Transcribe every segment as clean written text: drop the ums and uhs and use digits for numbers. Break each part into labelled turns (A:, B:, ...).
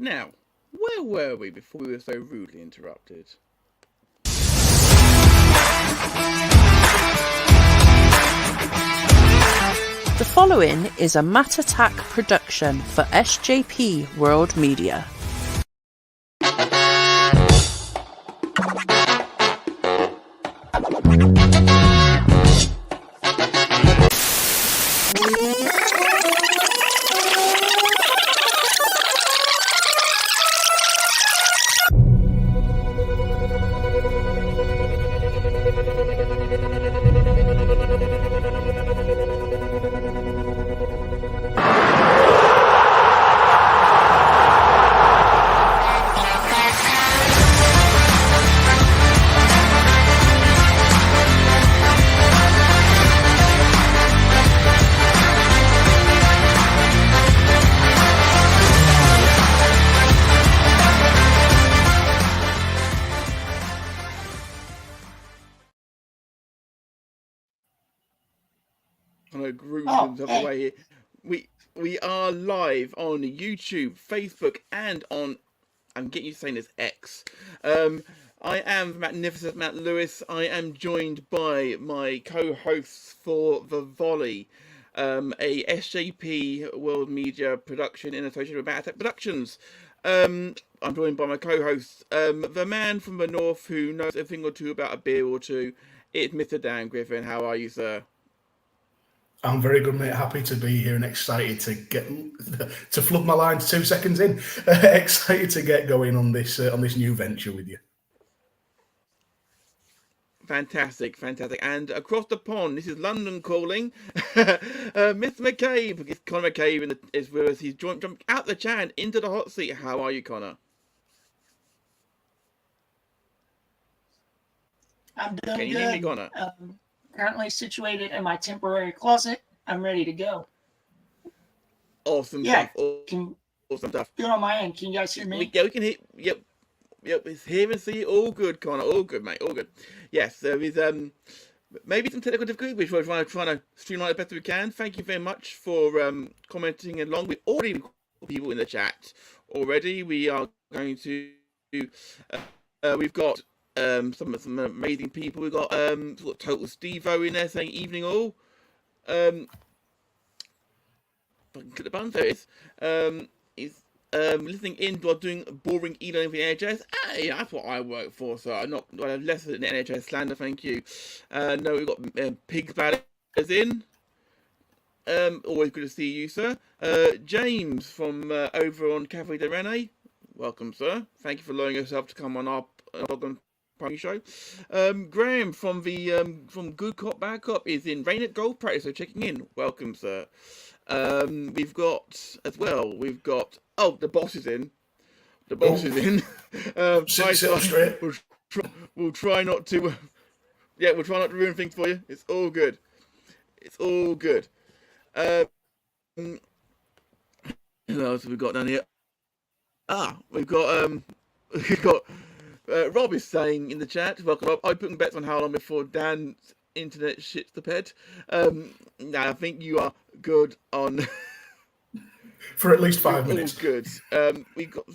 A: Now, where were we before we were so rudely interrupted?
B: The following is a Matt Attack production for SJP World Media. We are live on YouTube, Facebook, and on, I'm getting used to saying this, X. I am magnificent Matt Lewis. I am joined by my co-hosts for the Volley, a SJP World Media production in association with Matt Attack Productions. I'm joined by my co-host, the man from the north who knows a thing or two about a beer or two. It's Mr. Dan Griffin. How are you, sir?
C: I'm very good, mate. Happy to be here and excited to flood my lines 2 seconds in. Excited to get going on this new venture with you.
A: Fantastic. And across the pond, this is London calling. Mr. McCabe, Konor McCabe is with us. He's jumped out the chat into the hot seat. How are you, Konor?
D: I'm doing
A: Can you
D: good.
A: hear me, Konor?
D: Currently situated in my temporary closet. I'm ready to go.
A: Awesome
D: Yeah,
A: stuff. Awesome stuff.
D: Good on my end. Can you guys hear me?
A: We can hear. Yep. It's hear and see. All good, Konor. All good, mate. All good. Yes, there is maybe some technical difficulty, which we're trying to streamline as best we can. Thank you very much for commenting along. We've already got people in the chat already. We are going to. We've got. Some amazing people. We've got Total Steve-O in there saying evening all. If I can click the button, there it is. Listening in while doing boring e-learning for the NHS. Hey, that's what I work for, so I have less than NHS slander, thank you. No, we've got Pig Bladders in. Always good to see you, sir. James from over on Cafe de Rene. Welcome, sir. Thank you for allowing yourself to come on our show. Graham from the from Good Cop Bad Cop is in rain at goal practice, so checking in. Welcome, sir. We've got the boss is in. The boss is in. We'll try not to. We'll try not to ruin things for you. It's all good. Who else have we got down here? We've got Rob is saying in the chat, welcome Rob, I'm putting bets on how long before Dan's internet shits the bed. I think you are good on...
C: For at least 5 minutes.
A: All good. We got...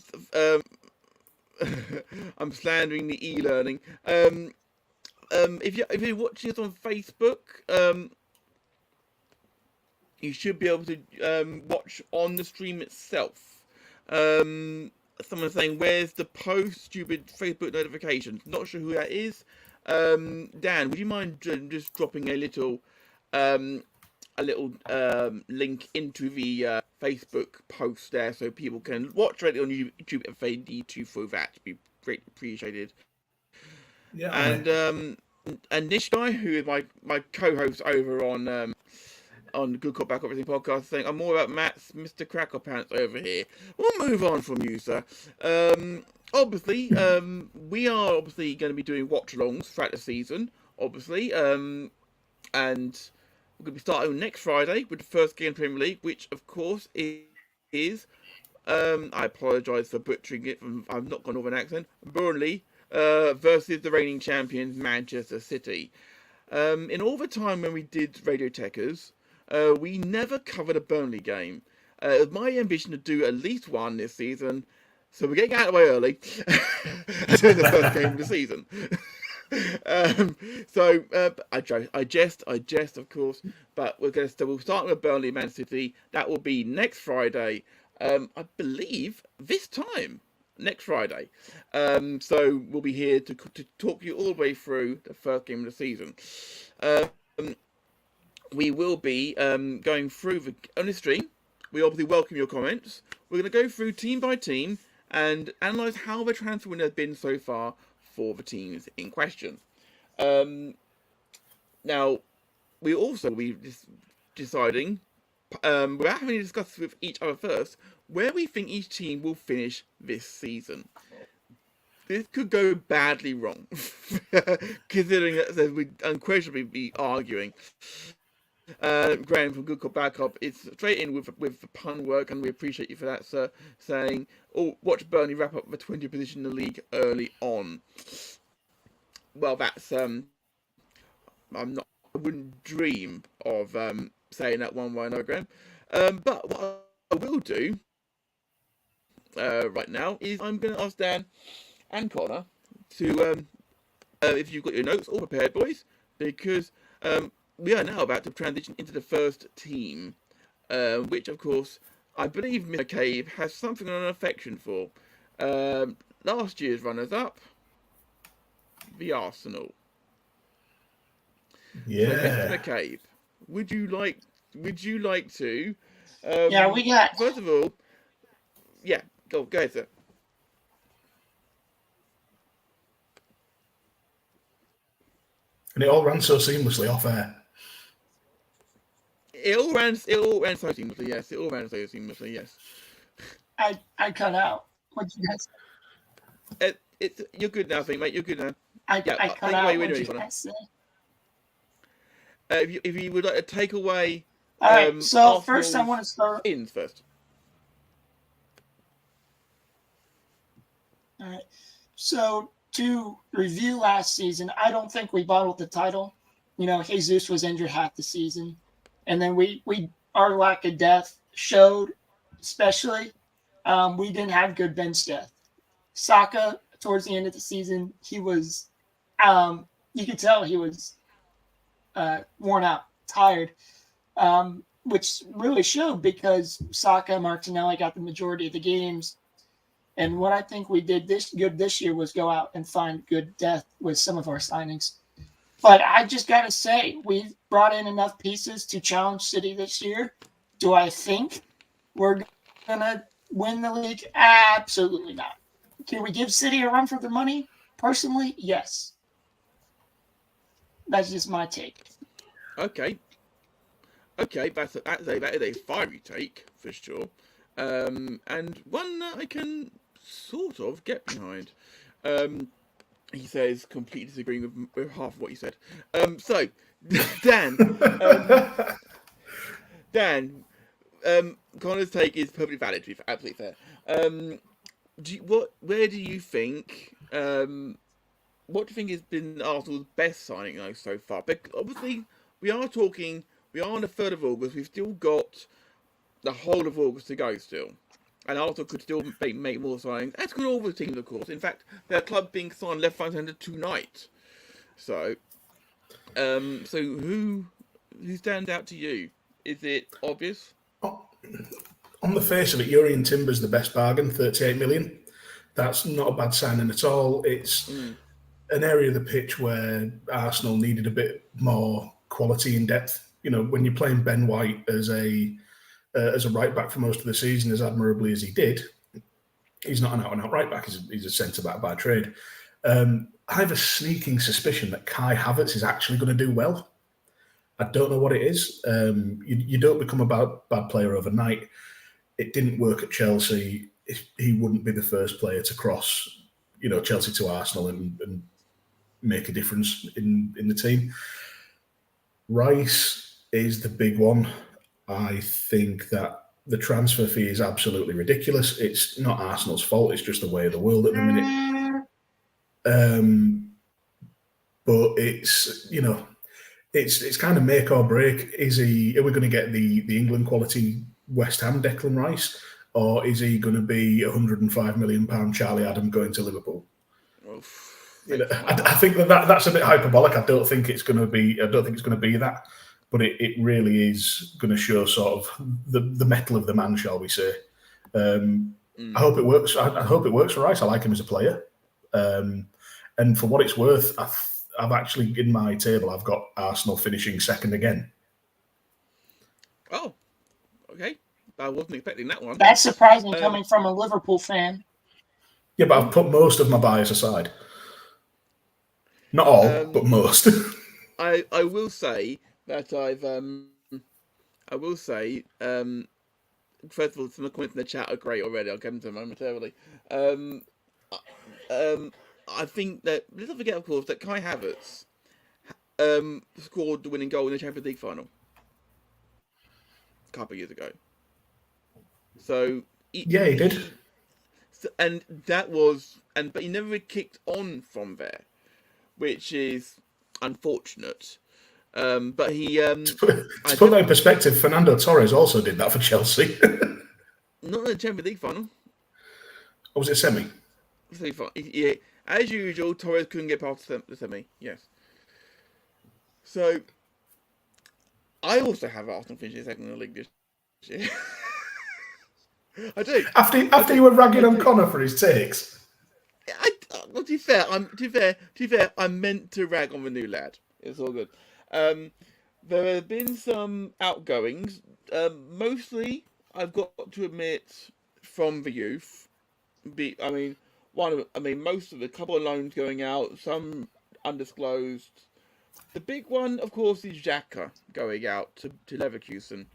A: I'm slandering the e-learning. If you're watching us on Facebook, you should be able to watch on the stream itself. Someone's saying, where's the stupid Facebook notifications? Not sure who that is. Dan, would you mind just dropping a little link into the Facebook post there so people can watch it on YouTube if they need to through that? It'd be greatly appreciated. Yeah. And this guy, who is my co-host over on Good Cop Bad Cop Everything podcast, saying I'm more about Matt's Mr. Cracker Pants over here. We'll move on from you, sir. Obviously, we are obviously going to be doing watch-alongs throughout the season, obviously, and we're going to be starting next Friday with the first game of the Premier League, which of course is I apologise for butchering it. I've not got an Northern accent. Burnley versus the reigning champions Manchester City. In all the time when we did Radio Tekkers, we never covered a Burnley game. It was my ambition to do at least one this season.
B: So we're getting out of the way early. Doing the first game of the season. I jest, of course. But we'll start with Burnley, Man City. That will be next Friday. I believe this time next Friday. So we'll be here to talk you all the way through the first game of the season. We will be going through on the stream. We obviously welcome your comments. We're going to go through team by team and analyse how the transfer window has been so far for the teams in question. Now, we also will be deciding, without having to discuss with each other first, where we think each team will finish this season. This could go badly wrong, considering that we'd unquestionably be arguing. Graham from Good Cop Bad Cop is straight in with the pun work, and we appreciate you for that, sir. Saying, "Oh, watch Burnley wrap up the 20th position in the league early on." Well, that's I wouldn't dream of saying that one way or another, Graham. But what I will do right now is I'm going to ask Dan and Connor to, if you've got your notes all prepared, boys, because we are now about to transition into the first team, which, of course, I believe Mr. McCabe has something of an affection for. Last year's runners-up, the Arsenal.
C: Yeah.
B: So, Mr. McCabe, would you like to?
D: Yeah, we got.
B: First of all, yeah, go ahead, sir.
C: And it all ran so seamlessly off air.
B: It all ran so seamlessly, yes. It all ran so seamlessly, yes.
D: I cut out. What you guys?
B: You're good now, I think, mate. You're good now.
D: I cut out. What you guys say?
B: If you would like to take away.
D: All right. So Arsenal's first, I want to start.
B: Ins first.
D: All right. So to review last season, I don't think we bottled the title. Jesus was injured half the season, and then our lack of depth showed. Especially, we didn't have good bench depth. Saka, towards the end of the season, he was, you could tell he was worn out, tired, which really showed because Saka and Martinelli got the majority of the games. And what I think we did this year was go out and find good depth with some of our signings. But I just got to say, we've brought in enough pieces to challenge City this year. Do I think we're going to win the league? Absolutely not. Can we give City a run for their money? Personally, yes. That's just my take.
B: Okay, that is a fiery take for sure, and one that I can sort of get behind. He says completely disagreeing with half of what he said. So Dan, Connor's take is perfectly valid. To be absolutely fair. Where do you think? What do you think has been Arsenal's best signing so far? But obviously, we are on the 3rd of August. We've still got the whole of August to go still. And Arsenal could still make more signings. As could all the teams, of course. In fact, their club being signed left, right, and centre tonight. So who stands out to you? Is it obvious?
C: On the face of it, Jurrien Timber's the best bargain, 38 million. That's not a bad signing at all. It's an area of the pitch where Arsenal needed a bit more quality and depth. When you're playing Ben White as a right back for most of the season, as admirably as he did, he's not an out-and-out right back. He's a centre back by trade. I have a sneaking suspicion that Kai Havertz is actually going to do well. I don't know what it is. You don't become a bad player overnight. It didn't work at Chelsea. He wouldn't be the first player to cross, Chelsea to Arsenal and make a difference in the team. Rice is the big one. I think that the transfer fee is absolutely ridiculous. It's not Arsenal's fault. It's just the way of the world at the minute. But it's kind of make or break. Are we going to get the England quality West Ham Declan Rice? or is he going to be £105 million Charlie Adam going to Liverpool? I think that's a bit hyperbolic. I don't think it's going to be that, but it really is going to show sort of the mettle of the man, shall we say? I hope it works. I hope it works for Rice. I like him as a player, and for what it's worth, I've actually in my table I've got Arsenal finishing second again.
B: Oh, okay. I wasn't expecting that one.
D: That's surprising coming from a Liverpool fan.
C: Yeah, but I've put most of my bias aside. Not all, but most.
B: I will say that first of all, some of the comments in the chat are great already. I'll get into them momentarily. I think that, let's not forget, of course, that Kai Havertz scored the winning goal in the Champions League final a couple of years ago. So
C: he did.
B: But he never kicked on from there, which is unfortunate. But he to
C: put that in perspective, Fernando Torres also did that for Chelsea.
B: Not in the Champions League final.
C: Or was it semi?
B: Yeah, as usual, Torres couldn't get past the semi. Yes. So I also have Arsenal finishing second in the league this year. I do.
C: After you were ragging on Connor for his takes.
B: To be fair, I meant to rag on the new lad. It's all good. There have been some outgoings, mostly I've got to admit from the youth. Most of a couple of loans going out, some undisclosed. The big one, of course, is Xhaka going out to Leverkusen.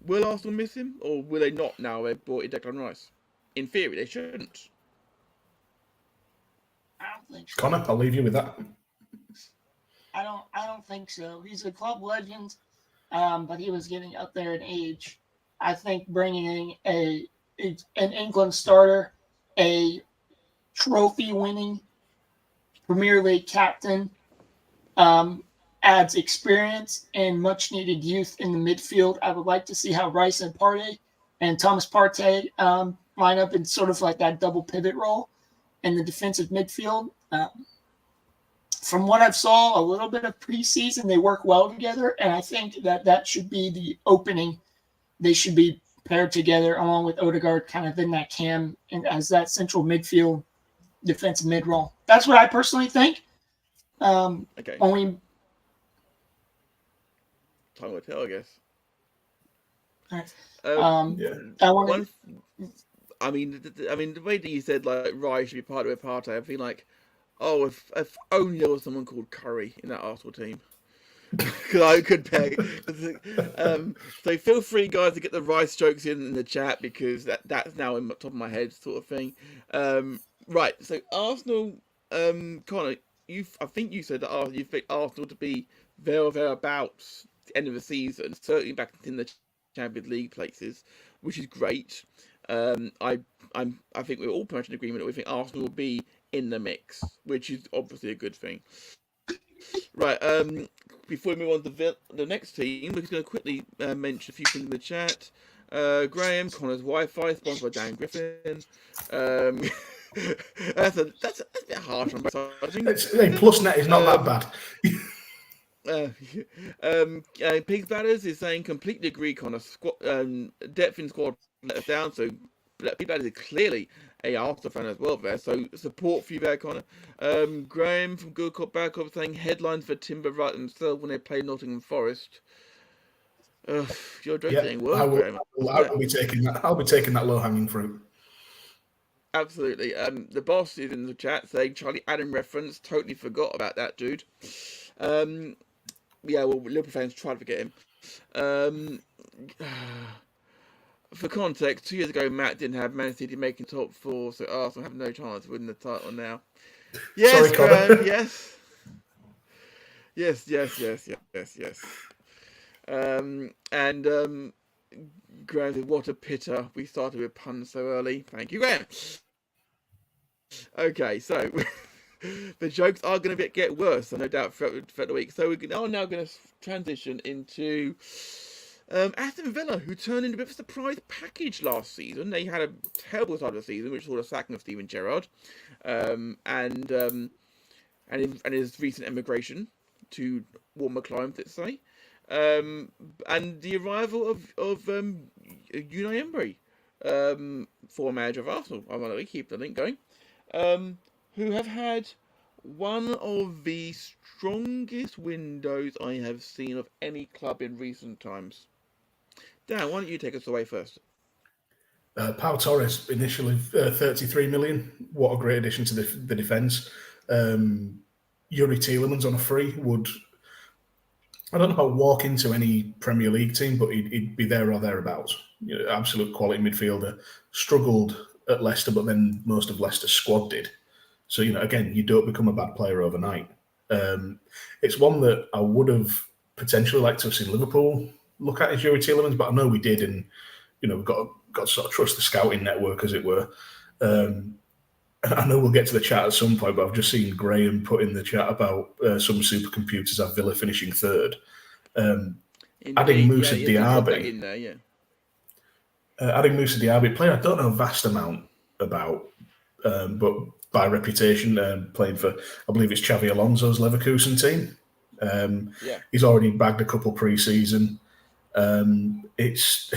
B: Will Arsenal miss him, or will they not now they've brought in Declan Rice? In theory, they shouldn't.
D: I don't think so.
C: Connor, I'll leave you with that.
D: I don't think so. He's a club legend, but he was getting up there in age. I think bringing in an England starter, a trophy-winning Premier League captain, adds experience and much-needed youth in the midfield. I would like to see how Rice and Partey and Thomas Partey line up in sort of like that double pivot role in the defensive midfield. From what I've saw, a little bit of preseason, they work well together, and I think that should be the opening. They should be paired together along with Odegaard kind of in that cam and as that central midfield defensive mid role. That's what I personally think.
B: Okay.
D: Only
B: time will tell, I guess. The way that you said like Rice should be part of a party, I feel like, oh, if only there was someone called Curry in that Arsenal team, because I could peg. So feel free, guys, to get the Rice jokes in the chat because that's now in the top of my head, sort of thing. Right. So Arsenal, Connor, I think you said that you think Arsenal to be thereabouts the end of the season, certainly back in the Champions League places, which is great. I think we're all pretty much in agreement that we think Arsenal will be in the mix, which is obviously a good thing. Right. Before we move on to the next team, we're just going to quickly mention a few things in the chat. Graham, Connor's Wi-Fi, sponsored by Dan Griffin. That's a bit harsh on both sides.
C: Plus net is not that bad.
B: Pigs Batters is saying completely agree, Connor. Depth in squad let us down, so Pig Batters is clearly a Arsenal fan as well there, so support for you there, Connor. Graham from Good Cop Bad Cop saying headlines for Timber write themselves when they play Nottingham Forest. Your joke ain't work, Graham.
C: I'll be taking that low hanging fruit.
B: Absolutely. The boss is in the chat saying Charlie Adam reference. Totally forgot about that, dude. Liverpool fans try to forget him. For context, 2 years ago, Matt didn't have Man City making top four, so Arsenal have no chance of winning the title now. Yes, Graham, yes. Yes. Graham said, what a pitter. We started with puns so early. Thank you, Graham. Okay, so the jokes are going to get worse, no doubt, throughout the week. So we're now going to transition into Aston Villa, who turned in a bit of a surprise package last season. They had a terrible start of the season, which saw the sacking of Steven Gerrard, and his recent emigration to warmer climes, let's say, and the arrival of Unai Emery, former manager of Arsenal. Ironically, keep the link going, who have had one of the strongest windows I have seen of any club in recent times. Dan, why don't you take us away first?
C: Pau Torres, initially 33 million. What a great addition to the defence. Yuri Tielemans on a free would, I don't know, walk into any Premier League team, but he'd be there or thereabouts. Absolute quality midfielder. Struggled at Leicester, but then most of Leicester's squad did. So, again, you don't become a bad player overnight. It's one that I would have potentially liked to have seen Liverpool look at, as Yuri Tielemans, but I know we did, and we've got to sort of trust the scouting network, as it were. I know we'll get to the chat at some point, but I've just seen Graham put in the chat about some supercomputers have Villa finishing third. Adding Moussa Diaby, adding Moussa Diaby, player I don't know a vast amount about, but by reputation, playing for, I believe it's Xavi Alonso's Leverkusen team. He's already bagged a couple pre-season. It's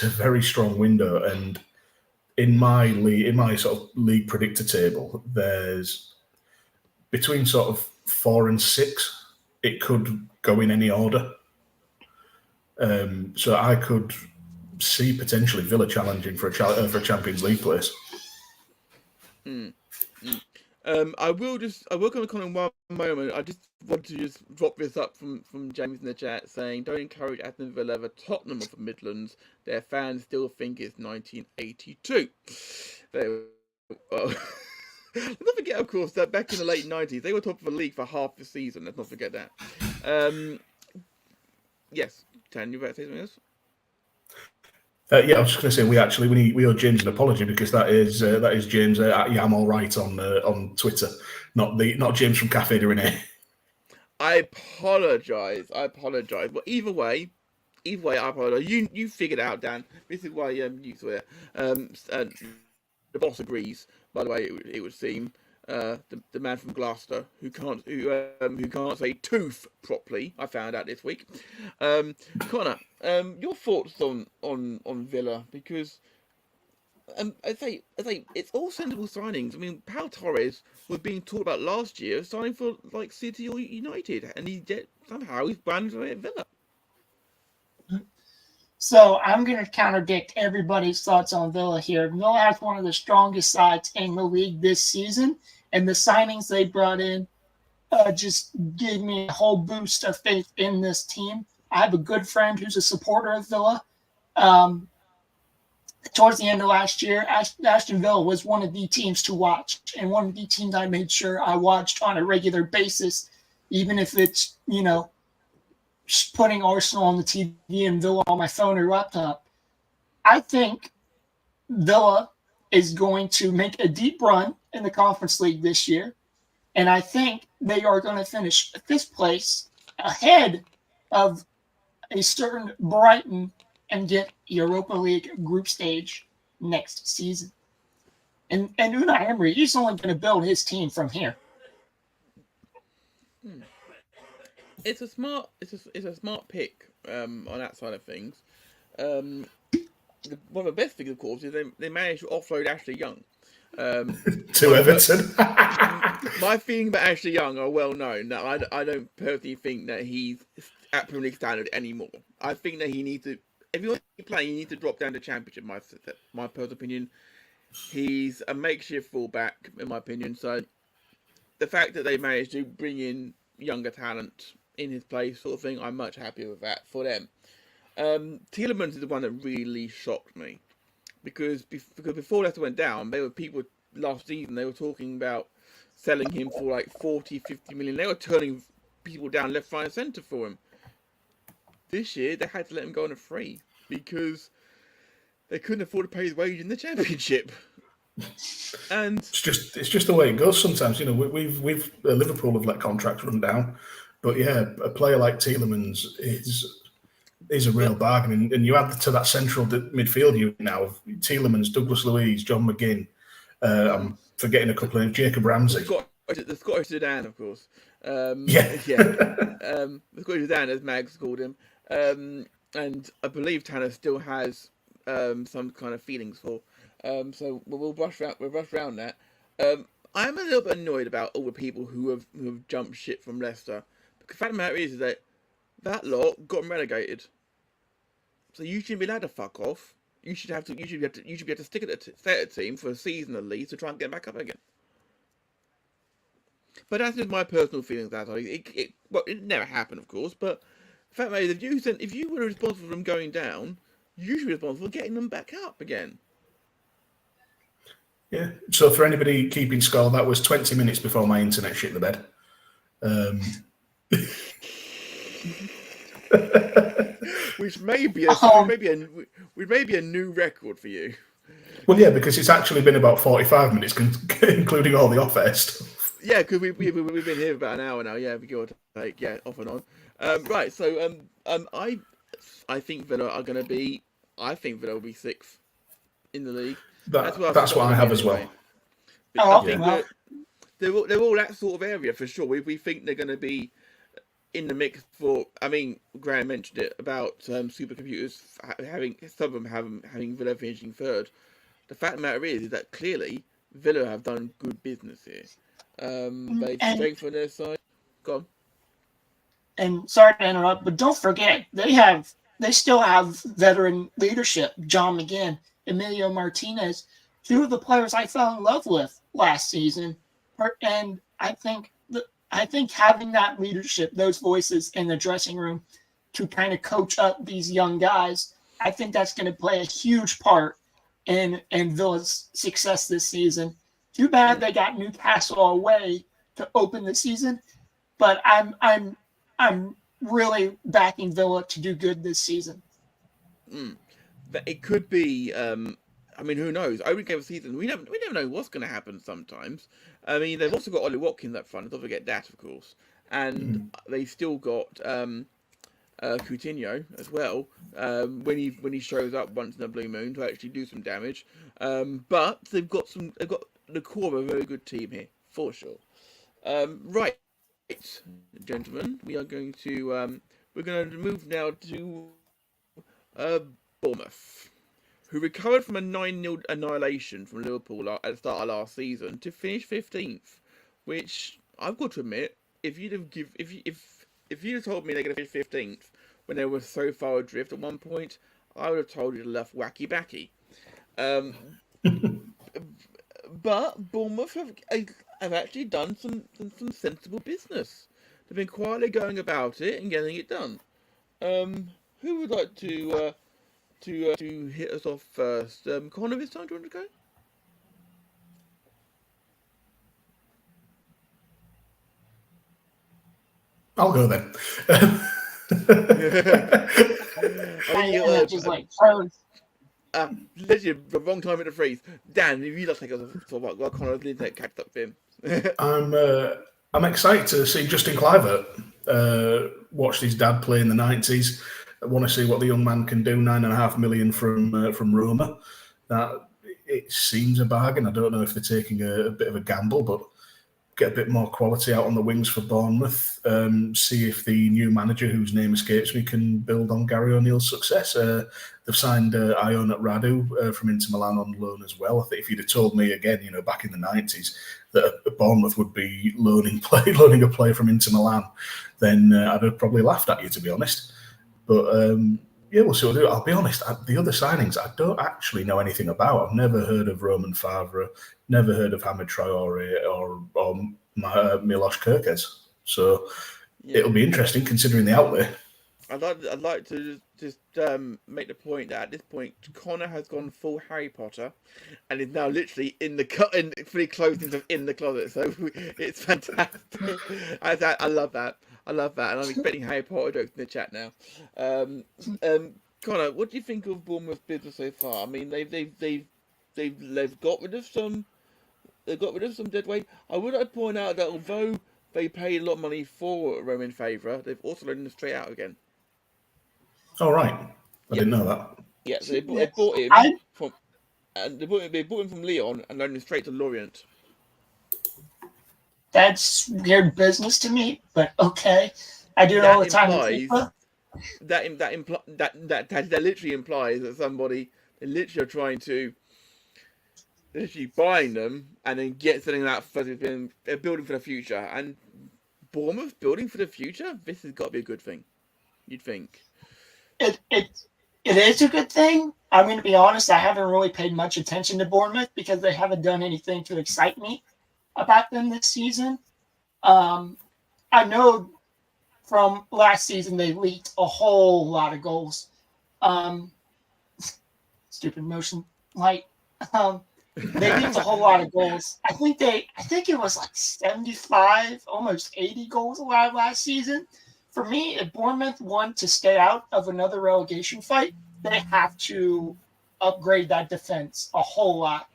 C: a very strong window, and in my sort of league predictor table, there's between sort of 4 and 6. It could go in any order. So I could see potentially Villa challenging for a Champions League place.
B: I will comment on one moment. I just want to just drop this up from James in the chat saying, don't encourage Aston Villa, the Tottenham of the Midlands. Their fans still think it's 1982. Let's not forget, of course, that back in the late 90s, they were top of the league for half the season. Let's not forget that. Yes, Tan, you better say something else?
C: I was just going to say we owe James an apology, because that is James at Yam All Right on Twitter, not James from Cafe de Rene.
B: I apologise. But either way, I apologise. You figured it out, Dan. This is why you saw it. The boss agrees. By the way, it would seem the man from Gloucester who can't say tooth properly. I found out this week. Connor, your thoughts on Villa, because I say it's all sensible signings. I mean, Pau Torres was being talked about last year signing for like City or United, and he's branded at Villa.
D: So I'm going to contradict everybody's thoughts on Villa here. Villa has one of the strongest sides in the league this season, and the signings they brought in just gave me a whole boost of faith in this team. I have a good friend who's a supporter of Villa. Towards the end of last year, Aston Villa was one of the teams to watch, and one of the teams I made sure I watched on a regular basis, even if it's, just putting Arsenal on the TV and Villa on my phone or laptop. I think Villa is going to make a deep run in the Conference League this year, and I think they are going to finish 5th place ahead of a certain Brighton and get Europa League group stage next season. And Unai Emery, he's only going to build his team from here.
B: It's a smart pick on that side of things. One of the best things, of course, is they managed to offload Ashley Young
C: to Everton.
B: My feelings about Ashley Young are well known. Now, I don't personally think that he's at Premier League standard anymore. I think that he needs to, if you want to play, you need to drop down to Championship. My personal opinion, he's a makeshift fullback, in my opinion. So the fact that they managed to bring in younger talent in his place, sort of thing, I'm much happier with that for them. Tielemans is the one that really shocked me, because before Leicester went down, there were people last season, they were talking about selling him for like 40, 50 million. They were turning people down left, right and centre for him. This year, they had to let him go on a free because they couldn't afford to pay his wage in the Championship. And
C: it's just the way it goes sometimes. We've Liverpool have let contracts run down, but yeah, a player like Tielemans is is a real bargain. And you add to that central midfield unit now of Tielemans, Douglas Luiz, John McGinn. I'm forgetting a couple of names. Jacob Ramsey.
A: The Scottish Zidane, of course.
C: Yeah.
A: The Scottish Zidane, as Mags called him. And I believe Tanner still has some kind of feelings for. So we'll brush around that. I'm a little bit annoyed about all the people who have jumped ship from Leicester. Because the fact of the matter is that lot got relegated. So you shouldn't be allowed to fuck off. You should be able to stick at stay at a team for a season at least to try and get back up again. But that's just my personal feelings about it. It never happened, of course. But the fact that if you were responsible for them going down, you should be responsible for getting them back up again.
C: Yeah. So for anybody keeping score, that was 20 minutes before my internet shit the bed.
A: Which may be a new record for you.
C: Well, yeah, because it's actually been about 45 minutes, including all the off-air stuff.
A: Yeah, because we've been here about an hour now. Yeah, we go like off and on. Right. So I think Villa are going to be. I think Villa will be 6th in the league.
C: That's what I have as well.
A: I think they're all that sort of area for sure. We think they're going to be in the mix for. I mean, Graham mentioned it about supercomputers having some of them having Villa finishing 3rd. The fact of the matter is that clearly Villa have done good business here. They strengthened their side. Go on.
D: And sorry to interrupt, but don't forget they still have veteran leadership. John McGinn, Emilio Martinez, 2 of the players I fell in love with last season, and I think having that leadership, those voices in the dressing room, to kind of coach up these young guys, I think that's going to play a huge part in Villa's success this season. Too bad they got Newcastle away to open the season, but I'm really backing Villa to do good this season.
A: But it could be. I mean, who knows? Opening game of the season, we never know what's going to happen. Sometimes. I mean, they've also got Ollie Watkins up front. Don't forget that, of course, and they've still got Coutinho as well. When he shows up once in a blue moon to actually do some damage. But they've got the core of a very good team here for sure. Right, gentlemen, we're going to move now to Bournemouth, who recovered from a 9-0 annihilation from Liverpool at the start of last season to finish 15th, which I've got to admit, if you'd have told me they're going to finish 15th when they were so far adrift at one point, I would have told you to left wacky backy. But Bournemouth have actually done some sensible business. They've been quietly going about it and getting it done. Who would like to hit us off first? Conor, this time, do you want to go?
C: I'll go then.
A: Literally, the wrong time at the freeze. Dan, if you'd like to take us off, while Conor's internet catch up with him.
C: I'm excited to see Justin Kluivert. Watched his dad play in the 90s. I want to see what the young man can do. 9.5 million from Roma. That it seems a bargain. I don't know if they're taking a bit of a gamble, but get a bit more quality out on the wings for Bournemouth. See if the new manager, whose name escapes me, can build on Gary O'Neill's success. They've signed Ionut Radu from Inter Milan on loan as well. I think if you'd have told me again, back in the 90s, that Bournemouth would be loaning a player from Inter Milan, then I'd have probably laughed at you, to be honest. But yeah, we'll see what we do. I'll be honest, the other signings I don't actually know anything about. I've never heard of Roman Favre, never heard of Hamid Traore or Milos Kerkez. So it'll be interesting considering the outlay.
A: I'd like to just make the point that at this point, Conor has gone full Harry Potter, and is now literally fully clothed himself in the closet. So it's fantastic. I love that. And I'm expecting Harry Potter jokes in the chat now. Conor, what do you think of Bournemouth's business so far? I mean, they've got rid of some. They've got rid of some dead weight. I would like to point out that although they paid a lot of money for Roman Favre, they've also let him straight out again.
C: All right. I didn't know that.
B: Yeah, so they bought him from, and they bought him from Lyon and loaned him straight to Lorient.
D: That's weird business to me, but okay. I do it all the time.
B: That literally implies that somebody they literally are trying to literally buying them and then get something out first. They're building for the future, and Bournemouth building for the future. This has got to be a good thing. You'd think.
D: It is a good thing. I'm going to be honest. I haven't really paid much attention to Bournemouth because they haven't done anything to excite me about them this season. I know from last season they leaked a whole lot of goals. Stupid motion light. They leaked a whole lot of goals. I think it was like 75, almost 80 goals allowed last season. For me, if Bournemouth want to stay out of another relegation fight, they have to upgrade that defense a whole lot.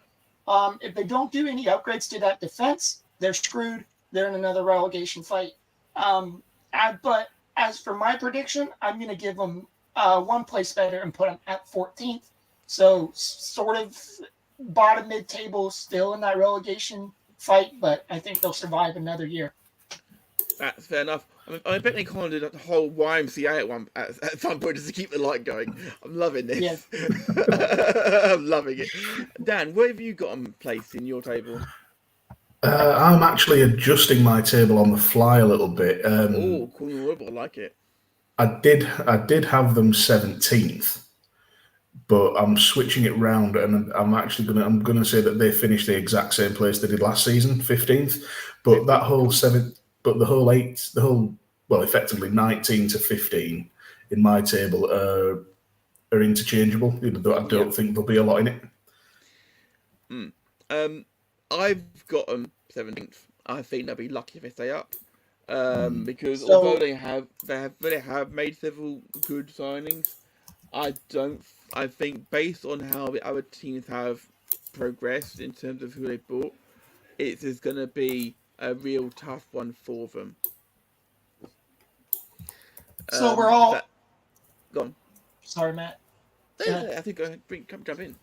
D: If they don't do any upgrades to that defense, they're screwed. They're in another relegation fight. But as for my prediction, I'm going to give them one place better and put them at 14th. So sort of bottom mid-table, still in that relegation fight, but I think they'll survive another year.
B: That's fair enough. I bet they kind of did the whole YMCA at some point just to keep the light going. I'm loving this. Yeah. I'm loving it. Dan, where have you got them placed in your table?
C: I'm actually adjusting my table on the fly a little bit.
B: Cool. I like it.
C: I did have them 17th, but I'm switching it round, and I'm gonna say that they finished the exact same place they did last season, 15th. But that whole effectively 19 to 15 in my table are interchangeable. I don't think there'll be a lot in
B: it. I've got them 17th. I think they'll be lucky if they stay up, because although they have made several good signings, I think based on how the other teams have progressed in terms of who they bought, it is going to be a real tough one for them.
D: So we're all.
B: Go on.
D: Sorry, Matt.
B: I think go ahead. Jump in.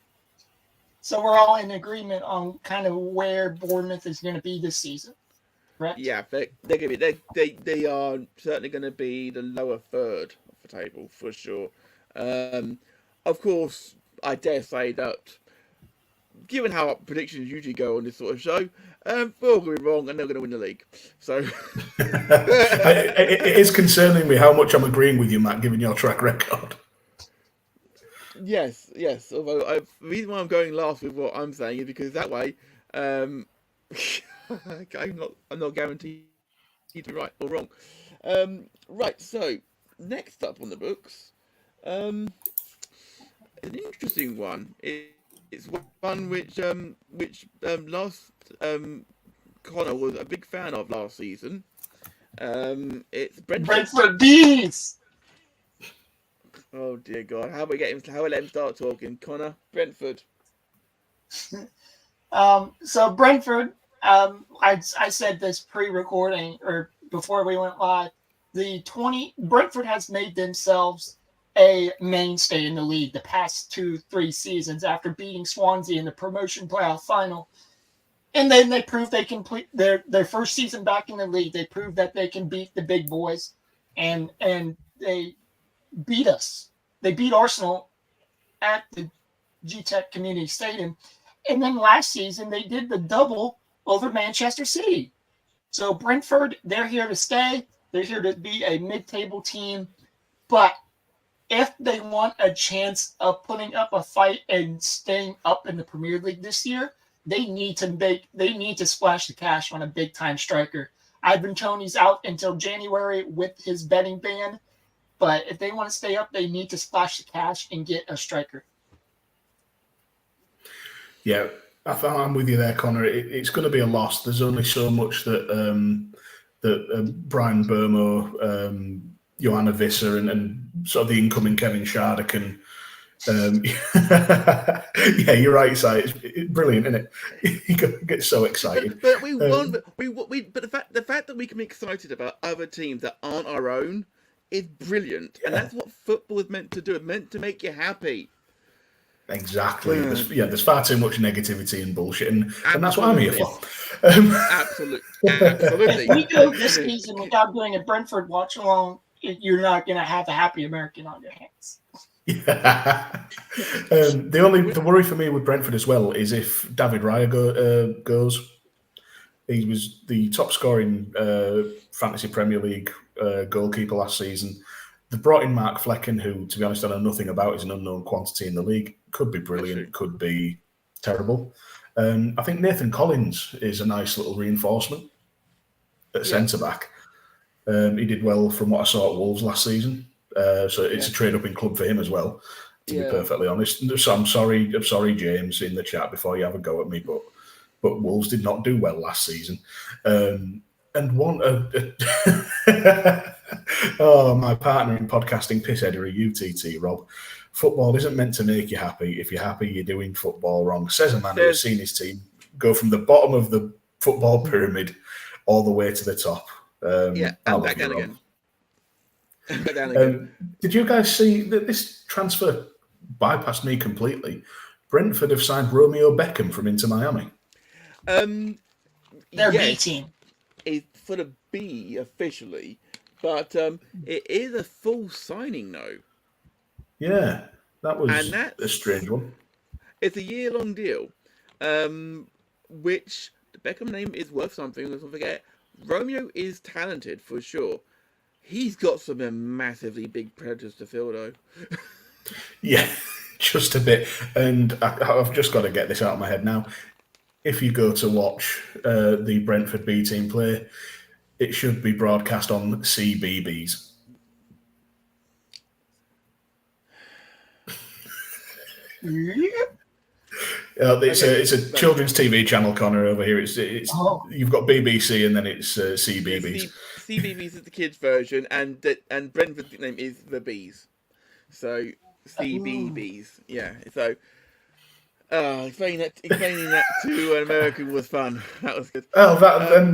D: So we're all in agreement on kind of where Bournemouth is going to be this season, correct?
B: Yeah, they're going to be. They are certainly going to be the lower third of the table for sure. Of course, I dare say that, given how predictions usually go on this sort of show, we're all going to be wrong and they're going to win the league. So
C: it is concerning me how much I'm agreeing with you, Matt, given your track record.
B: Yes. Although the reason why I'm going last with what I'm saying is because that way, I'm not guaranteed to be right or wrong. Right. So next up on the books, an interesting one. It's one which last Connor was a big fan of last season. It's
D: Brentford Bees.
B: Oh dear God! How about let him start talking, Connor? Brentford.
D: So Brentford. I said this pre-recording or before we went live. Brentford has made themselves a mainstay in the league the past 2-3 seasons after beating Swansea in the promotion playoff final. And then they proved they can their first season back in the league. They proved that they can beat the big boys, and they beat us. They beat Arsenal at the G-Tech Community Stadium. And then last season, they did the double over Manchester City. So Brentford, they're here to stay. They're here to be a mid-table team. But if they want a chance of putting up a fight and staying up in the Premier League this year, they need to splash the cash on a big-time striker. Ivan Toney's out until January with his betting ban. But if they want to stay up, they need to splash the cash and get a striker.
C: Yeah, I'm with you there, Connor. It's going to be a loss. There's only so much that Brian Burmo, Johanna Visser, and sort of the incoming Kevin Sharder can. Yeah, you're right, Si. It's brilliant, isn't it? You get so excited.
B: But we won. But the fact that we can be excited about other teams that aren't our own is brilliant, and that's what football is meant to do. It's meant to make you happy.
C: Exactly. There's far too much negativity and bullshit, and that's what I'm here for.
B: Absolutely.
D: If we go this season without doing a Brentford watch along, you're not going to have a happy American on your hands.
C: Yeah. The worry for me with Brentford as well is if David Raya goes. He was the top scoring fantasy Premier League goalkeeper last season. They brought in Mark Flecken, who, to be honest, I know nothing about. Is an unknown quantity in the league. Could be brilliant, could be terrible. I think Nathan Collins is a nice little reinforcement at centre-back. He did well from what I saw at Wolves last season. So it's a trade-up-in club for him as well, to be perfectly honest. So I'm sorry, James, in the chat before you have a go at me, but Wolves did not do well last season. And one, my partner in podcasting, pissheader, UTT, Rob. Football isn't meant to make you happy. If you're happy, you're doing football wrong. Says a man who has seen his team go from the bottom of the football pyramid all the way to the top.
B: And back down again.
C: Did you guys see that this transfer bypassed me completely? Brentford have signed Romeo Beckham from Inter Miami.
D: Their B team.
B: It's for the B officially, but it is a full signing though.
C: Yeah, that was a strange one.
B: It's a year-long deal, which the Beckham name is worth something. Let's not forget, Romeo is talented for sure. He's got some massively big predators to fill though.
C: Yeah, just a bit. And I've just got to get this out of my head now. If you go to watch the Brentford B team play, it should be broadcast on CBBS. It's a children's TV channel, Connor, over here. It's you've got BBC and then it's CBBS.
B: CBBS is the kids' version, and Brentford's name is the Bees. So CBBS, yeah. So explaining that to an American was fun. That was good.
C: Oh,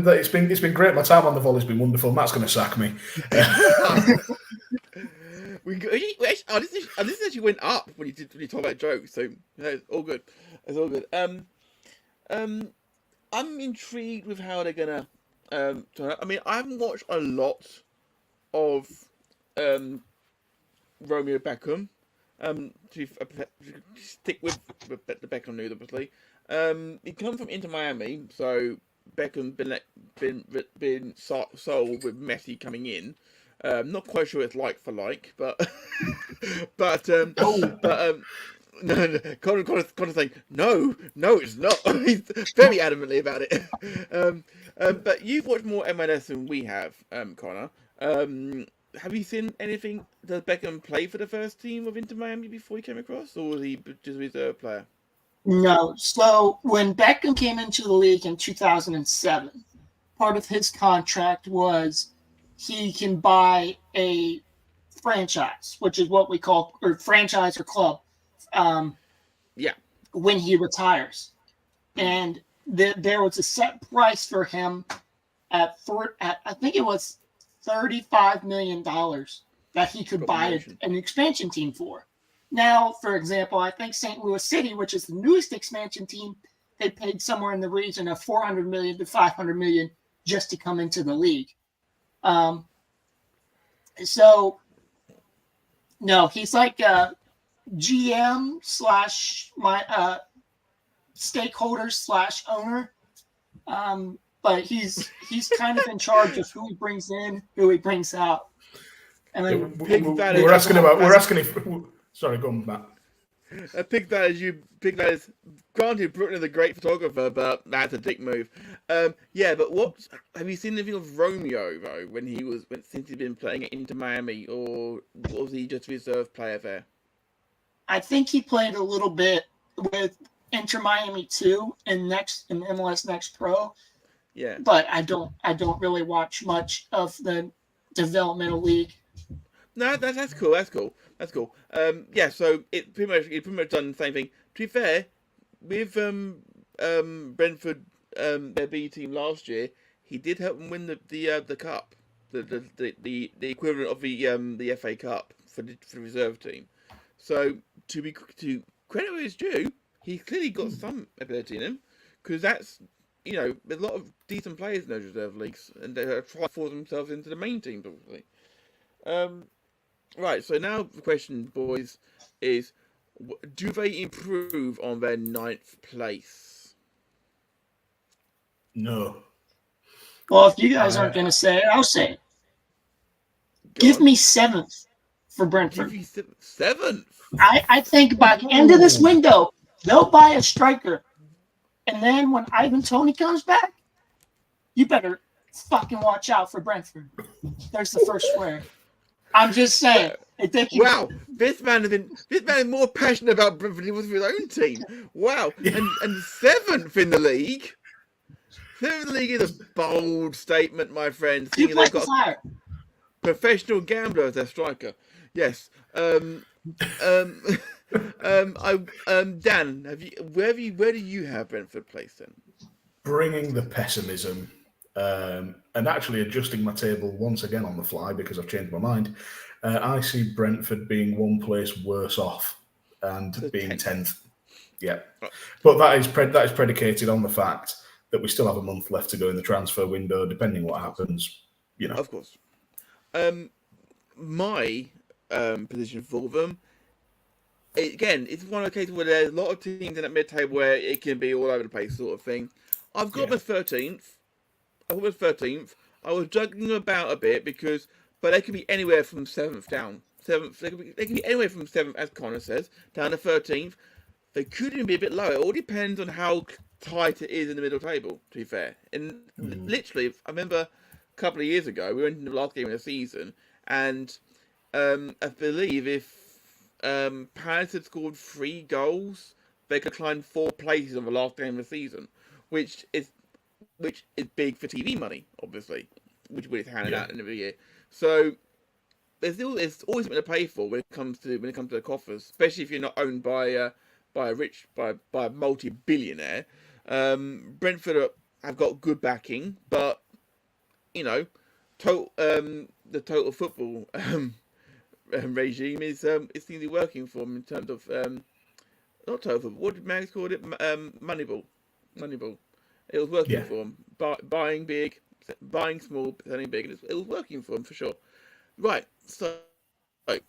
C: it's been great. My time on the Volley's been wonderful. Matt's going to sack me.
B: This actually went up when you talk about jokes, so it's all good. It's all good. I'm intrigued with how they're gonna turn out. I mean, I haven't watched a lot of Romeo Beckham. To stick with the Beckham news, obviously. He come from Inter Miami, so Beckham been sold with Messi coming in. Not quite sure it's like for like, but no, Connor's saying no, it's not. He's very adamantly about it. But you've watched more MLS than we have, Connor. Have you seen anything? Does Beckham play for the first team of Inter Miami before he came across, or was he just a reserve player?
D: No. So when Beckham came into the league in 2007, part of his contract was he can buy a franchise, which is what we call or franchise or club. When he retires, and there was a set price for him at I think it was $35 million that he could buy an expansion team for. Now, for example, I think St. Louis City, which is the newest expansion team, they paid somewhere in the region of $400 million to $500 million just to come into the league. So, no, he's like a GM / my stakeholder / owner. But he's kind of in charge of who he brings in, who he brings out. And then
C: we're asking if. Sorry, go on, Matt.
B: Pick that as granted. Brooklyn is a great photographer, but that's a dick move. But what have you seen anything of Romeo though? Since he's been playing at Inter Miami, or was he just a reserve player there?
D: I think he played a little bit with Inter Miami too, in MLS Next Pro.
B: Yeah,
D: but I don't really watch much of the developmental league.
B: No, that's cool. So it pretty much done the same thing. To be fair, with Brentford, their B team last year, he did help them win the cup. the equivalent of the FA Cup for the reserve team. So to credit where it's due, he's clearly got some ability in him, because that's, there's a lot of decent players in those reserve leagues, and they are trying to force themselves into the main teams, obviously. Right, so now the question, boys, is do they improve on their 9th place?
C: No.
D: Well, if you guys aren't going to say it, I'll say it. Give me 7th for Brentford.
B: Give you 7th?
D: I think by the end of this window, they'll buy a striker. And then when Ivan Toney comes back, you better fucking watch out for Brentford. There's the first swear. I'm just saying.
B: Wow, this man is more passionate about Brentford than he was for his own team. Wow, and 7th in the league. 7th in the league is a bold statement, my friend.
D: They've got a
B: professional gambler as their striker. Yes. Dan, where do you have Brentford placed then?
C: Bringing the pessimism, and actually adjusting my table once again on the fly because I've changed my mind. I see Brentford being one place worse off and being 10th. Yeah, but that is predicated on the fact that we still have a month left to go in the transfer window, depending what happens.
B: Of course. My position for them, again, it's one of the cases where there's a lot of teams in that mid-table where it can be all over the place, sort of thing. I've got them 13th. I was juggling about a bit but they could be anywhere from 7th down. They could be anywhere from 7th, as Connor says, down to 13th. They could even be a bit lower. It all depends on how tight it is in the middle table, to be fair. And literally, I remember a couple of years ago, we went into the last game of the season, and I believe if Palace had scored 3 goals, they could climb 4 places on the last game of the season, which is big for TV money, obviously, which it's handed out in every year. So there's always something to pay for when it comes to the coffers, especially if you're not owned by a multi-billionaire. Brentford have got good backing, but the total football regime is seemingly working for them in terms of not total football. What did Mags call it? Moneyball. It was working for them. Buying big, buying small, selling big. It was working for them for sure. Right. So, okay.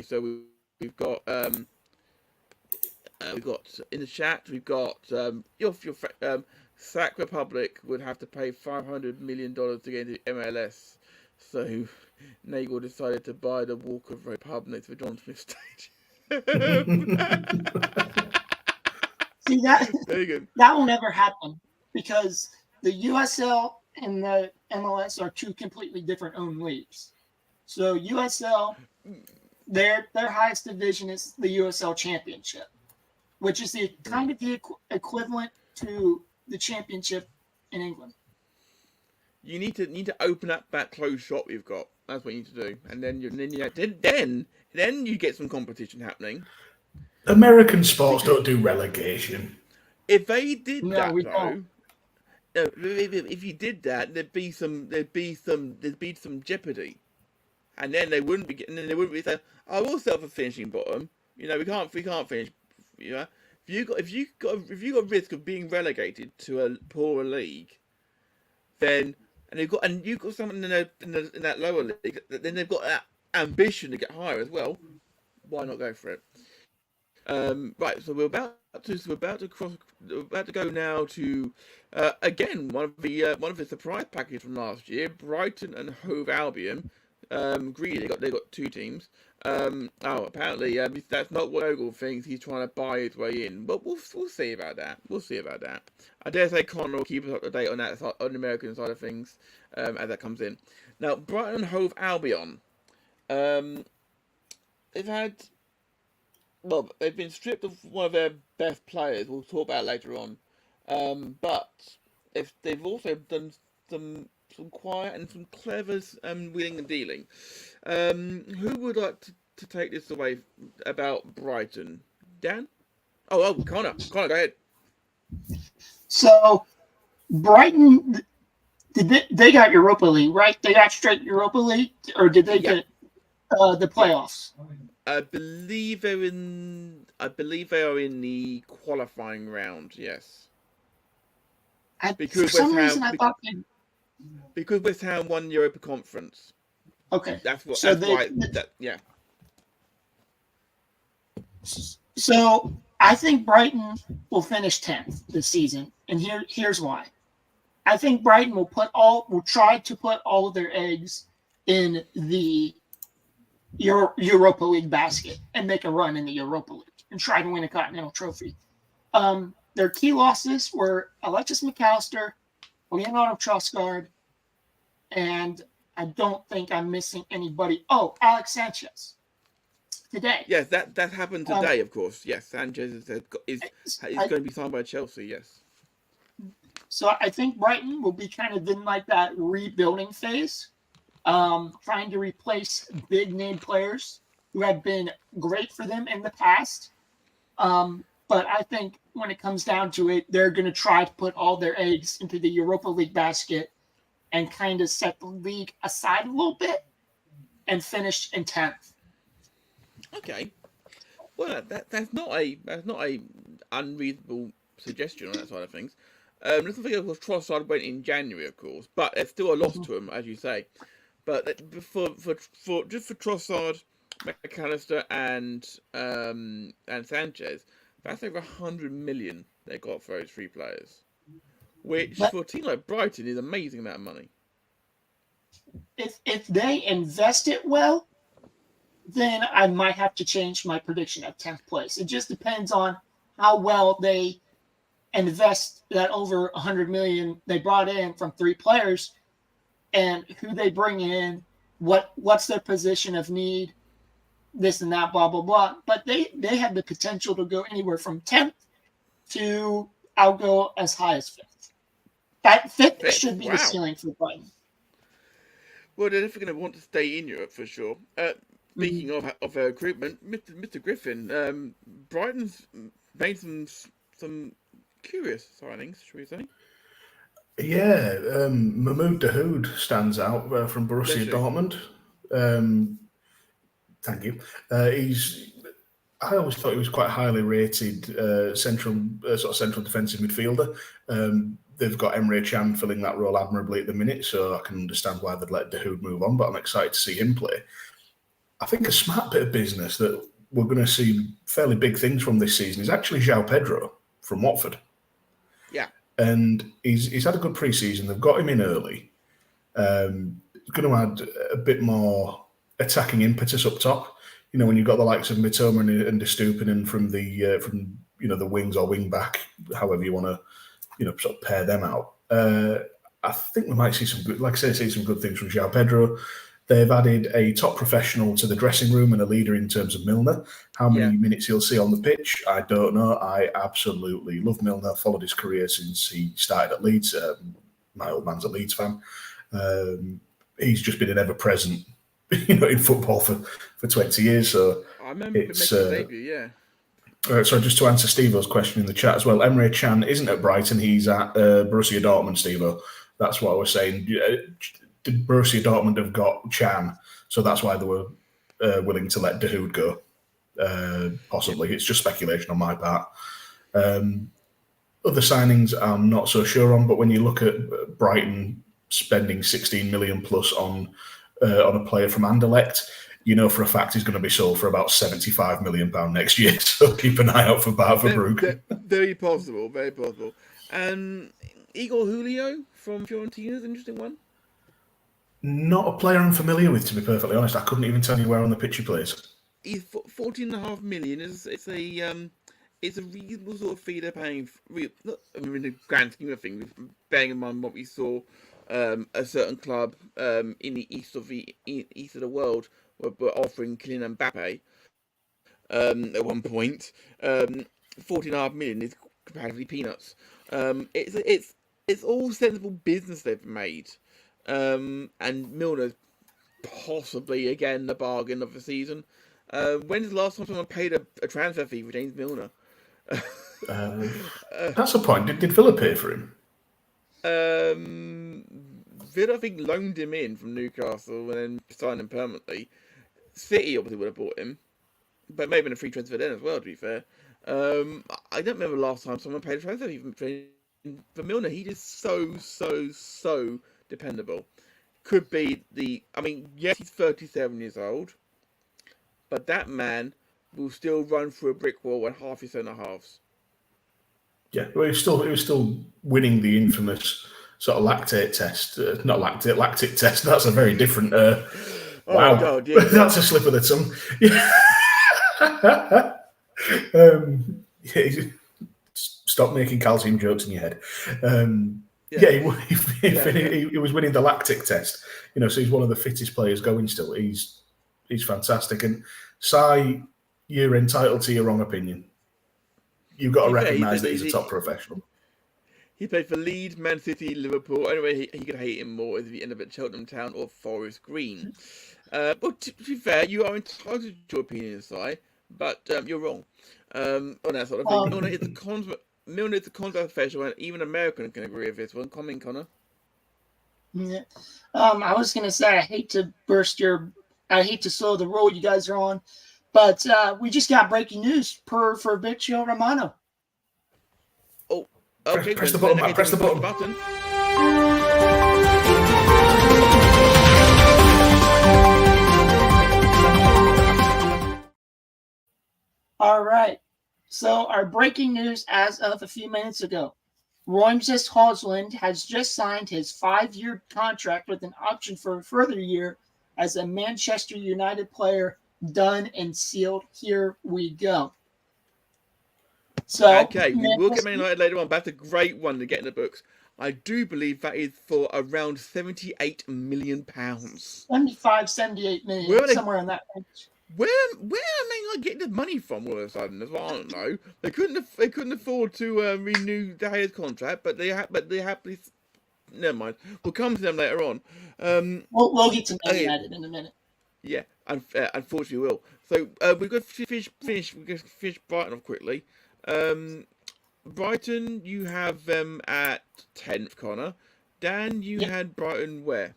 B: So we've got in the chat. We've got your Sac Republic would have to pay $500 million to get into MLS. So Nagel decided to buy the Walk of Road pub next to the John Smith stage.
D: See, that will never happen because the USL and the MLS are 2 completely different owned leagues. So USL, their highest division is the USL Championship, which is the kind of the equivalent to the Championship in England.
B: You need to open up that closed shop you've got. That's what you need to do, and then you get some competition happening.
C: American sports don't do relegation.
B: If they did that, though, if you did that, there'd be some jeopardy, and then they wouldn't be getting. Then they wouldn't be saying, "Oh, we'll settle for finishing bottom." We can't finish. If you got risk of being relegated to a poorer league, then you've got someone in that lower league, then they've got that ambition to get higher as well. Why not go for it? Right, so we're about to go now to again one of the surprise packages from last year, Brighton and Hove Albion. Greedy, they got 2 teams. Apparently that's not what Ogle thinks. He's trying to buy his way in, but we'll see about that. I dare say Connor will keep us up to date on that on the American side of things as that comes in. Now, Brighton and Hove Albion, they've been stripped of one of their best players. We'll talk about it later on. But they've also done some quiet and some clever wheeling and dealing. Who would like to take this away about Brighton? Dan? Oh, Connor, go ahead.
D: So, Brighton, they got Europa League, right? They got straight Europa League, or did they get the playoffs?
B: I believe they are in the qualifying round. Yes.
D: For some reason, I thought
B: because West Ham won Europa Conference.
D: Okay.
B: That's what.
D: So
B: yeah.
D: So I think Brighton will finish 10th this season, and here's why. I think Brighton will try to put all of their eggs in the Europa League basket and make a run in the Europa League and try to win a continental trophy. Their key losses were Alexis McAllister, Leonardo Trossard, and I don't think I'm missing anybody. Oh, Alex Sanchez. Today.
B: Yes, that happened today, of course. Yes, Sanchez is going to be signed by Chelsea, yes.
D: So I think Brighton will be kind of in like that rebuilding phase, trying to replace big name players who have been great for them in the past. But I think when it comes down to it, they're going to try to put all their eggs into the Europa League basket and kind of set the league aside a little bit and finish in 10th.
B: Okay. Well, that's not a unreasonable suggestion on that side of things. Let's not forget, of course, Trossard went in January, of course, but there's still a loss to him, as you say. But for Trossard, McAllister, and Sanchez, that's over 100 million they got for those three players, which for a team like Brighton is an amazing amount of money.
D: If they invest it well, then I might have to change my prediction at 10th place. It just depends on how well they invest that over 100 million they brought in from three players and who they bring in, what's their position of need, this and that, blah, blah, blah. But they have the potential to go anywhere from 10th to I'll go as high as 5th. That 5th should be the ceiling for Brighton.
B: Well, they're definitely going to want to stay in Europe for sure. Speaking of recruitment, Mr. Griffin, Brighton's made some curious signings, should we say?
C: Yeah, Mahmoud Dahoud stands out from Borussia Dortmund. Thank you. I always thought he was quite highly rated central defensive midfielder. They've got Emre Can filling that role admirably at the minute, so I can understand why they'd let Dahoud move on, but I'm excited to see him play. I think a smart bit of business that we're going to see fairly big things from this season is actually João Pedro from Watford.
B: Yeah.
C: And he's had a good pre-season. They've got him in early. He's going to add a bit more attacking impetus up top. You know, when you've got the likes of Mitoma and De Stuypen from the wings or wing back, however you want to, sort of pair them out. I think we might see some good, see some good things from João Pedro. They've added a top professional to the dressing room and a leader in terms of Milner. How many minutes he'll see on the pitch, I don't know. I absolutely love Milner. Followed his career since he started at Leeds. My old man's a Leeds fan. He's just been an ever-present, in football for 20 years. So
B: I remember making a debut, yeah.
C: So just to answer Steve-O's question in the chat as well, Emre Can isn't at Brighton. He's at Borussia Dortmund, Steve-O. That's what I was saying. Did Borussia Dortmund have got Can? So that's why they were willing to let Dahoud go. Possibly. It's just speculation on my part. Other signings I'm not so sure on, but when you look at Brighton spending 16 million plus on a player from Anderlecht, you know for a fact he's going to be sold for about £75 million next year. So keep an eye out for Barber-Brook.
B: Very possible, very possible. Igor Julio from Fiorentina is an interesting one.
C: Not a player I'm familiar with, to be perfectly honest. I couldn't even tell you where on the pitch he plays.
B: He's 14.5 million. It's a reasonable sort of fee they're paying. In the grand scheme of things, bearing in mind what we saw, a certain club in the east of the world were offering Kylian Mbappe at one point. 14.5 million is comparatively peanuts. It's all sensible business they've made. And Milner's possibly again the bargain of the season. When's the last time someone paid a transfer fee for James Milner?
C: That's a point. Did Villa pay for him?
B: Villa, I think, loaned him in from Newcastle and then signed him permanently. City obviously would have bought him, but maybe in a free transfer then as well, to be fair. I don't remember the last time someone paid a transfer even for Milner. He is so dependable. Could be yes, he's 37 years old, but that man will still run through a brick wall and half his centre-halves.
C: Yeah, well, he was still winning the infamous sort of lactic test. Lactic test. That's a very different. Wow, God, yeah, that's a slip of the tongue. Yeah. Stop making calcium jokes in your head. He was winning the lactic test. So he's one of the fittest players going still. He's fantastic. And Si, you're entitled to your wrong opinion. You've got to recognise that he's a top professional.
B: He played for Leeds, Man City, Liverpool. Anyway, he could hate him more if he ended up at Cheltenham Town or Forest Green. Well, to be fair, you are entitled to your opinion, Si, but you're wrong on that sort of thing. Milner is a consummate professional, and even American can agree with this one. Comment, Connor.
D: Yeah. I was going to say, I hate to slow the road you guys are on, but we just got breaking news for Fabrizio Romano.
B: Oh, okay.
C: Press the button, Matt. Press the button.
D: All right. So our breaking news as of a few minutes ago. Roymsys Hosland has just signed his 5-year contract with an option for a further year as a Manchester United player. Done and sealed. Here we go. So
B: okay, we will get Man United later on, but that's a great one to get in the books. I do believe that is for around £78 million.
D: 75, 78 million, somewhere in that range.
B: Where am I getting the money from all of a sudden? As well, I don't know. They couldn't afford to renew De Gea's contract, but they happily. Never mind. We'll come to them later on.
D: We'll get to Man United in a minute.
B: Yeah, unfortunately, we will. So we've got to finish Brighton off quickly. Brighton, you have them at 10th, Connor. Dan, you had Brighton where?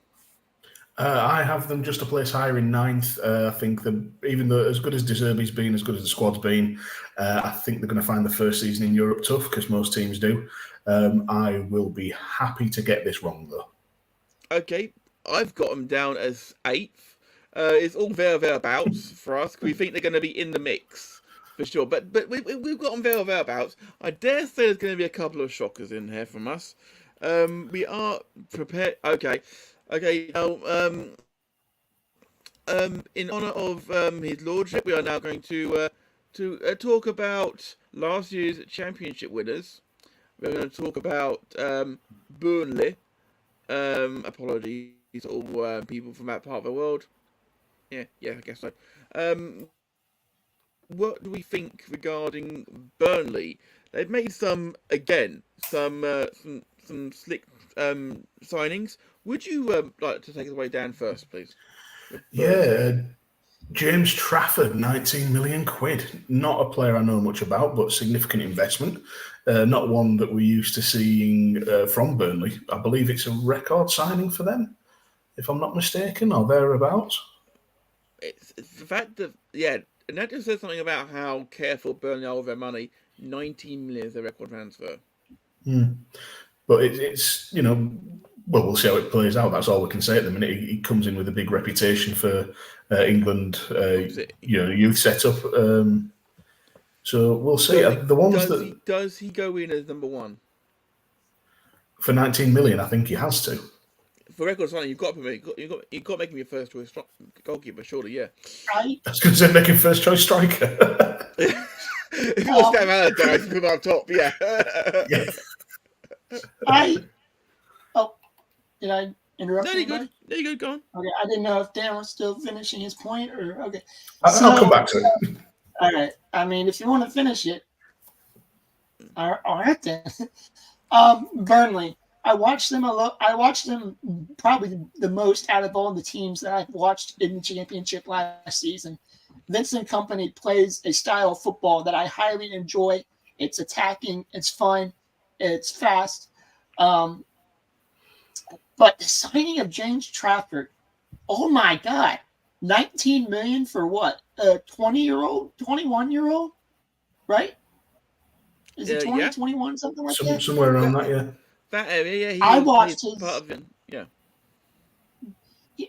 C: I have them just a place higher in 9th. I think even though as good as De Zerbi's been, as good as the squad's been, I think they're going to find the first season in Europe tough, because most teams do. I will be happy to get this wrong, though. Okay,
B: I've got them down as 8th. It's all thereabouts for us. We think they're going to be in the mix, for sure. But we've got them thereabouts. I dare say there's going to be a couple of shockers in here from us. We are prepared. Okay. Now, in honour of his lordship, we are now going to talk about last year's championship winners. We're going to talk about Burnley. Apologies to all people from that part of the world. Yeah, I guess so. What do we think regarding Burnley? They've made some slick signings. Would you like to take us away down first, please?
C: Yeah, James Trafford, 19 million quid. Not a player I know much about, but significant investment. Not one that we're used to seeing from Burnley. I believe it's a record signing for them, if I'm not mistaken, or thereabouts.
B: It's the fact that, and that just says something about how careful Burnley are with their money. 19 million is a record transfer.
C: But it's well, we'll see how it plays out. That's all we can say at the minute. He comes in with a big reputation for England, youth setup. So we'll see.
B: Does he go in as number one
C: for 19 million? I think he has to.
B: For record signing, you've got to make him your first choice goalkeeper, surely. Yeah.
C: I was going to say make him first choice striker.
B: If you want Sam Allardyce, put him up top. Yeah.
D: Did I interrupt?
B: No, you're good. Go on.
D: Okay, I didn't know if Dan was still finishing his point or okay.
C: I'll come back to it.
D: All right. I mean, if you want to finish it, all right then. Burnley. I watched them a lot. I watched them probably the most out of all the teams that I've watched in the championship last season. Vincent Kompany plays a style of football that I highly enjoy. It's attacking. It's fun. It's fast. But the signing of James Trafford, oh my God, 19 million for what? A 20-year-old, 21-year-old, right? Is it 20,
B: yeah.
D: 21, something like that?
C: Somewhere around that, yeah.
B: That area, yeah.
D: I watched
B: he's part of it. Yeah.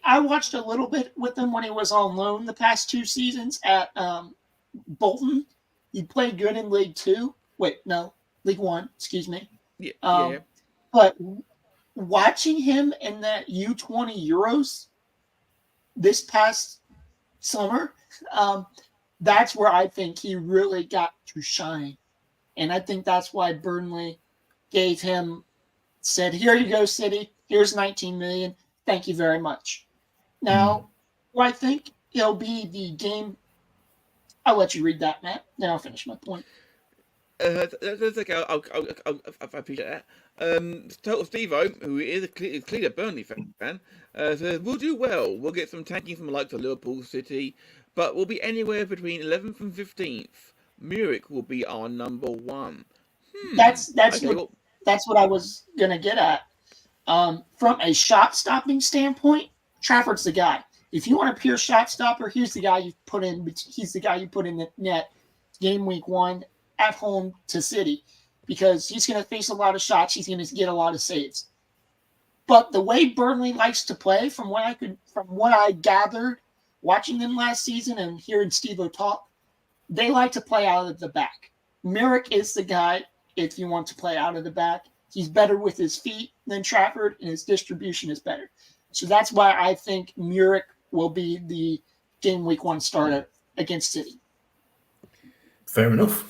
D: I watched a little bit with him when he was on loan the past 2 seasons at Bolton. He played good in League 2. Wait, no, League 1, excuse me.
B: Yeah.
D: But watching him in that U20 Euros this past summer, that's where I think he really got to shine. And I think that's why Burnley said, here you go, City. Here's 19 million. Thank you very much. Now, I think it'll be the game. I'll let you read that, Matt. Then I'll finish my point.
B: That's okay. I appreciate that. Total Steve-O, who is clearly a Burnley fan, says, we'll do well. We'll get some tanking from the likes of Liverpool, City, but we'll be anywhere between 11th and 15th. Munich will be our number 1.
D: That's what I was going to get at. From a shot stopping standpoint, Trafford's the guy. If you want a pure shot stopper, he's the guy you put in. He's the guy you put in the net game week 1 at home to City, because he's going to face a lot of shots. He's going to get a lot of saves. But the way Burnley likes to play, from what I gathered watching them last season and hearing Steve-O talk, they like to play out of the back. Mirik is the guy if you want to play out of the back. He's better with his feet than Trafford, and his distribution is better. So that's why I think Mirik will be the game week 1 starter against City.
C: Fair enough.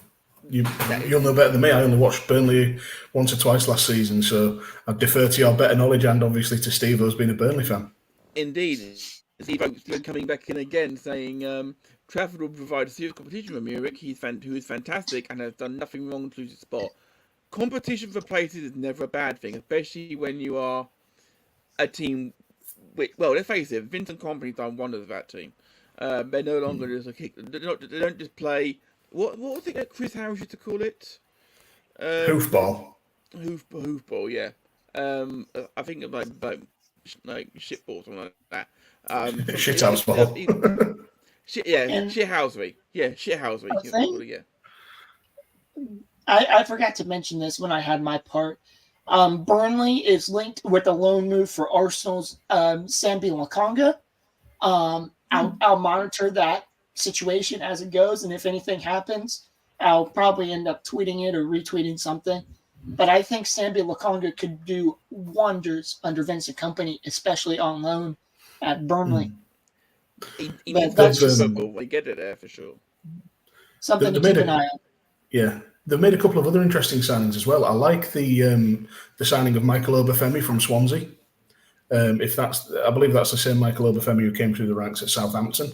C: You'll know better than me. I only watched Burnley once or twice last season, so I defer to your better knowledge and obviously to Steve, who's been a Burnley fan.
B: Indeed. Steve coming back in again saying Trafford will provide a serious competition for Munich, who is fantastic and has done nothing wrong to lose his spot. Competition for places is never a bad thing, especially when you are a team which, well, let's face it, Vincent Kompany's done wonders with that team. They're no longer just a kick. They don't just play. What was it that Chris Harris used to call it?
C: Hoofball.
B: Hoofball, yeah. I think it like shitball or something like that.
C: Shithouse ball.
B: Shithousery. Yeah, shithousery. Yeah.
D: I forgot to mention this when I had my part. Burnley is linked with a loan move for Arsenal's Sambi Lokonga. I'll monitor that situation as it goes, and if anything happens, I'll probably end up tweeting it or retweeting something. But I think Sambi Lokonga could do wonders under Vincent Kompany, especially on loan at Burnley.
B: He that's just football. We get it there for sure.
D: Something to keep an eye on.
C: Yeah. They've made a couple of other interesting signings as well. I like the signing of Michael Obafemi from Swansea. I believe that's the same Michael Obafemi who came through the ranks at Southampton.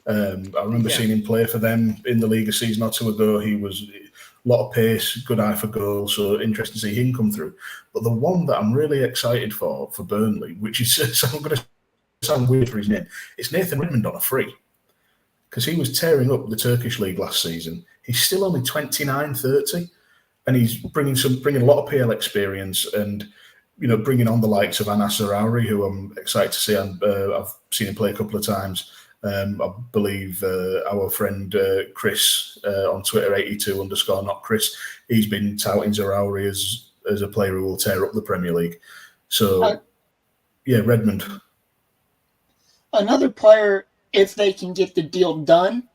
C: I remember seeing him play for them in the Liga season or two ago. He was a lot of pace, good eye for goal, so interesting to see him come through. But the one that I'm really excited for Burnley, which is I'm going to sound weird for his name, it's Nathan Redmond on a free. Because he was tearing up the Turkish league last season. He's still only 29, 30, and he's bringing a lot of PL experience and, bringing on the likes of Anas Arauri, who I'm excited to see. I've seen him play a couple of times. I believe our friend Chris on Twitter, 82_not Chris, he's been touting Zarauri as a player who will tear up the Premier League. So, Redmond.
D: Another player, if they can get the deal done,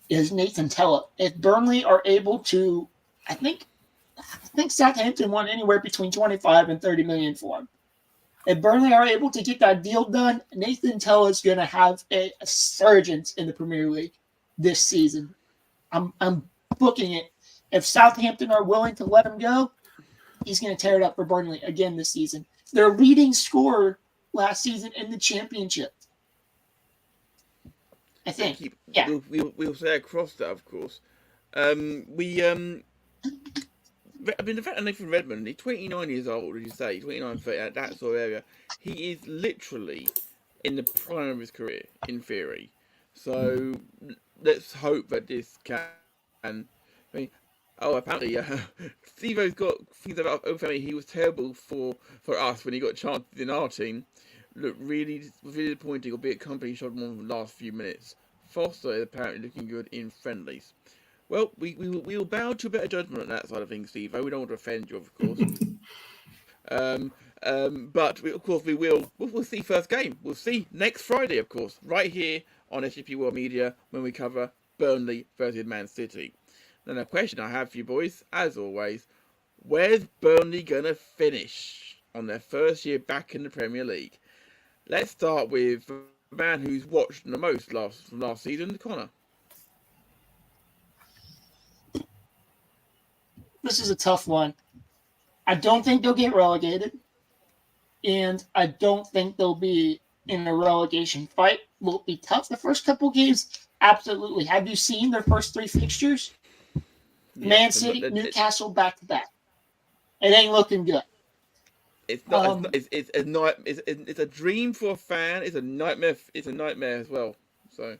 D: is Nathan Tella. If Burnley are able to, I think Southampton won anywhere between 25 and 30 million for him. If Burnley are able to get that deal done, Nathan Tella is going to have a surgence in the Premier League this season. I'm booking it. If Southampton are willing to let him go, he's going to tear it up for Burnley again this season. Their leading scorer last season in the Championship. I think.
B: We'll say across that, of course. The fact that Nathan Redmond, he's 29 years old, as you say, 29, 30, at that sort of area, he is literally in the prime of his career, in theory. So let's hope that this can. Oh, apparently, Steve-O's got things about Obafemi. He was terrible for us when he got chances in our team. Look, really disappointing, albeit company shot him on the last few minutes. Foster is apparently looking good in friendlies. Well, we will bow to a better judgment on that side of things, Steve-O. We don't want to offend you, of course. But we'll see first game. We'll see next Friday, of course, right here on SJP World Media when we cover Burnley versus Man City. Then a question I have for you boys, as always, where's Burnley gonna finish on their first year back in the Premier League? Let's start with the man who's watched the most from last season, Connor.
D: This is a tough one. I don't think they'll get relegated, and I don't think they'll be in a relegation fight. Will it be tough the first couple games? Absolutely. Have you seen their first 3 fixtures? Yeah, Man City, Newcastle, back to back. It ain't looking good.
B: It's not. It's a dream for a fan. It's a nightmare. It's a nightmare as well. So,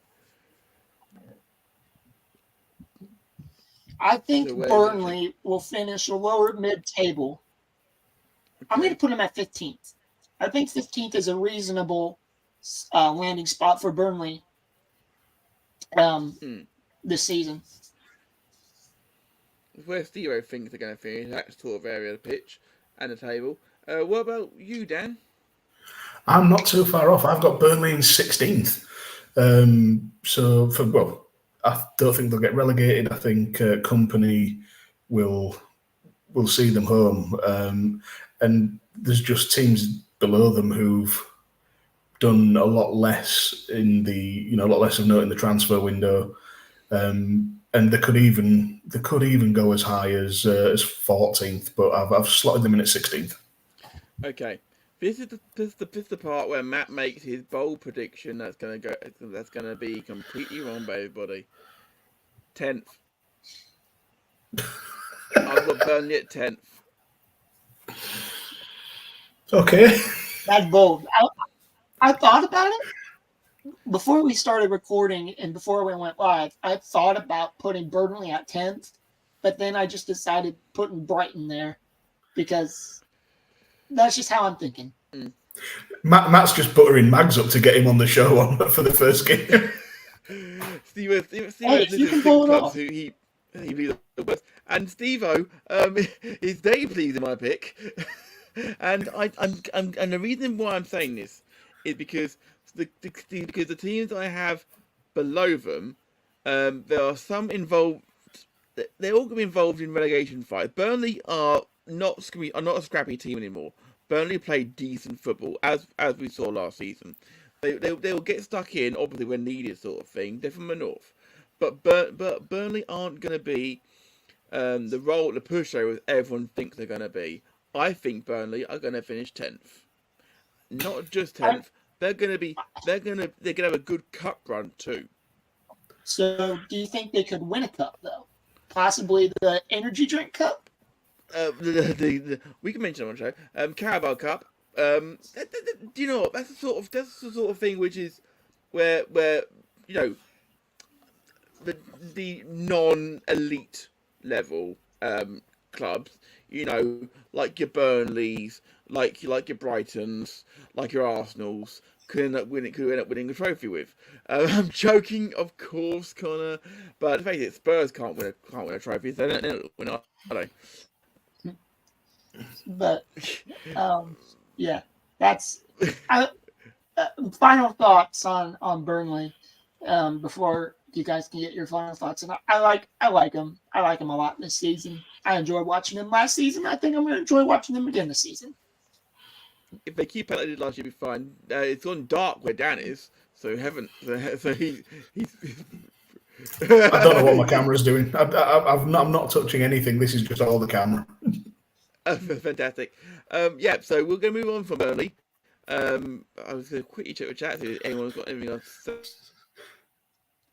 D: I think Burnley will finish a lower mid-table. Okay. I'm going to put them at 15th. I think 15th is a reasonable landing spot for Burnley this season.
B: Where Theo thinks they're going to finish, that sort of area of the pitch and the table. What about you, Dan?
C: I'm not too far off. I've got Burnley in 16th. I don't think they'll get relegated. I think Company will see them home. And there's just teams below them who've done a lot less a lot less of note in the transfer window. And they could even go as high as 14th, but I've slotted them in at 16th.
B: Okay, this is the part where Matt makes his bold prediction that's gonna be completely wrong by everybody. 10th. I've got Burnley at 10th.
C: Okay.
D: That's bold. I thought about it. Before we started recording and before we went live, I thought about putting Burnley at 10th, but then I just decided putting Brighton there because that's just how I'm thinking.
C: Matt's just buttering Mags up to get him on the show for the first game.
B: Steve,
D: you can pull it off.
B: He leads the worst. And Steve-O is very pleased in my pick. And the reason why I'm saying this is because the teams I have below them, there are some involved. They're all going to be involved in relegation fights. Burnley are not a scrappy team anymore. Burnley play decent football, as we saw last season. They will get stuck in, obviously when needed, sort of thing. They're from the north, but Burnley aren't going to be the pushovers everyone thinks they're going to be. I think Burnley are going to finish 10th, not just 10th. They're going to have a good cup run too.
D: So, do you think they could win a cup though? Possibly the energy drink cup.
B: We can mention it on the show. Carabao Cup. Do you know what? That's the sort of thing which is where the non-elite level clubs, like your Burnleys, like your Brightons, like your Arsenals, could end up winning a trophy with. I'm joking, of course, Connor, but face it, Spurs can't win a trophy. They don't win, are they?
D: But yeah, that's final thoughts on Burnley before you guys can get your final thoughts. And I like them. I like them a lot this season. I enjoyed watching them last season. I think I'm going to enjoy watching them again this season.
B: If they keep it like they did last year, it'll be fine. It's gone dark where Dan is, so he's.
C: I don't know what my camera's doing. I'm not touching anything. This is just all the camera.
B: Fantastic. Yeah, so we're going to move on from Burnley. I was going to quickly check the chat see if anyone's got anything else to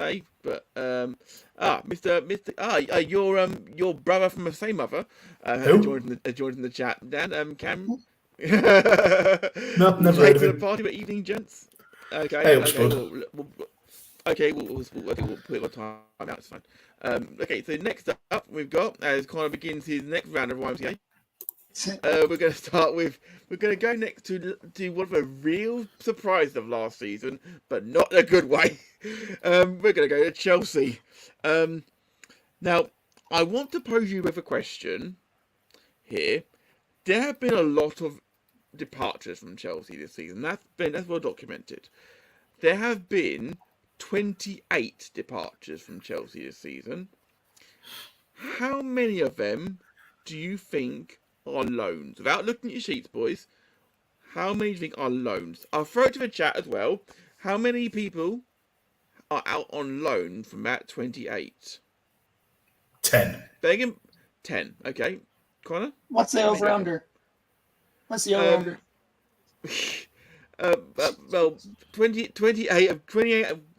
B: say. But your brother from the same mother joined in the chat. Dan, Cam.
C: No, never heard of
B: the
C: it.
B: party with evening, gents. Okay.
C: Hey,
B: okay. Okay, we'll put it on time out. It's fine. Okay, so next up we've got, as Connor begins his next round of YMCA, we're going to start with, we're going to go next to one of the real surprises of last season, but not in a good way. We're going to go to Chelsea. Now, I want to pose you with a question here. There have been a lot of departures from Chelsea this season. That's well documented. There have been 28 departures from Chelsea this season. How many of them do you think are loans? Without looking at your sheets, boys, how many do you think are loans? I'll throw it to the chat as well. How many people are out on loan from that 28?
C: 10.
B: Begging 10. Okay, Connor.
D: What's the over under? What's the over under?
B: Well, 28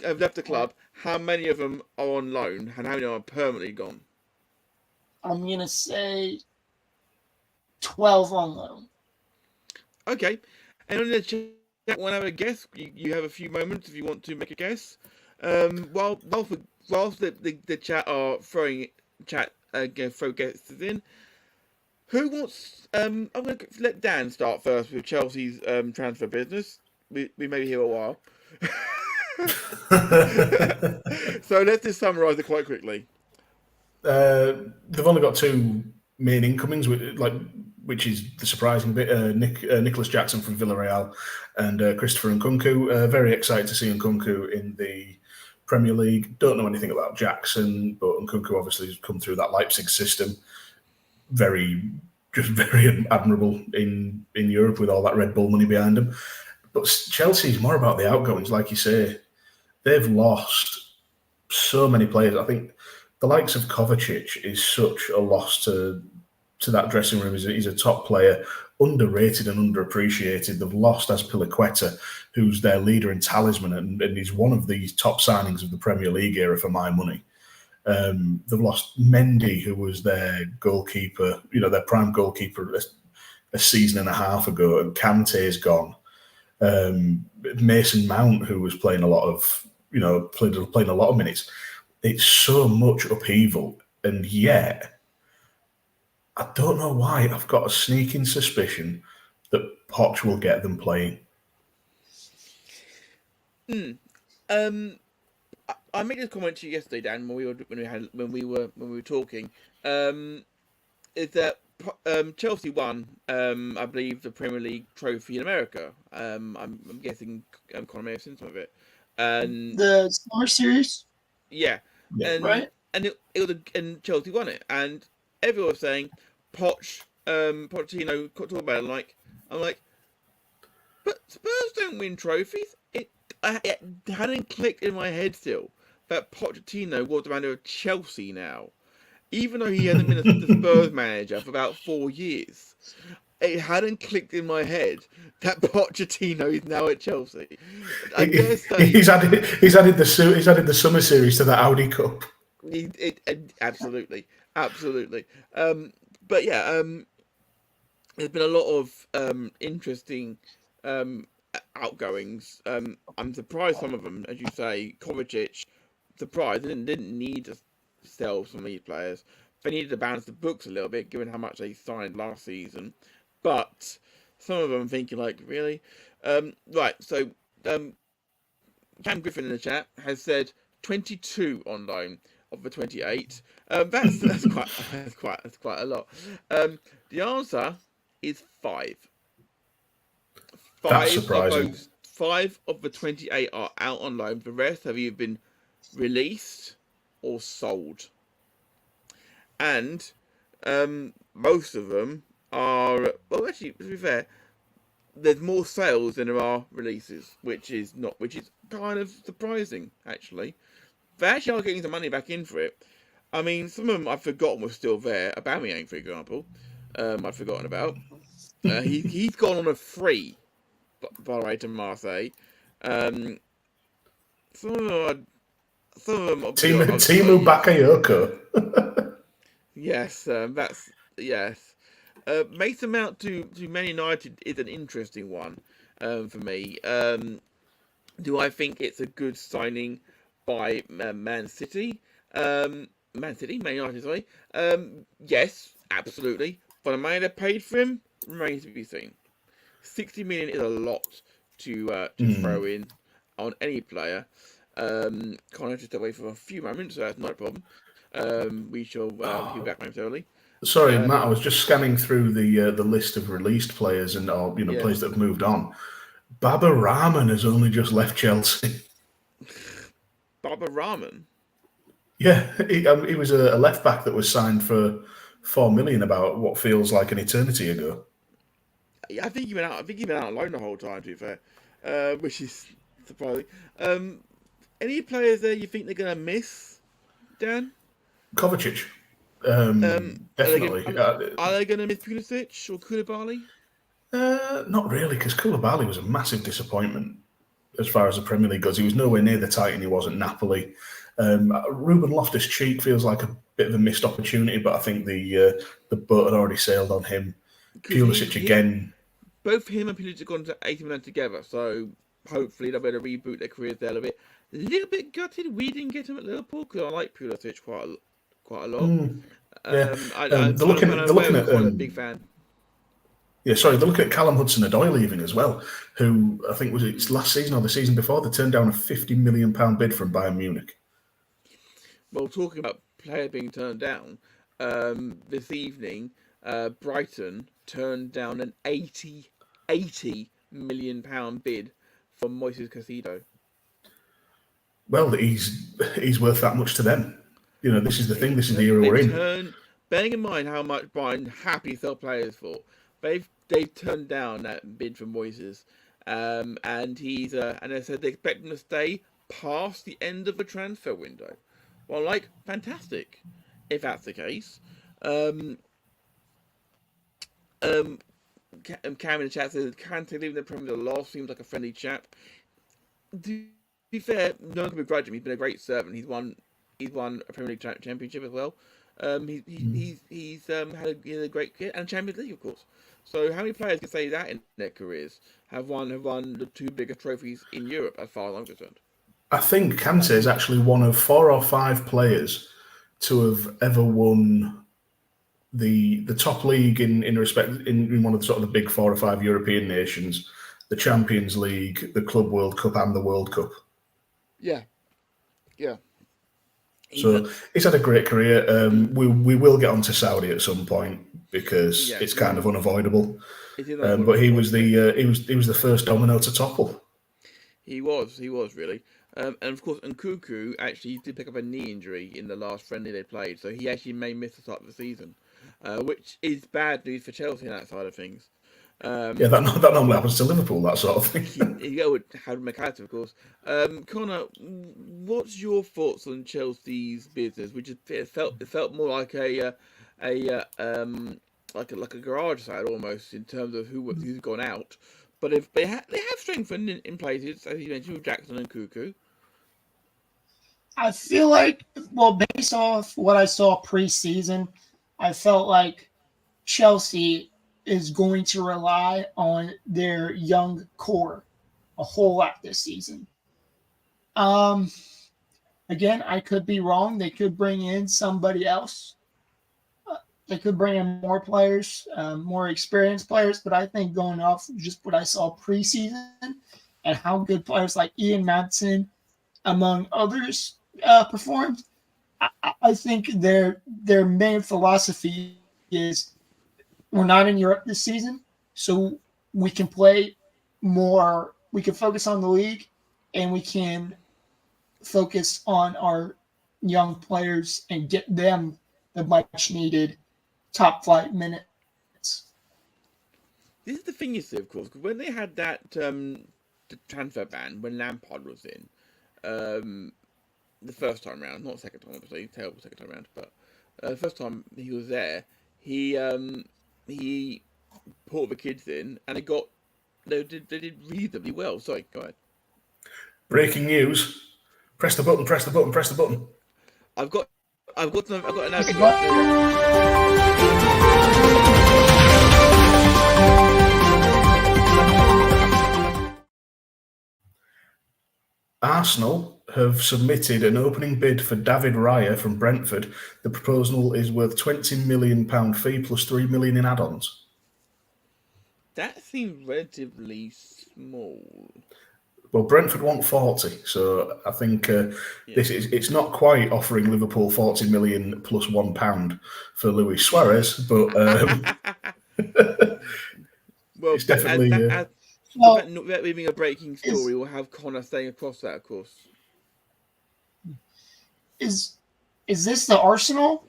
B: have left the club. How many of them are on loan, and how many are permanently gone?
D: I'm gonna say 12 on loan.
B: Okay, and on the chat, want to have a guess? You have a few moments if you want to make a guess. Whilst the chat are throwing throw guesses in. Who wants? I'm going to let Dan start first with Chelsea's transfer business. We may be here a while, so let's just summarise it quite quickly.
C: They've only got 2 main incomings, which is the surprising bit. Nicholas Jackson from Villarreal and Christopher Nkunku. Very excited to see Nkunku in the Premier League. Don't know anything about Jackson, but Nkunku obviously has come through that Leipzig system. Very admirable in Europe with all that Red Bull money behind them. But Chelsea's more about the outgoings, like you say. They've lost so many players. I think the likes of Kovacic is such a loss to that dressing room. He's a top player, underrated and underappreciated. They've lost Azpilicueta, who's their leader and talisman, and he's one of the top signings of the Premier League era for my money. They've lost Mendy, who was their goalkeeper, their prime goalkeeper a season and a half ago, and Kante's gone. Mason Mount, who was playing a lot of, playing a lot of minutes. It's so much upheaval, and yet I don't know why. I've got a sneaking suspicion that Poch will get them playing.
B: I made this comment to you yesterday, Dan, when we were talking. Is that Chelsea won, I believe, the Premier League trophy in America. I'm guessing Conor may have seen some of it. And
D: the Summer Series.
B: Yeah, and
D: right.
B: And Chelsea won it, and everyone was saying Pochettino talk about it I'm like, but Spurs don't win trophies. It hadn't clicked in my head still that Pochettino was the manager of Chelsea now, even though he hasn't been the Spurs manager for about 4 years. It hadn't clicked in my head that Pochettino is now at Chelsea. I dare say
C: he's added the Summer Series to the Audi Cup.
B: Absolutely. But yeah, there's been a lot of interesting outgoings. I'm surprised some of them, as you say, Kovacic. Surprised they didn't need to sell some of these players. They needed to balance the books a little bit, given how much they signed last season. But some of them thinking really, right. So Cam Griffin in the chat has said 22 on loan of the 28. That's quite a lot. The answer is 5.
C: That's surprising.
B: 5 of the 28 are out on loan. The rest have either been released or sold, and most of them are. Well, actually, to be fair, there's more sales than there are releases, which is kind of surprising, actually. They actually are getting some money back in for it. I mean, some of them I've forgotten were still there. Aubameyang, for example, I've forgotten about. He's gone on a free, by the way, to Marseille. Some of them are
C: Timu Bakayoko.
B: Yes, yes. Mason Mount to Man United is an interesting one for me. Do I think it's a good signing? by Man City. Man United, sorry. Yes, absolutely. But the money they paid for him remains to be seen. 60 million is a lot to throw in on any player. Connor just away for a few moments, so that's not a problem. We shall be back momentarily.
C: Sorry, Matt. I was just scanning through the list of released players and players that have moved on. Baba Rahman has only just left Chelsea.
B: Baba Rahman?
C: Yeah, he was a left back that was signed for $4 million about what feels like an eternity ago.
B: I think he went out. I think he been out on loan the whole time. To be fair, which is surprising. Any players there you think they're gonna miss, Dan?
C: Kovacic, definitely.
B: Are they gonna miss Pulisic or Koulibaly?
C: Not really, because Koulibaly was a massive disappointment as far as the Premier League goes. He was nowhere near the Titan he was at Napoli. Ruben Loftus-Cheek feels like a bit of a missed opportunity, but I think the boat had already sailed on him. Pulisic again.
B: Both him and Pulisic have gone to 80 million together, so hopefully they'll be able to reboot their careers there a little bit. A little bit gutted we didn't get him at Liverpool, because I like Pulisic quite a lot.
C: Yeah.
B: I'm
C: they're looking at
B: a big fan.
C: Yeah, sorry, they're looking at Callum Hudson-Odoi leaving as well, who I think was it last season or the season before, they turned down a £50 million bid from Bayern Munich.
B: Well, talking about player being turned down, this evening, Brighton turned down an £80 million bid from Moises Caicedo.
C: Well, he's worth that much to them. This is the thing. This is the era we're in.
B: Bearing in mind how much Brighton happily sell players for, they've turned down that bid from Moises, and he's and they said they expect him to stay past the end of the transfer window. Well, fantastic, if that's the case. Cam in the chat says, can't they leave the Premier League lost? Seems like a friendly chap. To be fair, no one can begrudge him. He's been a great servant. He's won a Premier League championship as well. He's had a great career and Champions League, of course. So how many players can say that in their careers have won the two biggest trophies in Europe, as far as I'm concerned?
C: I think Kante is actually one of 4 or 5 players to have ever won the top league in respect in one of the sort of the big 4 or 5 European nations, the Champions League, the Club World Cup, and the World Cup.
B: Yeah.
C: So he's had a great career. We will get onto Saudi at some point because it's kind of unavoidable. But he was the first domino to topple.
B: He was really. And of course, Nkunku actually did pick up a knee injury in the last friendly they played, so he actually may miss the start of the season, which is bad news for Chelsea on that side of things.
C: That normally happens to Liverpool, that sort of thing.
B: You go with Harry McAllister, of course. Connor, what's your thoughts on Chelsea's business? Which it felt more like a garage side almost in terms of who's gone out. But if they have strengthened in places, as you mentioned, with Jackson and Cuckoo.
D: I feel like, based off what I saw pre-season, I felt like Chelsea is going to rely on their young core a whole lot this season. Again, I could be wrong. They could bring in somebody else. They could bring in more players, more experienced players, but I think going off just what I saw preseason and how good players like Ian Maddison, among others, performed, I think their main philosophy is we're not in Europe this season, so we can play more. We can focus on the league, and we can focus on our young players and get them the much needed top flight minutes.
B: This is the thing you see, of course, because when they had that the transfer ban when Lampard was in, the first time round, not the second time, obviously, terrible second time round, but the first time he was there, he brought the kids in, and they did reasonably well. Sorry, go ahead.
C: Breaking news! Press the button! Press the button! Press the button!
B: I've got an announcement.
C: Arsenal have submitted an opening bid for David Raya from Brentford. The proposal is worth £20 million fee plus $3 million in add-ons.
B: That seems relatively small.
C: Well, Brentford want 40, so I think it's not quite offering Liverpool 40 million plus £1 for Luis Suarez, but
B: well,
C: it's definitely.
B: That being a breaking story, we'll have Connor staying across that, of course.
D: Is this the Arsenal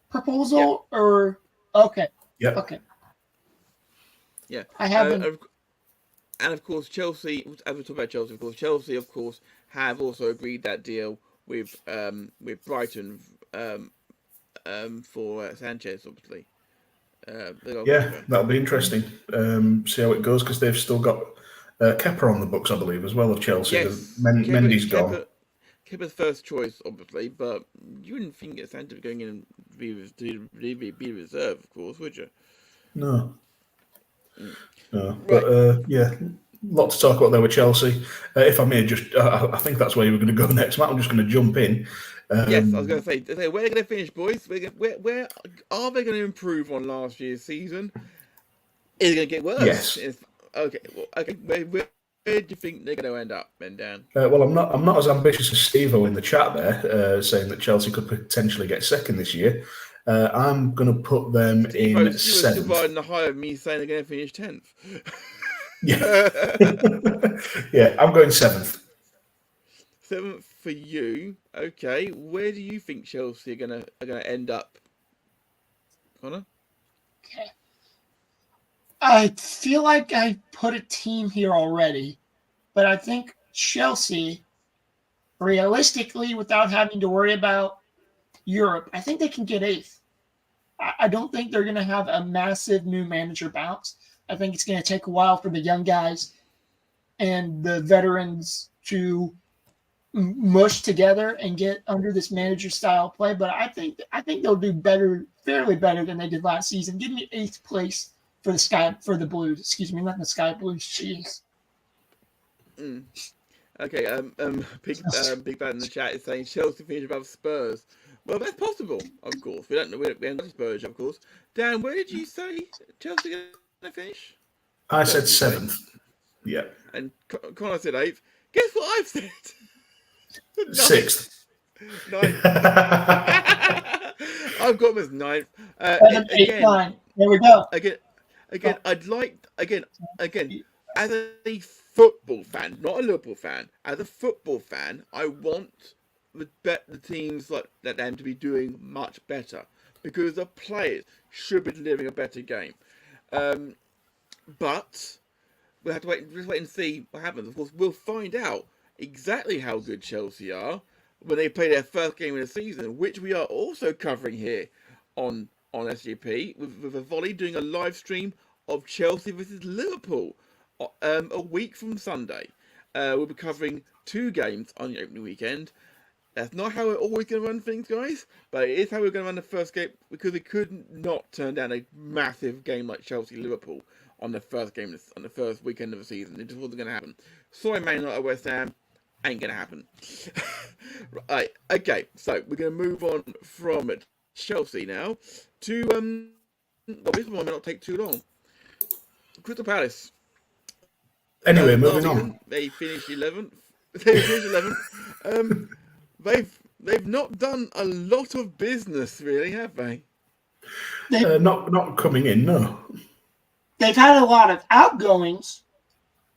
D: proposal or okay?
C: Yeah.
D: Okay.
B: Yeah.
D: I haven't.
B: And of course, Chelsea. As we talk about Chelsea, Chelsea, of course, have also agreed that deal with Brighton for Sanchez, obviously.
C: That'll be interesting. See how it goes because they've still got Kepa on the books, I believe, as well of Chelsea.
B: Yes,
C: Mendy's gone.
B: Kepa's first choice, obviously, but you wouldn't think that Sanchez going in and be reserved, of course, would you?
C: No. No,
B: right.
C: But lot to talk about there with Chelsea. If I may, I think that's where you were going to go next, Matt. I'm just going to jump in.
B: Yes, I was going to say, where are they going to finish, boys? Where are they going to improve on last year's season? Is it going to get worse?
C: Yes.
B: Okay. Where do you think they're going to end up, Ben Dan?
C: Well, I'm not as ambitious as Steve-O in the chat there, saying that Chelsea could potentially get second this year. I'm going to put them in seventh.
B: Dividing the high of me saying they're going to finish 10th.
C: Yeah, I'm going seventh.
B: Seventh for you. Okay, where do you think Chelsea are going to end up, Connor?
D: Okay. I feel like I put a team here already, but I think Chelsea, realistically, without having to worry about Europe, I think they can get eighth. I don't think they're going to have a massive new manager bounce. I think it's going to take a while for the young guys and the veterans to mush together and get under this manager style play. But I think they'll do better, fairly better than they did last season. Give me eighth place for the Blues. Excuse me, not the Sky Blues. Jeez.
B: Okay. Big Bad in the chat is saying Chelsea finish above Spurs. Well, that's possible, of course. We don't know. We haven't got Spurs, of course. Dan, where did you say Chelsea going to finish?
C: I said seventh. Yeah.
B: And Connor said eighth. Guess what I've said?
C: Sixth.
B: Ninth. I've got them as ninth.
D: 7, 8, 9. There we go.
B: Again. I'd like as a football fan, not a Liverpool fan. As a football fan, I want the teams like them to be doing much better because the players should be delivering a better game. But we'll have to wait and see what happens. Of course, we'll find out exactly how good Chelsea are when they play their first game of the season, which we are also covering here on SJP with a Volley doing a live stream of Chelsea versus Liverpool a week from Sunday. We'll be covering 2 games on the opening weekend. That's not how we're always going to run things, guys, but it is how we're going to run the first game because we could not turn down a massive game like Chelsea-Liverpool on the first weekend of the season. It just wasn't going to happen. Sorry, Man United, West Ham, ain't going to happen. Right, okay, so we're going to move on from Chelsea now to this one may not take too long. Crystal Palace.
C: Anyway, moving on.
B: They finished 11th. They've not done a lot of business, really, have they?
C: Not coming in, no.
D: They've had a lot of outgoings,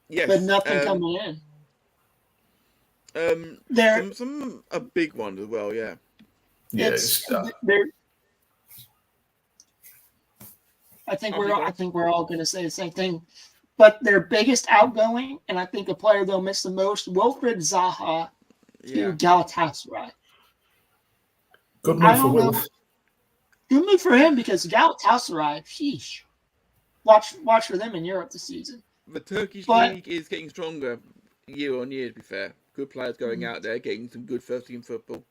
B: yes,
D: but nothing coming in.
B: Some a big one as well, yeah.
D: I think we're all going to say the same thing. But their biggest outgoing, and I think the player they'll miss the most, Wilfried Zaha to Galatasaray.
C: Good move for Wilf.
D: Good move for him because Galatasaray, sheesh. Watch for them in Europe this season.
B: The Turkish league is getting stronger year on year, to be fair. Good players going out there, getting some good first-team football.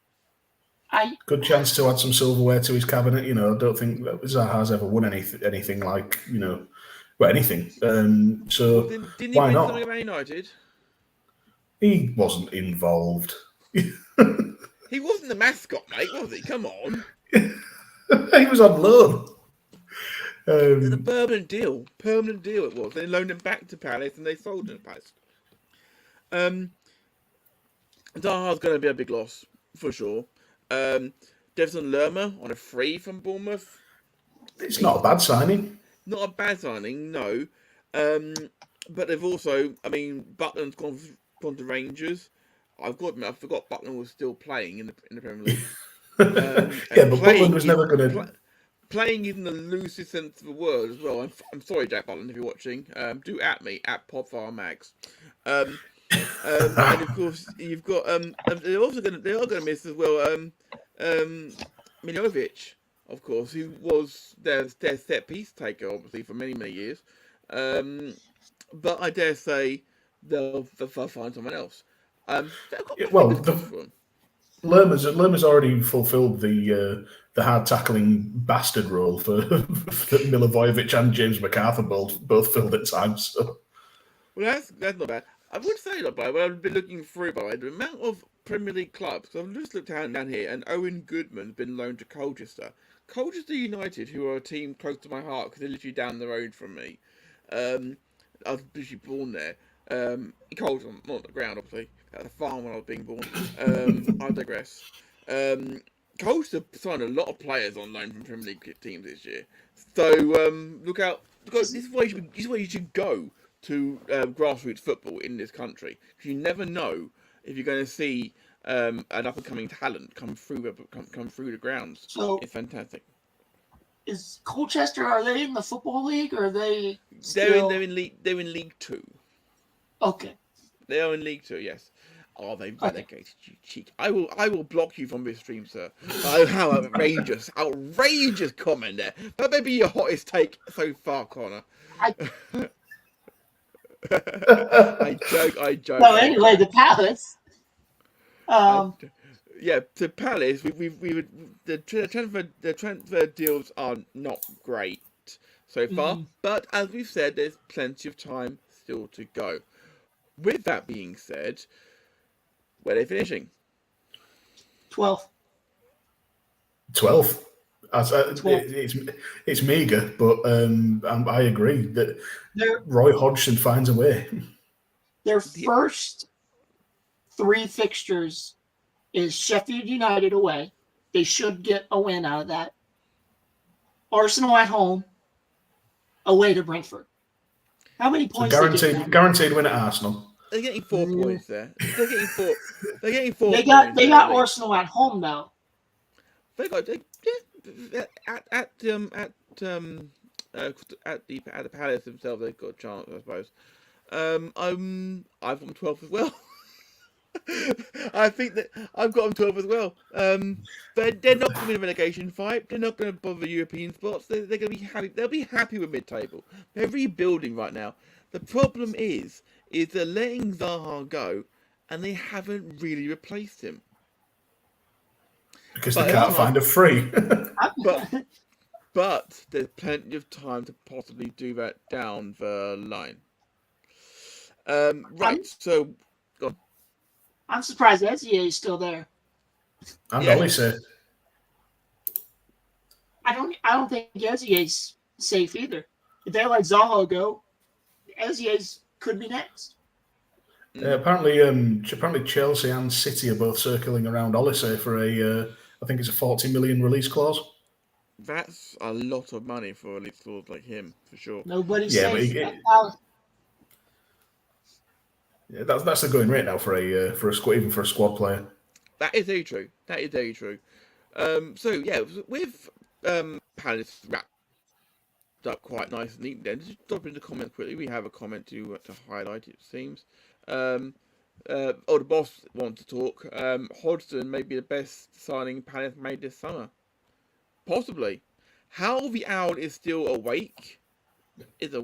C: Good chance to add some silverware to his cabinet. You know, I don't think Zaha's ever won anything like, anything. So
B: didn't
C: why
B: he win
C: not?
B: something about United?
C: He wasn't involved.
A: He wasn't the mascot, mate, was he? Come on.
C: He was on loan.
A: A permanent deal it was. They loaned him back to Palace and they sold him to Palace. Zaha's going to be a big loss, for sure. Devson Lerma on a free from Bournemouth.
C: It's not a bad signing.
A: Not a bad signing, no. But they've also, I mean, Butland's gone to Rangers. I've got to admit, I forgot Butland was still playing in the Premier League.
C: Yeah, but Butland was never going to...
A: Playing in the loosest sense of the word as well. I'm sorry, Jack Butland, if you're watching. Do at me, at PodFarMags. And of course, you've got... they are going to miss as well Milovic, of course, who was their set-piece taker, obviously, for many, many years. But I dare say they'll find someone else.
C: Lerma's already fulfilled the hard tackling bastard role for Milivojevic and James McArthur both filled at times. So.
A: Well, that's not bad. I would say not bad. Well, I've been looking through by the amount of Premier League clubs. I've just looked down here, and Owen Goodman's been loaned to Colchester. Colchester United, who are a team close to my heart because they're literally down the road from me. I was literally born there. Colchester, not on the ground, obviously. At the farm when I was being born. I digress. Colchester signed a lot of players on loan from Premier League teams this year. So look out. This is where you should go to grassroots football in this country. Because you never know if you're going to see an up-and-coming talent come through the grounds.
D: So
A: it's fantastic.
D: Is Colchester, are they in the Football League or are they
A: still... They're in League 2.
D: Okay.
A: They are in League 2, yes. Oh, they relegated you, cheek. I will block you from this stream, sir. Oh, how outrageous comment there. That may be your hottest take so far, Connor. I joke.
D: No, anyway, the Palace.
A: Yeah, to Palace, the transfer deals are not great so far, but as we've said, there's plenty of time still to go. With that being said, where are they finishing?
D: 12th.
C: 12th. It's meagre, but I agree that Roy Hodgson finds a way.
D: Their first 3 fixtures is Sheffield United away. They should get a win out of that. Arsenal at home, away to Brentford. How many points?
C: Guaranteed win at Arsenal.
A: They're getting 4 points there. They're getting 4.
D: They got Arsenal at home now.
A: They got at the Palace themselves. They've got a chance, I suppose. I've got 12 as well. I think that I've got them 12 as well. But they're not going to be in a relegation fight. They're not going to bother European spots. They're going to be happy. They'll be happy with mid-table. They're rebuilding right now. The problem is they're letting Zaha go, and they haven't really replaced him
C: because they can't find a free.
A: but there's plenty of time to possibly do that down the line. So.
D: I'm surprised SEA is still there.
C: I'm always say.
D: I don't think SEA's safe either. If they let Zaha go, SEA's could be next.
C: Apparently Chelsea and City are both circling around Olise for I think it's a 40 million release clause.
A: That's a lot of money for a release clause like him, for sure.
D: Nobody's
C: safe. Yeah, that's the going rate now for a squad, even for a squad player.
A: That is very true. So yeah, with Palace wrapped up quite nice and neat. Then just drop in the comments quickly. We have a comment to highlight. It seems. The boss wants to talk. Hodgson may be the best signing Palace made this summer. Possibly. How the owl is still awake is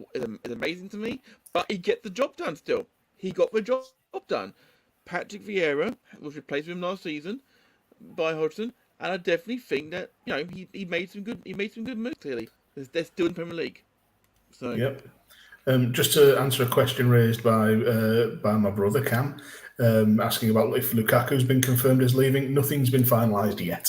A: amazing to me. But he gets the job done still. He got the job done. Patrick Vieira was replaced with him last season by Hodgson, and I definitely think that he made some good moves. Clearly, they're still in the Premier League. So
C: yep. Just to answer a question raised by my brother Cam, asking about if Lukaku's been confirmed as leaving. Nothing's been finalised yet.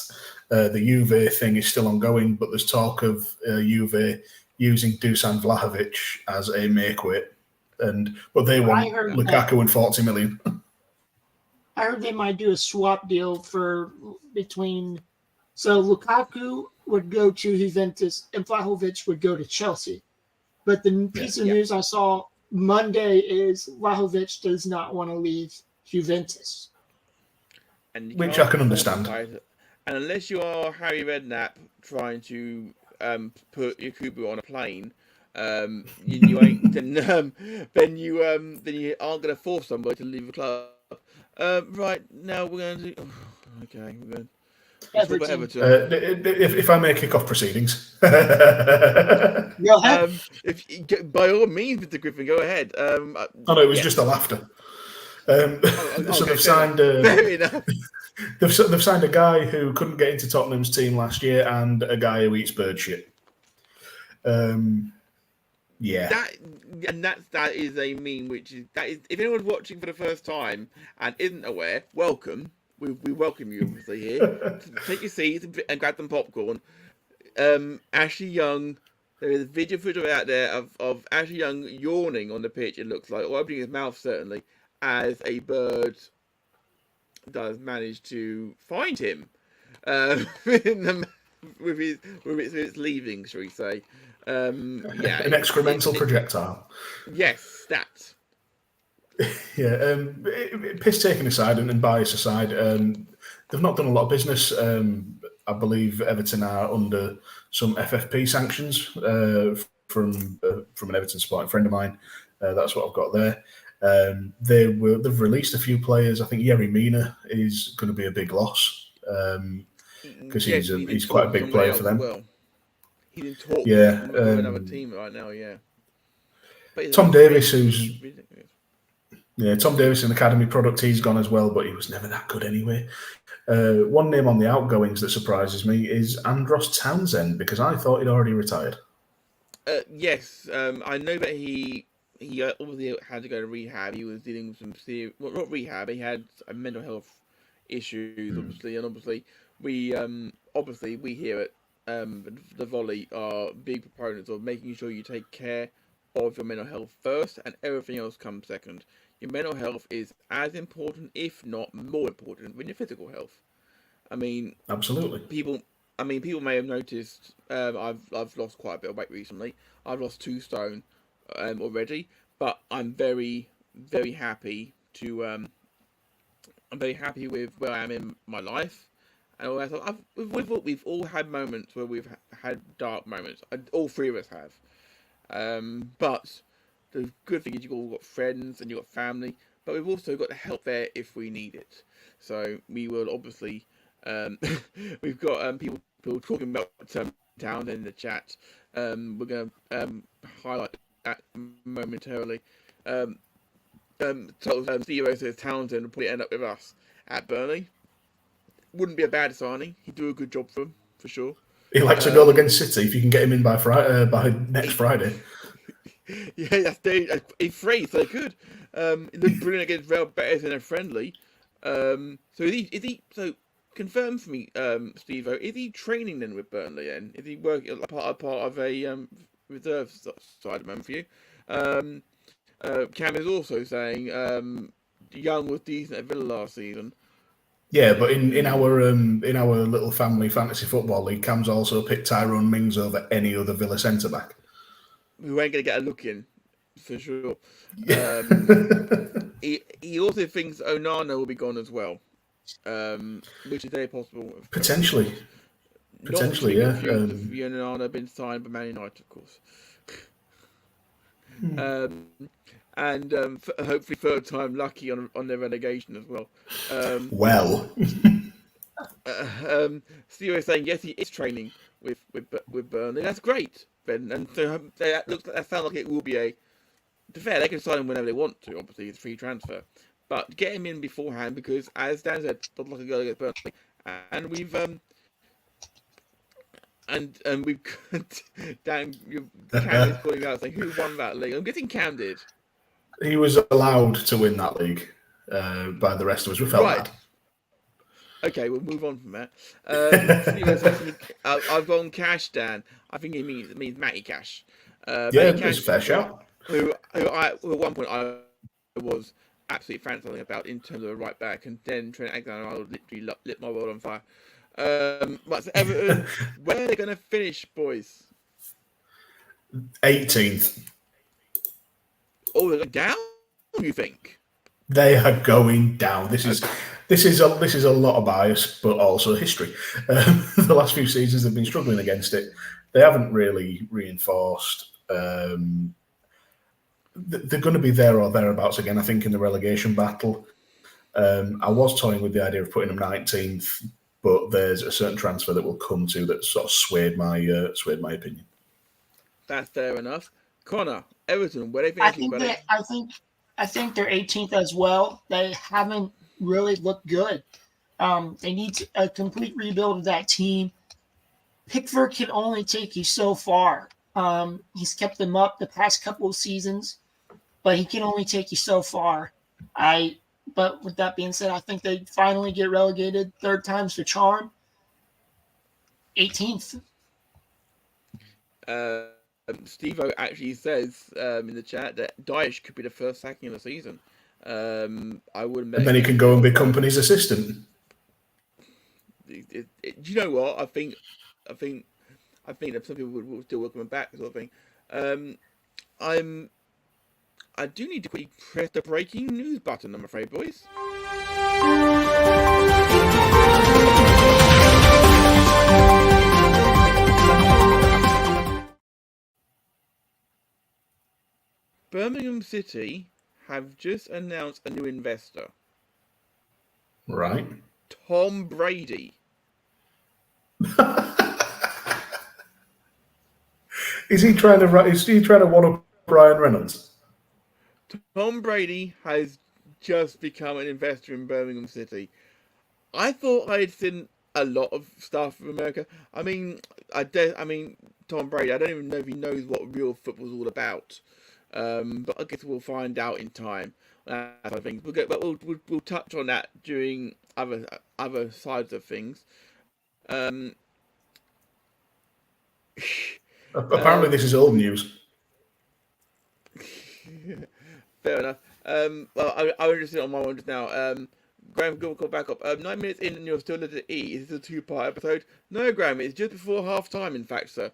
C: The Juve thing is still ongoing, but there's talk of Juve using Dusan Vlahovic as a make-weight, but they want Lukaku and 40 million.
D: I heard they might do a swap deal between. So Lukaku would go to Juventus and Vlahovic would go to Chelsea. But the piece of news I saw Monday is Vlahovic does not want to leave Juventus.
C: Which I can understand.
B: And unless you are Harry Redknapp trying to put Yakubu on a plane, you ain't. Then you aren't going to force somebody to leave the club. Right now we're going to do. Okay, we're going.
D: Everton.
C: If I may kick off proceedings.
D: Go ahead.
B: By all means, Mr. Griffin, go ahead.
C: No, it was just a laughter. So they've signed.
B: Fair enough.
C: They've signed a guy who couldn't get into Tottenham's team last year and a guy who eats bird shit. Yeah.
B: That is a meme which is if anyone's watching for the first time and isn't aware, welcome. We welcome you obviously here. Take your seats and grab some popcorn. Ashley Young, there is a video footage out there of Ashley Young yawning on the pitch, it looks like, or opening his mouth certainly, as a bird does manage to find him with its leaving, shall we say.
C: An excremental projectile.
B: Yes, that.
C: Yeah, piss taken aside and bias aside, they've not done a lot of business. I believe Everton are under some FFP sanctions from an Everton supporting friend of mine. That's what I've got there. They've released a few players. I think Yerry Mina is going to be a big loss because he's quite a big player for them.
B: Well. He's in talks with another team right now. Yeah, but
C: Tom Davis, Tom Davis, an academy product, he's gone as well, but he was never that good anyway. One name on the outgoings that surprises me is Andros Townsend, because I thought he'd already retired.
B: Yes, I know that he obviously had to go to rehab. He was dealing with some serious, well, not rehab. He had mental health issues, obviously, and obviously we here at the Volley are big proponents of making sure you take care of your mental health first, and everything else comes second. Your mental health is as important, if not more important, than your physical health. I mean,
C: absolutely.
B: People may have noticed. I've lost quite a bit of weight recently. I've lost 2 stone already, but I'm very, very happy to. I'm very happy with where I am in my life, and all that. We've all had moments where we've had dark moments. All 3 of us have, but. The good thing is you've all got friends and you've got family, but we've also got the help there if we need it. So we will obviously, we've got people talking about down in the chat. We're going to highlight that momentarily. CEO says Townsend will probably end up with us at Burnley. Wouldn't be a bad signing. He'd do a good job for him, for sure.
C: He likes a goal against City if you can get him in by next Friday.
B: Yeah, that's he's free, so good. It looked brilliant against Real Betis in a friendly. So is he? So confirm for me, Steve-O, is he training then with Burnley? Then is he working part of a reserve side at the moment for you? Cam is also saying Young was decent at Villa last season.
C: Yeah, but in our little family fantasy football league, Cam's also picked Tyrone Mings over any other Villa centre back.
B: We ain't going to get a look in, for sure. He also thinks Onana will be gone as well, which is very possible.
C: Potentially, yeah.
B: Onana been signed by Man United, of course. And hopefully 3rd time lucky on their relegation as well. Steve is saying, yes, he is training with Burnley. That's great. And so that sounds like it will be to fair, they can sign him whenever they want to, obviously it's a free transfer. But get him in beforehand because, as Dan said, doesn't like a goal against Burnley. And we've and we've got Dan. Cam is calling out saying who won that league. I'm guessing Cam did.
C: He was allowed to win that league by the rest of us. We felt
B: right.
C: that.
B: Okay, we'll move on from that. I've gone Cash, Dan. I think it means Matty Cash.
C: It's fair shout.
B: Who at one point I was absolutely fantasizing about in terms of a right back, and then Trent Alexander literally lit my world on fire. Right, so Everton, where are they going to finish, boys?
C: 18th.
B: Oh, they're down, you think?
C: They are going down. This is a lot of bias, but also history. The last few seasons they've been struggling against it. They haven't really reinforced. They're going to be there or thereabouts again, I think, in the relegation battle. I was toying with the idea of putting them 19th, but there's a certain transfer that will come to that sort of swayed my opinion.
B: That's fair enough. Connor, Everton, where they finish?
D: I think they're 18th as well. They haven't really looked good. They need a complete rebuild of that team. Pickford can only take you so far. He's kept them up the past couple of seasons, but he can only take you so far. But with that being said, I think they finally get relegated. Third time's the charm. 18th.
B: Steve-O actually says in the chat that Dyche could be the first sacking of the season. I wouldn't.
C: And then he can go and be company's assistant.
B: Do you know what? I think that some people will still welcome him back, sort of thing. I do need to quickly press the breaking news button, I'm afraid, boys. Birmingham City have just announced a new investor.
C: Right.
B: Tom Brady.
C: Is he trying to one up Brian Reynolds?
B: Tom Brady has just become an investor in Birmingham City. I thought I'd seen a lot of stuff from America. I mean, Tom Brady, I don't even know if he knows what real football's all about. But I guess we'll find out in time. I think we'll touch on that during other sides of things.
C: Apparently, this is old news.
B: Fair enough. Well, I was just on my one just now. Graham, go back up. 9 minutes in and you're still at the E. Is this a two-part episode? No, Graham, it's just before half time, in fact, sir.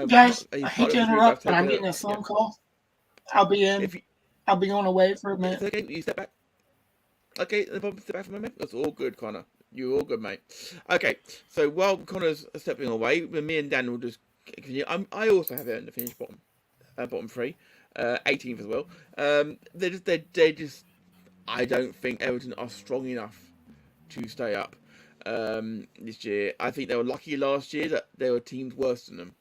D: Guys, I hate to interrupt, but I'm getting a phone call. I'll be going away for a minute.
B: Okay, you step back. Okay, step back for a minute. That's all good, Connor. You're all good, mate. Okay, so while Connor's stepping away, me and Dan will just continue. I also have it in the finished bottom three, 18th as well. They just, I don't think Everton are strong enough to stay up this year. I think they were lucky last year that there were teams worse than them.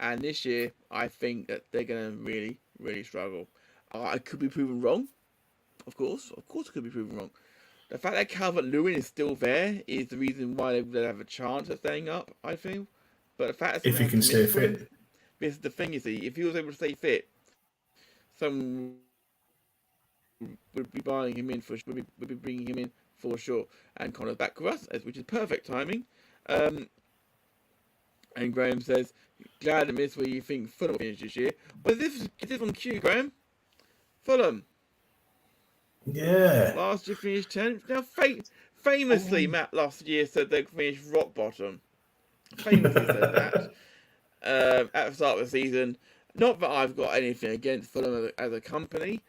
B: And this year, I think that they're going to really, really struggle. I could be proven wrong. Of course, I could be proven wrong. The fact that Calvert-Lewin is still there is the reason why they have a chance of staying up, I feel. But the fact that
C: if he can stay fit.
B: This is the thing, you see. If he was able to stay fit, someone would be buying him in would be bringing him in for sure. And Connor's back with us, which is perfect timing. And Graham says, glad to miss where you think Fulham will finish this year. Well, is this on cue, Graham? Fulham.
C: Yeah.
B: Last year finished 10th. Now, famously, Matt last year said they'd finish rock bottom. Famously said that at the start of the season. Not that I've got anything against Fulham as a company.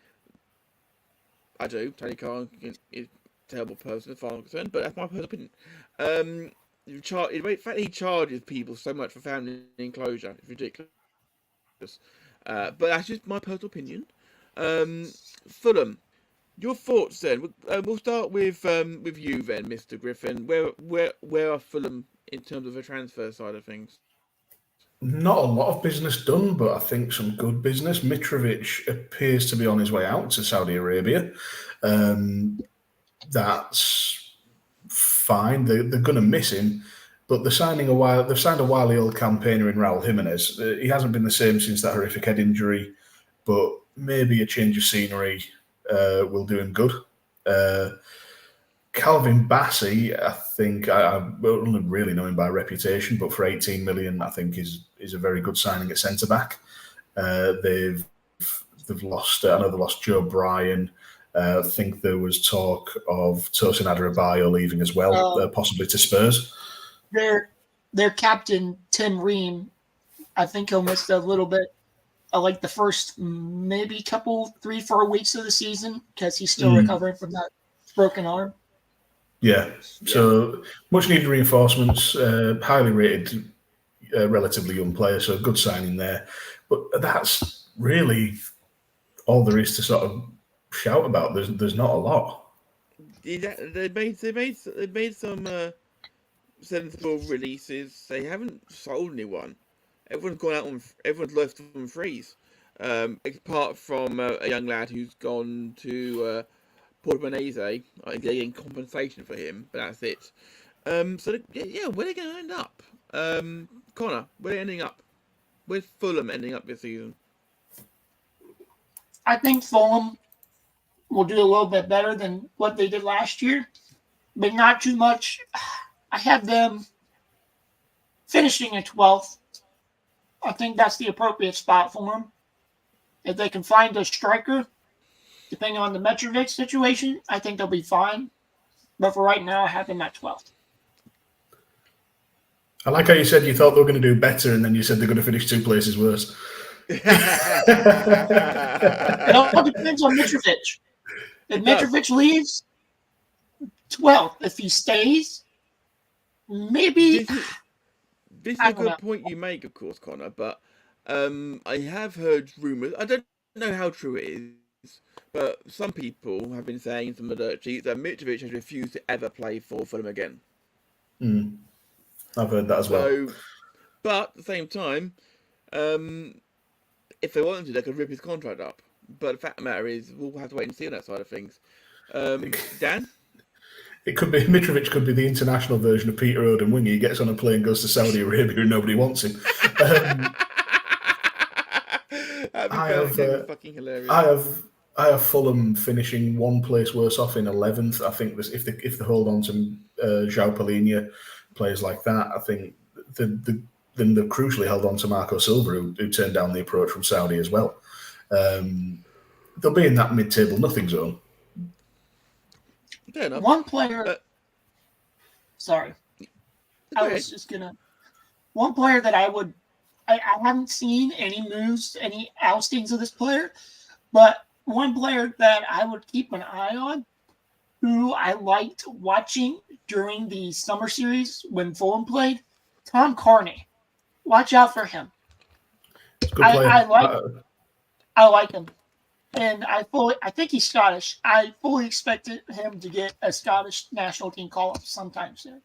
B: I do. Tony Khan is a terrible person as far as I'm concerned, but that's my personal opinion. The fact that he charges people so much for family enclosure is ridiculous. But that's just my personal opinion. Fulham, your thoughts then? We'll start with you then, Mr. Griffin. Where are Fulham in terms of the transfer side of things?
C: Not a lot of business done, but I think some good business. Mitrovic appears to be on his way out to Saudi Arabia. That's fine. They're going to miss him, but they've signed a wily old campaigner in Raul Jimenez. He hasn't been the same since that horrific head injury, but maybe a change of scenery will do him good. Calvin Bassey, I think I only really know him by reputation, but for 18 million, I think is a very good signing at centre back. They've lost. I know they lost Joe Bryan. I think there was talk of Tosin Adarabioyo leaving as well, possibly to Spurs.
D: Their captain Tim Ream, I think he'll miss a little bit. Like the first maybe 3-4 weeks of the season because he's still recovering from that broken arm.
C: Yeah, so much needed reinforcements, highly rated, relatively young player, so good signing there. But that's really all there is to sort of shout about. There's not a lot.
B: They made some sensible releases. They haven't sold anyone. Everyone's left on freeze. Apart from a young lad who's gone to Portimonense, getting compensation for him, but that's it. So where are they going to end up? Connor, where are they ending up? Where's Fulham ending up this season?
D: I think Fulham will do a little bit better than what they did last year, but not too much. I have them finishing at 12th. I think that's the appropriate spot for them. If they can find a striker, depending on the Mitrovic situation, I think they'll be fine. But for right now, I have them at 12th.
C: I like how you said you thought they were going to do better, and then you said they're going to finish 2 places worse.
D: It all depends on Mitrovic. If Mitrovic leaves, 12th. If he stays, maybe...
B: This is a good point you make, of course, Connor, but I have heard rumours. I don't know how true it is, but some people have been saying, some of the dirt sheets, that Mitrovic has refused to ever play for Fulham again.
C: I've heard that as well.
B: But at the same time, if they wanted to, they could rip his contract up. But the fact of the matter is, we'll have to wait and see on that side of things. Dan?
C: It could be Mitrovic could be the international version of Peter Odemwingie. He gets on a plane, goes to Saudi Arabia, and nobody wants him.
B: Fucking hilarious.
C: I have Fulham finishing 1 place worse off in 11th. I think if they hold on to João Palhinha, players like that, I think then they've crucially held on to Marco Silva, who turned down the approach from Saudi as well. They'll be in that mid-table nothing zone.
B: Fair enough.
D: One player. Sorry, I was just gonna. One player that I haven't seen any moves, any oustings of this player, but one player that I would keep an eye on, who I liked watching during the summer series when Fulham played, Tom Carney. Watch out for him. I like him. And I think he's Scottish. I fully expected him to get a Scottish national team call-up sometime soon.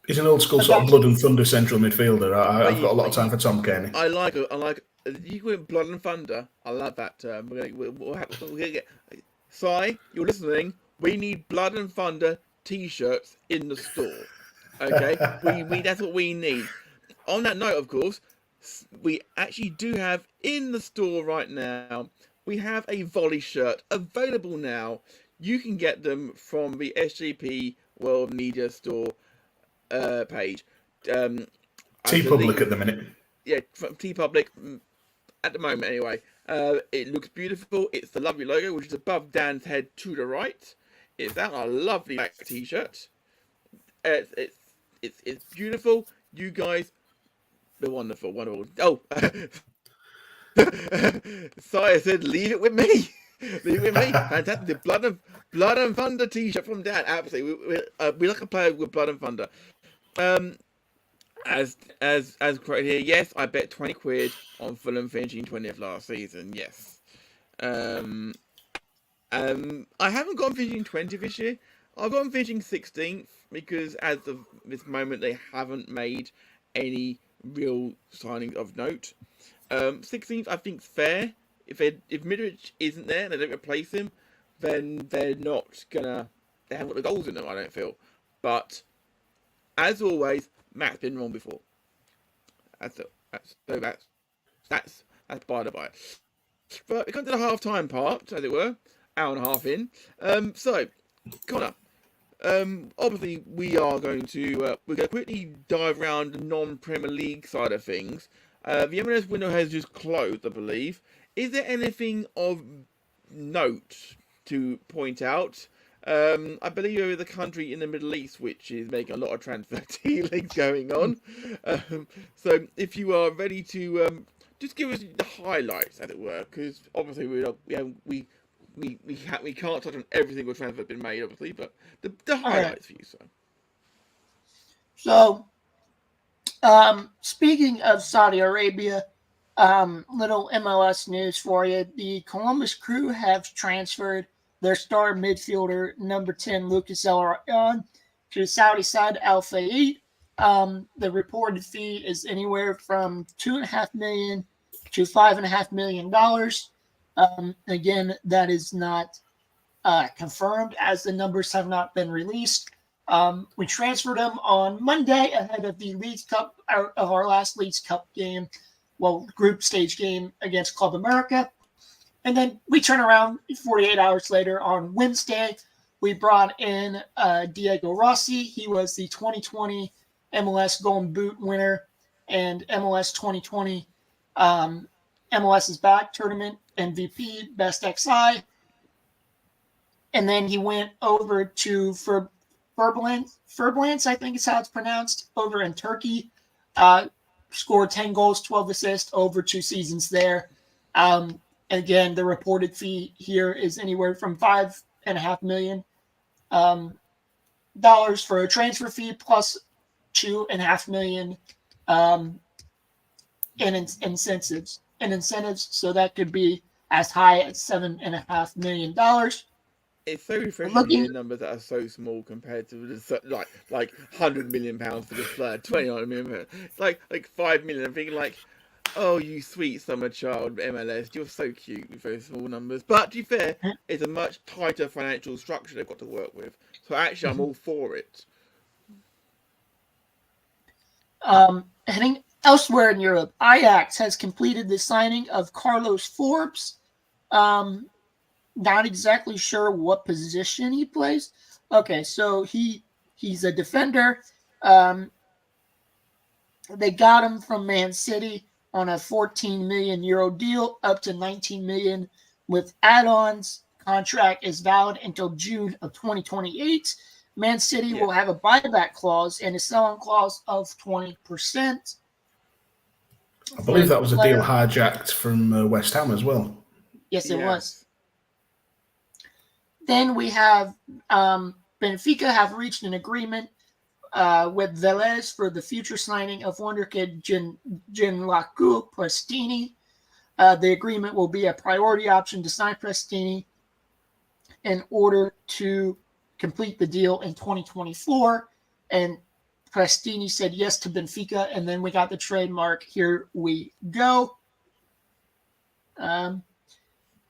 C: He's an old school sort of blood and thunder central midfielder. I've got a lot of time for Tom Carney.
B: I like you call it blood and thunder. I love that term. We're gonna get Si, you're listening. We need blood and thunder T-shirts in the store. Okay, we that's what we need. On that note, of course, we actually do have in the store right now, we have a Volley shirt available now. You can get them from the SJP World Media store page.
C: TeePublic at the minute.
B: Yeah, from TeePublic at the moment anyway. It looks beautiful. It's the lovely logo, which is above Dan's head to the right. It's that a lovely black t-shirt. It's beautiful. You guys, they're wonderful. Oh, Sire said, "Leave it with me." Leave it with me. Fantastic. Blood and Thunder t-shirt from Dan. Absolutely. We like a player with Blood and Thunder. As quoted here, yes, I bet 20 quid on Fulham finishing 20th last season. Yes. I haven't gone finishing 20th this year. I've gone finishing 16th because as of this moment they haven't made any real signings of note. 16th I think is fair. If Mitrovic isn't there and they don't replace him, then they're not gonna they haven't got the goals in them, I don't feel. But as always, Matt's been wrong before. That's by the by. But we come to the half-time part, as it were, hour and a half in. So, Connor, obviously we are going to we're going to quickly dive around the non-Premier League side of things. The MLS window has just closed, I believe. Is there anything of note to point out? I believe over the country in the Middle East, which is making a lot of transfer dealings going on. So if you are ready to just give us the highlights, as it were, because obviously we can't touch on every single transfer that's been made, obviously, but the highlights for you, sir.
D: So, speaking of Saudi Arabia, little MLS news for you. The Columbus Crew have transferred their star midfielder, number 10, Lucas El-Rayyan, to Saudi side Al Fayed. The reported fee is anywhere from $2.5 million to $5.5 million. Again, that is not confirmed, as the numbers have not been released. We transferred him on Monday ahead of the Leagues Cup, of our last Leagues Cup game, group stage game against Copa America. And then we turn around 48 hours later on Wednesday. We brought in Diego Rossi. He was the 2020 MLS Golden Boot winner and MLS 2020 MLS is Back tournament MVP, Best XI. And then he went over to Furblance, I think is how it's pronounced, over in Turkey. Scored 10 goals, 12 assists over 2 seasons there. Again, the reported fee here is anywhere from $5.5 million for a transfer fee plus $2.5 million in incentives. So that could be as high as $7.5 million.
B: It's so refreshing to hear numbers that are so small compared to the, like £100 million for this player, £29 million. Like $5 million. I'm thinking like, oh, you sweet summer child, MLS, you're so cute with those small numbers. But to be fair, it's a much tighter financial structure they've got to work with. So actually, I'm all for it.
D: Heading elsewhere in Europe, Ajax has completed the signing of Carlos Forbes. Not exactly sure what position he plays. Okay, so he's a defender. They got him from Man City on a 14 million euro deal up to 19 million with add-ons. Contract is valid until June of 2028. Man City will have a buyback clause and a sell-on clause of 20%.
C: I believe that was a deal hijacked from West Ham as well.
D: Yes, it was. Then we have Benfica have reached an agreement with Velez for the future signing of wonder kid Gianluca Prestini. The agreement will be a priority option to sign Prestini in order to complete the deal in 2024. And Prestini said yes to Benfica, and then we got the trademark. Here we go.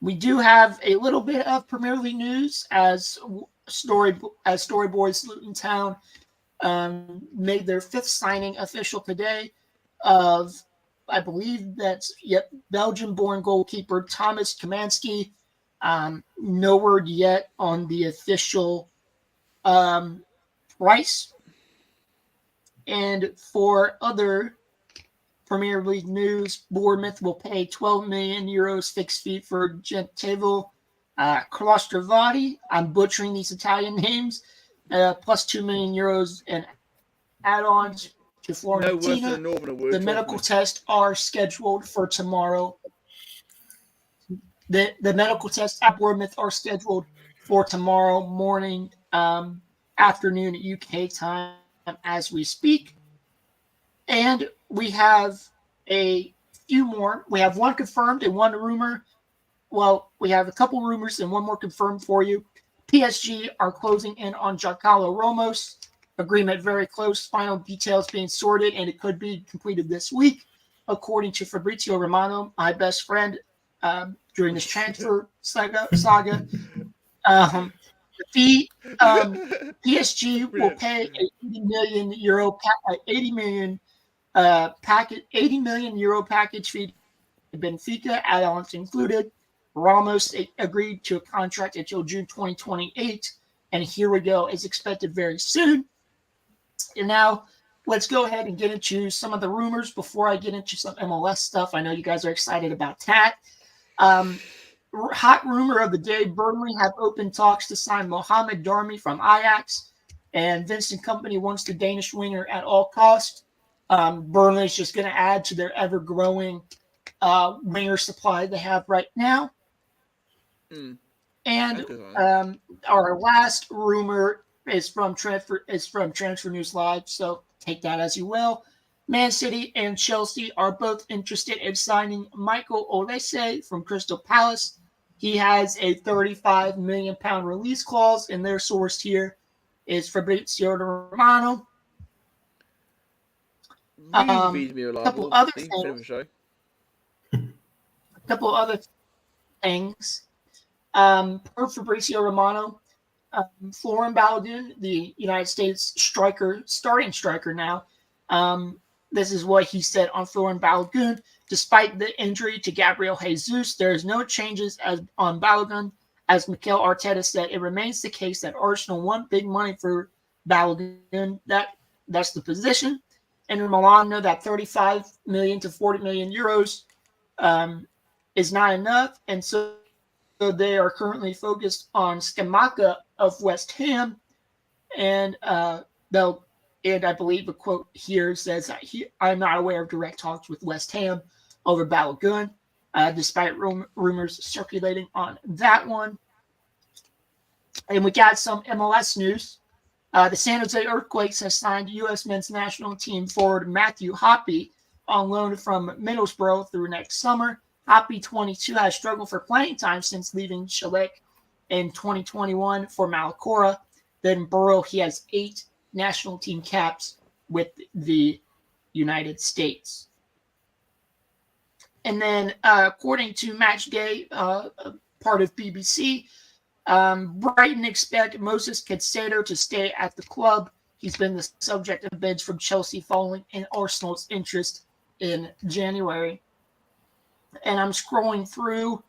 D: We do have a little bit of Premier League news as Story Boys Luton Town made their 5th signing official today of, I believe that's, Belgian-born goalkeeper Thomas Kamansky. No word yet on the official price. And for other Premier League news, Bournemouth will pay 12 million euros fixed fee for Gentile Klostravati. I'm butchering these Italian names. Plus 2 million euros in add-ons to Fiorentina. The medical tests are scheduled for tomorrow. The medical tests at Bournemouth are scheduled for tomorrow morning, afternoon UK time as we speak. And we have a few more. We have one confirmed and one rumor. Well, we have a couple rumors and one more confirmed for you. PSG are closing in on Giancarlo Ramos. Agreement very close. Final details being sorted, and it could be completed this week, according to Fabrizio Romano, my best friend during this transfer saga. The fee. PSG will pay a 80 million euro, 80 million package, 80 million euro package fee to Benfica, add-ons included. Ramos agreed to a contract until June 2028, and here we go, is expected very soon. And now let's go ahead and get into some of the rumors before I get into some MLS stuff. I know you guys are excited about that. Hot rumor of the day, Burnley have open talks to sign Mohamed Darmi from Ajax, and Vincent Kompany wants the Danish winger at all costs. Burnley's just going to add to their ever-growing winger supply they have right now. And our last rumor is from Transfer News Live, so take that as you will. Man City and Chelsea are both interested in signing Michael Olise from Crystal Palace. He has a £35 million release clause, and their source here is Fabrizio Romano. A couple other things. Per Fabrizio Romano, Florian Balogun, the United States starting striker now, this is what he said on Florian Balogun. Despite the injury to Gabriel Jesus, there is no changes on Balogun. As Mikel Arteta said, it remains the case that Arsenal want big money for Balogun. That's the position. And Milan know that 35 million to 40 million euros is not enough. And so they are currently focused on Scamacca of West Ham. And I believe a quote here says, I'm not aware of direct talks with West Ham over Balogun, despite rumors circulating on that one. And we got some MLS news. The San Jose Earthquakes has signed U.S. men's national team forward Matthew Hoppe on loan from Middlesbrough through next summer. Hoppe, 22, has struggled for playing time since leaving Schalke in 2021 for Malacora. Then Borough, he has 8 national team caps with the United States. And then, according to Matchday, part of BBC, Brighton expect Moses Caicedo to stay at the club. He's been the subject of bids from Chelsea following in Arsenal's interest in January. And I'm scrolling through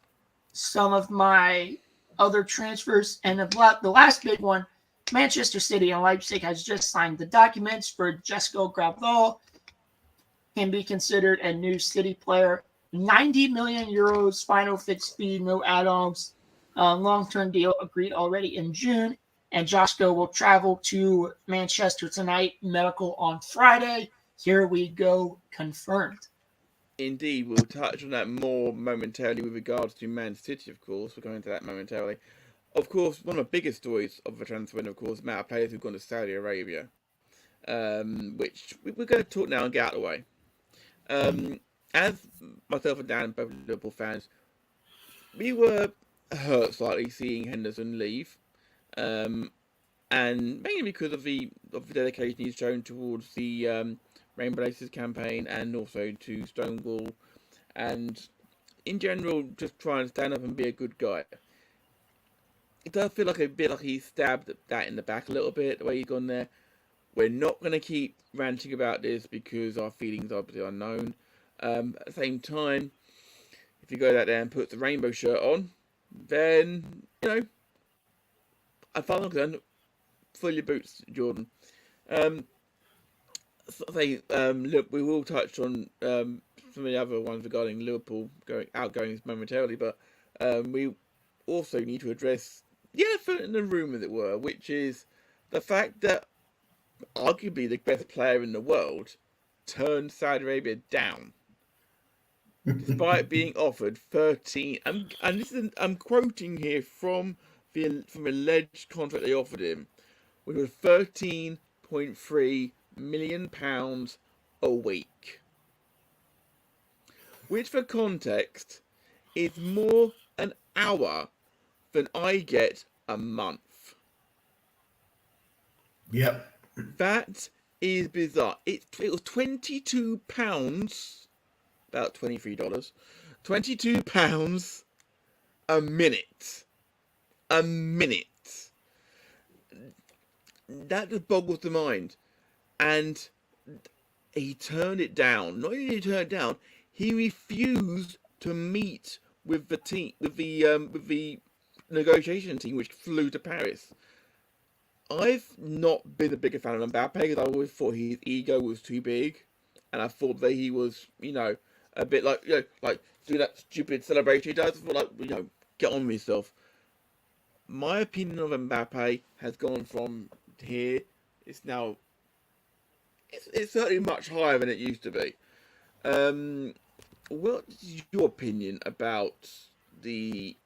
D: some of my other transfers. And the last big one, Manchester City and Leipzig has just signed the documents for Jesko Gravel. Can be considered a new City player. 90 million euros, final fixed fee, no add-ons. Long-term deal agreed already in June. And Joshko will travel to Manchester tonight, medical on Friday. Here we go, confirmed.
B: Indeed, we'll touch on that more momentarily with regards to Man City, of course. We'll go into that momentarily. Of course, one of the biggest stories of the transfer window, of course, the amount of players who've gone to Saudi Arabia, which we're going to talk now and get out of the way. As myself and Dan, both Liverpool fans, we were hurt slightly seeing Henderson leave, and mainly because of the dedication he's shown towards the Rainbow Laces campaign and also to Stonewall, and in general, just trying to stand up and be a good guy. It does feel like a bit like he stabbed that in the back a little bit, the way he's gone there. We're not going to keep ranting about this because our feelings are obviously unknown. At the same time, if you go out there and put the rainbow shirt on, then, I find them fill your boots, Jordan. Look, we will touch on some of the other ones regarding Liverpool outgoings momentarily, but we also need to address the elephant in the room, as it were, which is the fact that arguably the best player in the world turned Saudi Arabia down, despite being offered 13. And this is, I'm quoting here from alleged contract they offered him, which was £13.3 million a week, which, for context, is more an hour than I get a month.
C: Yep.
B: That is bizarre. It was £22, about $23, £22 a minute. A minute. that just boggles the mind. And he turned it down. Not only did he turn it down, he refused to meet with the team, with the negotiation team, which flew to Paris. I've not been a bigger fan of Mbappe because I always thought his ego was too big, and I thought that he was, a bit like, like do that stupid celebration he does. Like, get on with yourself. My opinion of Mbappe has gone from here. It's now. It's certainly much higher than it used to be. What is your opinion about Mbappe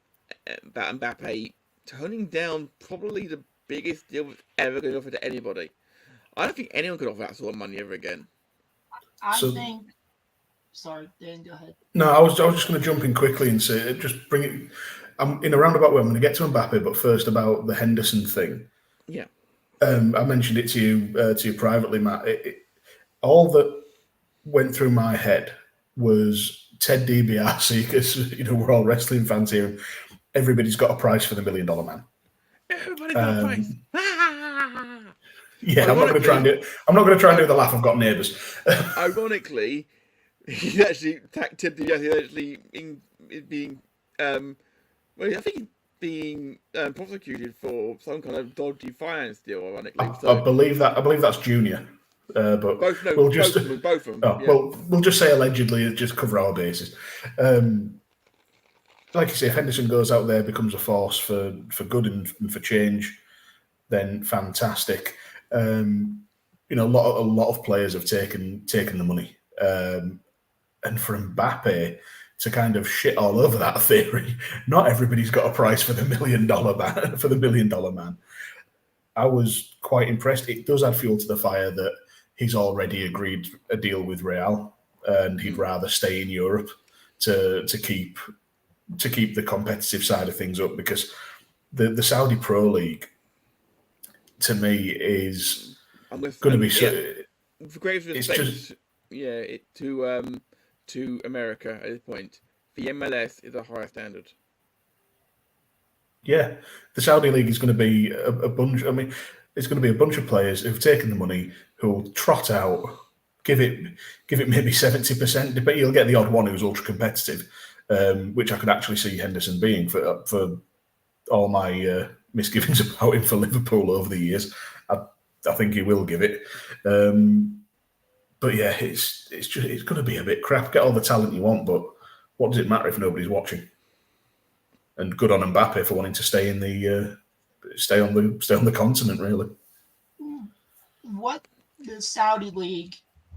B: turning down probably the biggest deal that's ever going to offer to anybody? I don't think anyone could offer that sort of money ever again.
D: I think. Sorry, Dan, go ahead.
C: No, I was just going to jump in quickly and say, just bring it. I'm in a roundabout way. I'm going to get to Mbappe, but first about the Henderson thing.
B: Yeah.
C: I mentioned it to you privately, Matt. All that went through my head was Ted DiBiase, because we're all wrestling fans here. And everybody's got a price for the $1 Million Man.
B: Everybody's got a price.
C: Yeah, I'm not going to try and do. I'm not going to try and do the laugh. I've got neighbours.
B: Ironically, he actually Ted DiBiase actually being I think he's being prosecuted for some kind of dodgy finance deal. Ironically,
C: I believe that's Junior. But
B: both of them.
C: Well, we'll just say allegedly, just cover our bases. Like you say, if Henderson goes out there, becomes a force for good and for change, then fantastic. A lot of players have taken the money, and for Mbappe to kind of shit all over that theory, not everybody's got a price for the $1 Million man. For the $1 Million Man, I was quite impressed. It does add fuel to the fire that he's already agreed a deal with Real, and he'd rather stay in Europe to keep the competitive side of things up, because the Saudi Pro League, to me, is going to be
B: for great respect. To America at this point, the MLS is a higher standard.
C: Yeah, the Saudi League is going to be a bunch. I mean, it's going to be a bunch of players who've taken the money, who'll trot out, give it maybe 70%. But you'll get the odd one who's ultra competitive, which I could actually see Henderson being for all my misgivings about him for Liverpool over the years. I think he will give it. But yeah, it's going to be a bit crap. Get all the talent you want, but what does it matter if nobody's watching? And good on Mbappe for wanting to stay on the continent, really.
D: What the Saudi League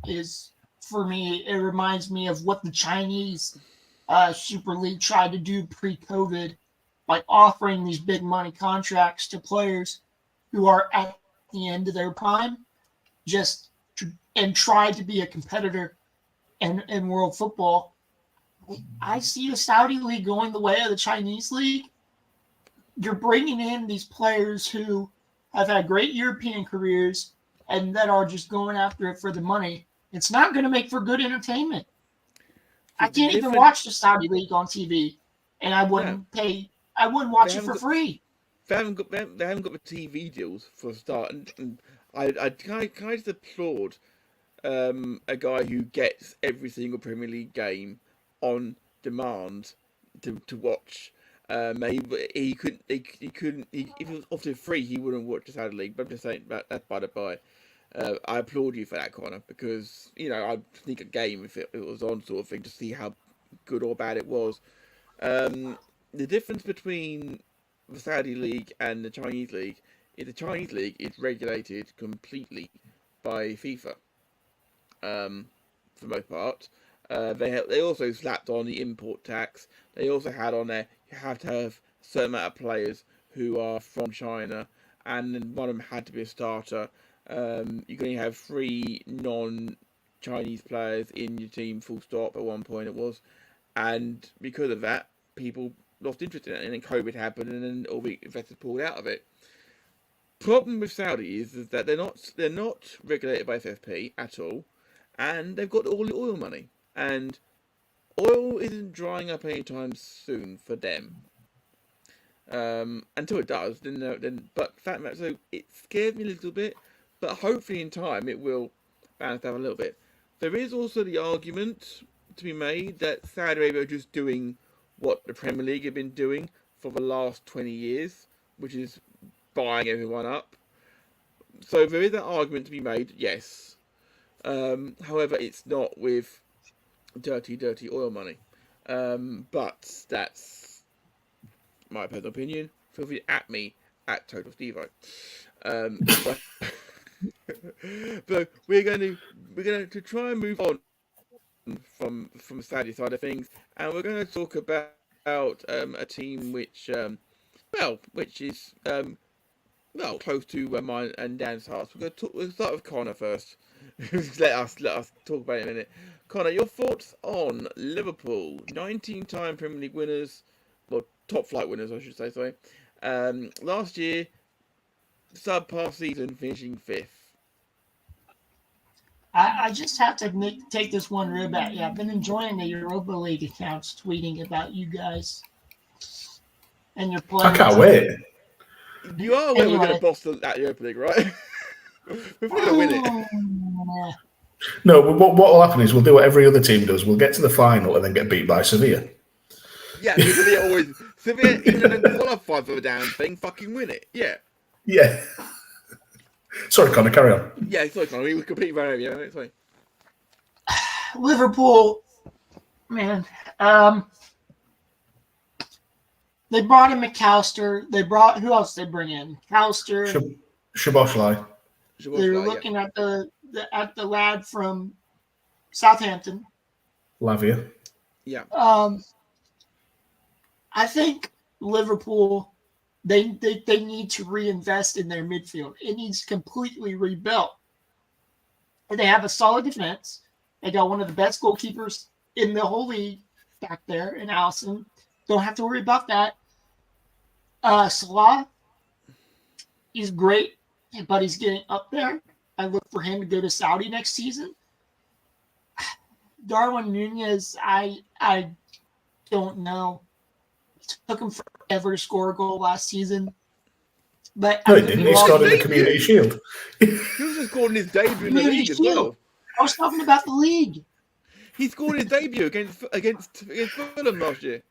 D: is, for me, it reminds me of what the Chinese Super League tried to do pre-COVID by offering these big money contracts to players who are at the end of their prime, and tried to be a competitor in world football. I see the Saudi League going the way of the Chinese League. You're bringing in these players who have had great European careers and that are just going after it for the money. It's not going to make for good entertainment. I can't even watch the Saudi League on TV, and I wouldn't pay. I wouldn't watch it for free.
B: They haven't got the TV deals for a start, and I just applaud a guy who gets every single Premier League game on demand to watch. He couldn't. If it was offered free, he wouldn't watch the Saudi League. But I'm just saying that by the by. I applaud you for that, Connor, because I'd sneak a game if it was on, sort of thing, to see how good or bad it was. The difference between the Saudi League and the Chinese League is the Chinese League is regulated completely by FIFA. For the most part, they also slapped on the import tax. They also had on there you have to have a certain amount of players who are from China, and then one of them had to be a starter. You can only have 3 non-Chinese players in your team, full stop, at one point it was. And because of that, people lost interest in it. And then COVID happened, and then all the investors pulled out of it. Problem with Saudi is that they're not regulated by FFP at all, and they've got all the oil money. And oil isn't drying up anytime soon for them. Until it does, but fact matter, so it scares me a little bit, but hopefully in time it will balance out a little bit. There is also the argument to be made that Saudi Arabia are just doing what the Premier League have been doing for the last 20 years, which is buying everyone up. So there is an argument to be made, yes. However, it's not with dirty oil money. But that's my personal opinion. Feel free at me at Total Stevo. But we're going to try and move on from the Saudi side of things, and we're going to talk about a team which is close to mine and Dan's hearts. We'll start with Connor first. let us talk about it in a minute. Connor, your thoughts on Liverpool, 19-time Premier League winners, well, top flight winners, I should say. Sorry. Last year, subpar season, finishing 5th.
D: I just have to take this one rib at you. I've been enjoying the Europa League accounts tweeting about you guys and your players.
C: I can't wait.
B: You are aware we're going to boss that Europa League, right? We're going to win it.
C: No, what will happen is we'll do what every other team does. We'll get to the final and then get beat by Sevilla.
B: Yeah, Sevilla, even though they qualify for the damn thing, fucking win it. Yeah.
C: Yeah. Sorry, Connor, carry on.
B: Yeah, sorry, Connor. We completely ran over you. Sorry.
D: Liverpool, man. They brought in McAllister. Who else did they bring in? McAllister.
C: Szoboszlai.
D: They were looking at the lad from Southampton.
C: Lavia.
B: Yeah.
D: I think Liverpool, they need to reinvest in their midfield. It needs completely rebuilt. They have a solid defense. They got one of the best goalkeepers in the whole league back there in Alisson. Don't have to worry about that. Salah, he's great, but he's getting up there. I look for him to go to Saudi next season. Darwin Nunez, I don't know. It took him forever to score a goal last season. But
C: no, he didn't. He scored in the Community Shield.
B: He was just scoring his debut in the league as well.
D: I was talking about the league.
B: He scored his debut against Fulham last year.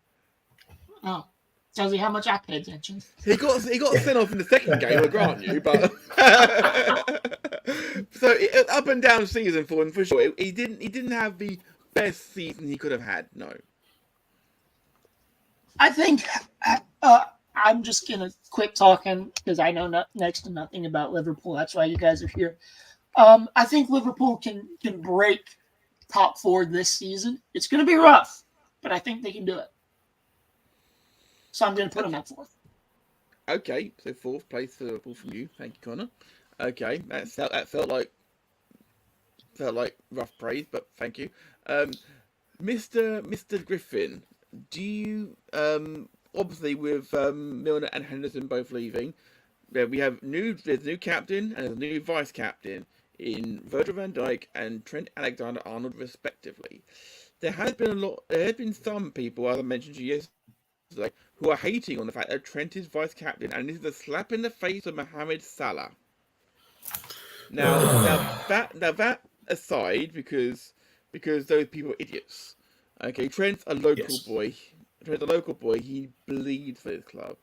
D: Oh, tells you how much I pay attention.
B: He got sent off in the second game, I grant you, but so up and down season for him for sure. He didn't have the best season he could have had. No,
D: I think I'm just gonna quit talking because I know next to nothing about Liverpool. That's why you guys are here. I think Liverpool can break top 4 this season. It's gonna be rough, but I think they can do it. So I'm going to put them at 4th.
B: Okay, so 4th place for Liverpool from you. Thank you, Connor. Okay, that felt like rough praise, but thank you. Mr. Griffin, do you obviously with Milner and Henderson both leaving, we have there's a new captain and a new vice captain in Virgil van Dijk and Trent Alexander-Arnold respectively. There have been some people, as I mentioned to you yesterday, who are hating on the fact that Trent is vice captain, and this is a slap in the face of Mohamed Salah. Now that aside, because those people are idiots. Okay, Trent's a local boy. He bleeds for his club,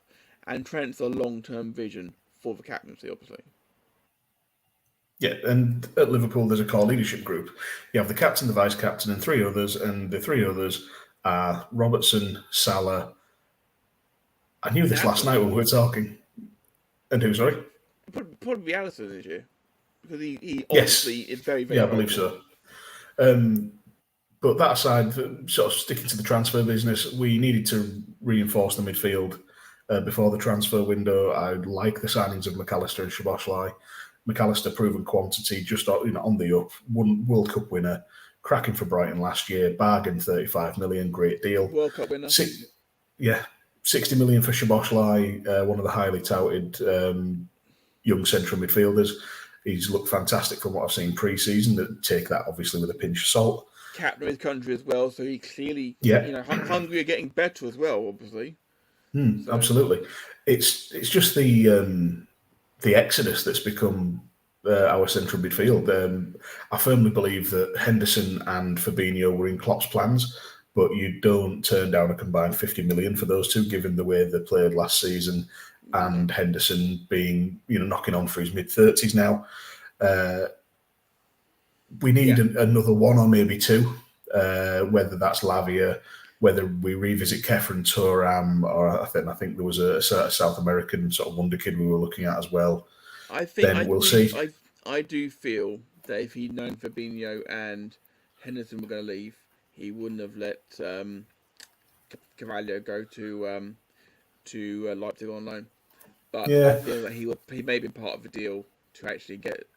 B: and Trent's a long-term vision for the captaincy, obviously.
C: Yeah, and at Liverpool there's a core leadership group. You have the captain, the vice captain, and 3 others, and the 3 others are Robertson, Salah. I knew this last night when we were talking. And who, sorry?
B: Probably Alisson this year. Because he obviously is very, very
C: I believe so. But that aside, sort of sticking to the transfer business, we needed to reinforce the midfield before the transfer window. I like the signings of McAllister and Szoboszlai. McAllister, proven quantity, just on the up. Won World Cup winner, cracking for Brighton last year, bargain 35 million, great deal.
B: World Cup winner.
C: 60 million for Szoboszlai, one of the highly touted young central midfielders. He's looked fantastic from what I've seen pre-season. Take that obviously with a pinch of salt.
B: Captain of his country as well, so he clearly, Hungary are getting better as well, obviously.
C: Absolutely. It's just the exodus that's become our central midfield. I firmly believe that Henderson and Fabinho were in Klopp's plans, but you don't turn down a combined 50 million for those two, given the way they played last season, and Henderson being, knocking on for his mid-30s now. We need another one or maybe two, whether that's Lavia, whether we revisit Kefren Turam, or I think there was a South American sort of wonder kid we were looking at as well. We'll see.
B: I do feel that if he'd known Fabinho and Henderson were going to leave, he wouldn't have let Carvalho go to Leipzig on loan. But I feel that he may have been part of the deal to actually get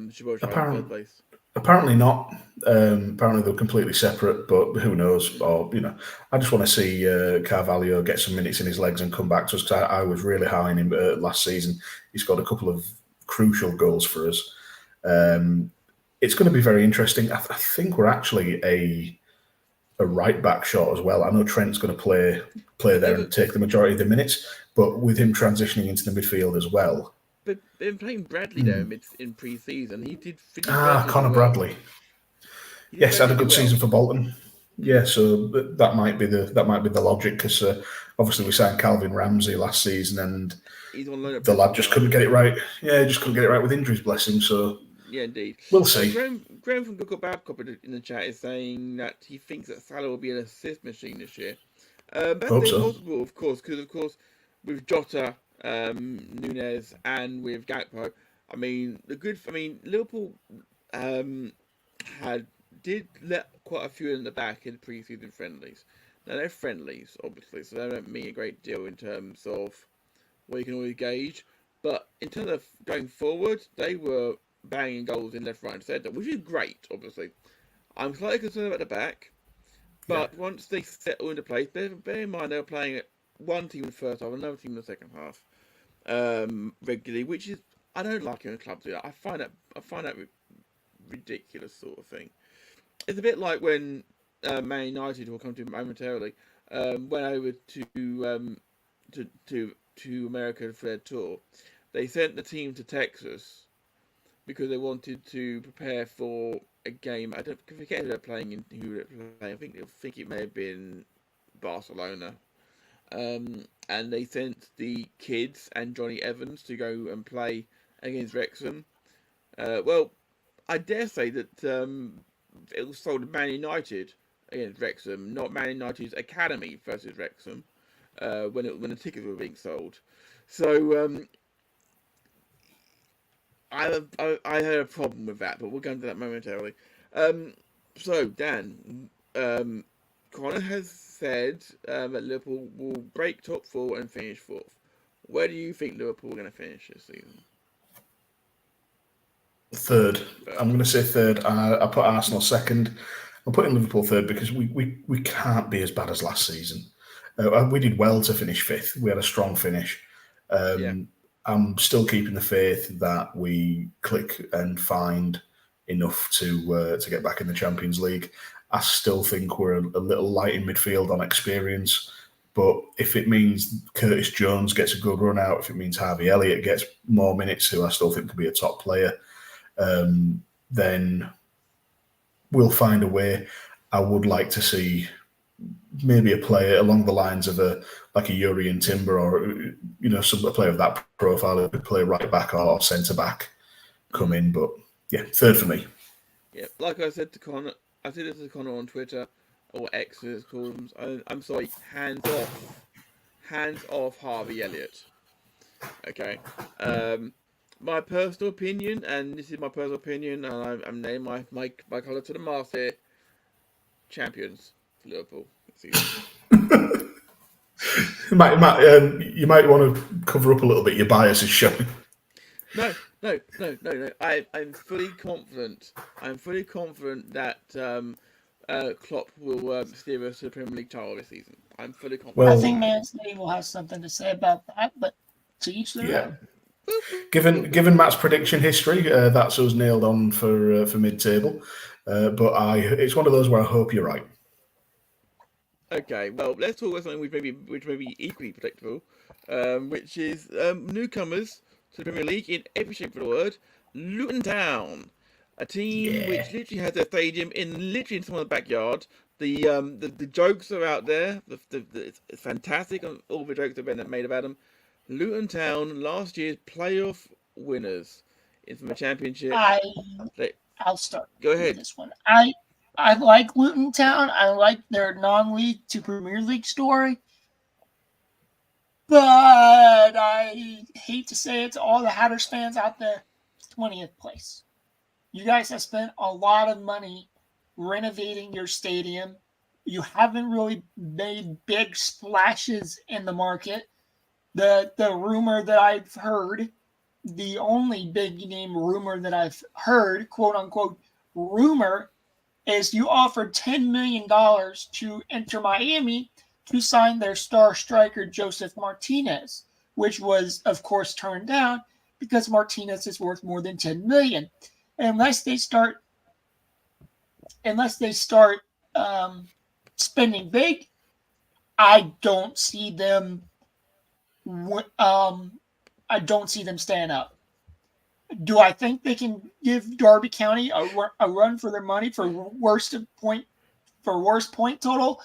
B: Gibraltar in third place.
C: Apparently not. Apparently they're completely separate, but who knows? Or, I just want to see Carvalho get some minutes in his legs and come back to us, because I was really high on him last season. He scored a couple of crucial goals for us. It's going to be very interesting. I think we're actually a right back short as well. I know Trent's going to play there and take the majority of the minutes, but with him transitioning into the midfield as well.
B: But been playing Bradley there in pre-season. He did.
C: Conor Bradley. Yes, had a good season for Bolton. Yeah, so that might be the logic, because obviously we signed Calvin Ramsey last season, and the lad just couldn't get it right. Yeah, he just couldn't get it right with injuries, bless him. So
B: yeah, indeed.
C: We'll see.
B: Graham from Google Babcock in the chat is saying that he thinks that Salah will be an assist machine this year. That's impossible, of course, because with Jota, Nunez, and with Gakpo, Liverpool did let quite a few in the back in pre-season friendlies. Now they're friendlies, obviously, so they don't mean a great deal in terms of what you can always gauge. But in terms of going forward, they were banging goals in left, right, and centre, which is great. Obviously, I'm slightly concerned about the back, but once they settle into place, bear in mind they were playing one team in the first half, another team in the second half, regularly, which is, I don't like it when clubs do that. I find that ridiculous sort of thing. It's a bit like when Man United, will come to momentarily, went over to America for their tour. They sent the team to Texas because they wanted to prepare for a game. I don't forget who they're playing. I think it may have been Barcelona. And they sent the kids and Johnny Evans to go and play against Wrexham. Well, I dare say that it was sold to Man United against Wrexham, not Man United's academy versus Wrexham, when the tickets were being sold. So I had a problem with that, but we'll go into that momentarily. So Dan, Connor has said that Liverpool will break top four and finish fourth. Where do you think Liverpool are going to finish this season?
C: Third. I'm going to say third. I put Arsenal second. I'm putting Liverpool third because we can't be as bad as last season. We did well to finish fifth. We had a strong finish. I'm still keeping the faith that we click and find enough to get back in the Champions League. I still think we're a little light in midfield on experience, but if it means Curtis Jones gets a good run out, if it means Harvey Elliott gets more minutes, who I still think could be a top player, then we'll find a way. I would like to see maybe a player along the lines of a Urian Timber, or a player of that profile who could play right back or centre back come in. But yeah, third for me.
B: Yeah, like I said to Connor, I said it to Connor on Twitter, or X as it calls. I'm sorry, hands off Harvey Elliott. Okay. My personal opinion, and this is my personal opinion, and I'm naming my colour to the mast here. Champions for Liverpool.
C: You might want to cover up a little bit. Your bias is showing.
B: No. I'm fully confident. I'm fully confident that Klopp will steer us to the Premier League title this season. I'm fully confident.
D: Well, I think Man City will have something to say about that, but to each their own.
C: Given Matt's prediction history, that's us nailed on for mid-table. But it's one of those where I hope you're right.
B: Okay, well, let's talk about something which may be equally predictable, which is newcomers to the Premier League in every shape of the word, Luton Town, a team which literally has their stadium in someone's backyard. The jokes are out there. It's fantastic. All the jokes have been made about them. Luton Town, last year's playoff winners from the Championship.
D: I'll start.
B: Go ahead.
D: With this one. I like Luton Town. I like their non-league to Premier League story. But I hate to say it to all the Hatters fans out there, 20th place. You guys have spent a lot of money renovating your stadium. You haven't really made big splashes in the market. The rumor that I've heard, the only big name rumor that I've heard, quote unquote rumor, is you offered $10 million to Inter Miami to sign their star striker Joseph Martinez, which was, of course, turned down because Martinez is worth more than $10 million. Unless they start spending big, I don't see them. I don't see them staying up. Do I think they can give Derby County a run for their money for worst point total?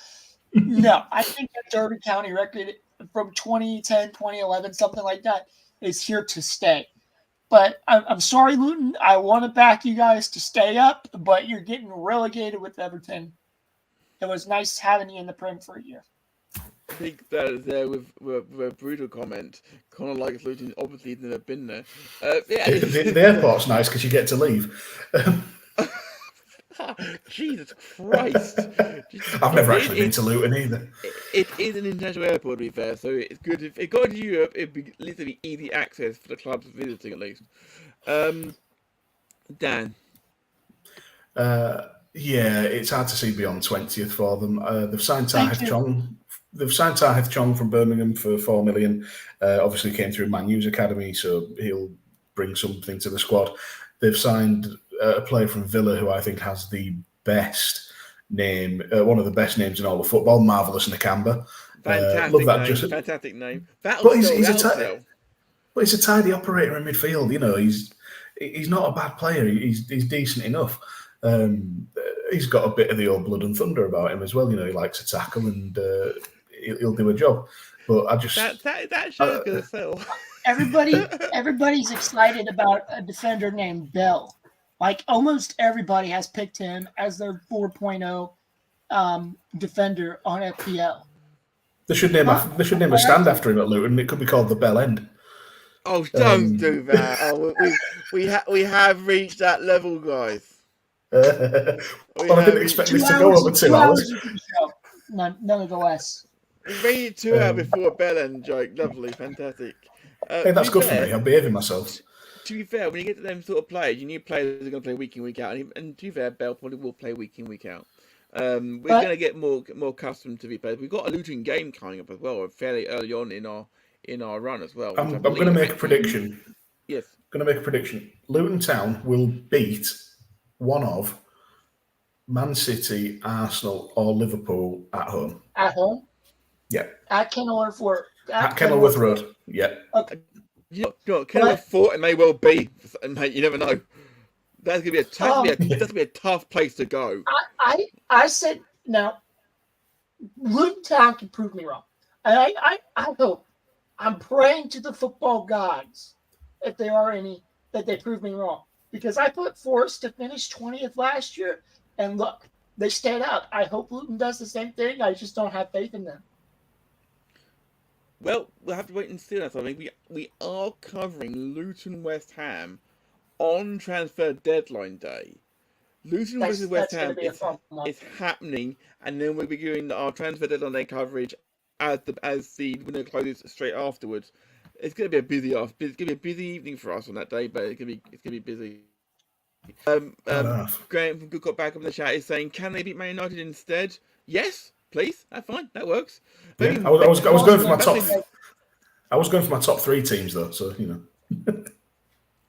D: No, I think that Derby County record from 2010, 2011, something like that, is here to stay. But I'm sorry, Luton. I want to back you guys to stay up, but you're getting relegated with Everton. It was nice having you in the Prem for a year.
B: I think that is there with a brutal comment. Conor likes Luton. Obviously, he's never been there.
C: The airport's nice because you get to leave.
B: Jesus Christ!
C: I've never actually been to Luton either.
B: It is an international airport, to be fair, so it's good. If it got to Europe, it'd be at least it'd be easy access for the clubs visiting, at least. Dan.
C: Yeah, it's hard to see beyond 20th for them. They've signed Tahith Chong. They've signed Tahith Chong from Birmingham for $4 million. Obviously came through Man U's academy, so he'll bring something to the squad. They've signed a player from Villa who I think has the best name, one of the best names in all of football, Marvelous Nakamba.
B: Fantastic name.
C: But he's a tidy operator in midfield. You know, he's not a bad player. He's decent enough. He's got a bit of the old blood and thunder about him as well. You know, he likes to tackle and he'll do a job. But I just
B: that show's gonna sell.
D: Everybody's excited about a defender named Bell. Like almost everybody has picked him as their 4.0 defender on FPL.
C: They should name a stand after him at Luton. It could be called the Bell End.
B: Oh, don't do that! Oh, we have reached that level, guys.
C: I didn't expect this to go over 2 hours.
D: Nonetheless.
B: We made it 2 hours before Bell End joke. Lovely, fantastic.
C: Hey, that's good for me. I'm behaving myself.
B: To be fair, when you get to them sort of players, you need players that are going to play week in, week out. And to be fair, Bell probably will play week in, week out. We're going to get more accustomed to the players. We've got a Luton game coming up as well, fairly early on in our run as well.
C: I'm going to make a prediction.
B: Yes.
C: I'm going to make a prediction. Luton Town will beat one of Man City, Arsenal, or Liverpool at home.
D: At home?
C: Yeah.
D: At Kenilworth Road.
C: At Kenilworth Road. Yeah.
D: Okay.
B: You know, Kenilworth Fort, it may well be, mate. You never know. That's gonna be a tough place to go.
D: I said now, Luton Town can prove me wrong. I hope. I'm praying to the football gods, if there are any, that they prove me wrong. Because I put Forest to finish 20th last year, and look, they stayed up. I hope Luton does the same thing. I just don't have faith in them.
B: Well, we'll have to wait and see that. I mean, we are covering Luton West Ham on transfer deadline day. Luton versus West Ham is happening, and then we'll be doing our transfer deadline day coverage as the window closes straight afterwards. It's going to be it's going to be a busy evening for us on that day, but it's going to be busy. Graham from Good Cop Back up in the chat is saying, can they beat Man United instead? Yes, please. That's fine. That works.
C: Yeah, I was going for my top. I was going for my top 3 teams though, so you know.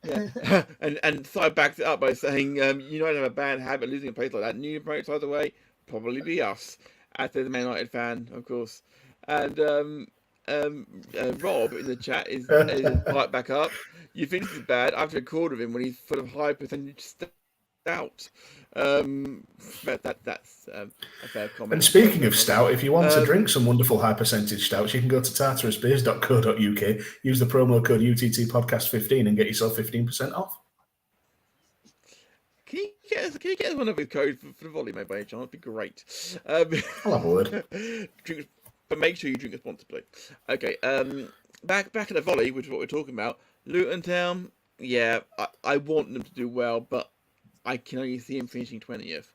B: Yeah, and so I backed it up by saying, United have a bad habit of losing a place like that. New approach, by the way, probably be us. as the Man United fan, of course. And Rob in the chat is right back up. You think this is bad? I've recorded him when he's full of high percentage stout. But that's a fair comment.
C: And speaking of stout, if you want to drink some wonderful high percentage stouts, you can go to tartarusbeers.co.uk, use the promo code UTTpodcast15 and get yourself 15% off.
B: Can you get us one of his codes for the Volley, mate, by any chance? It'd be great.
C: I'll have a word.
B: But make sure you drink responsibly. Okay, back at the Volley, which is what we're talking about. Luton Town, yeah, I want them to do well, but I can only see him finishing 20th.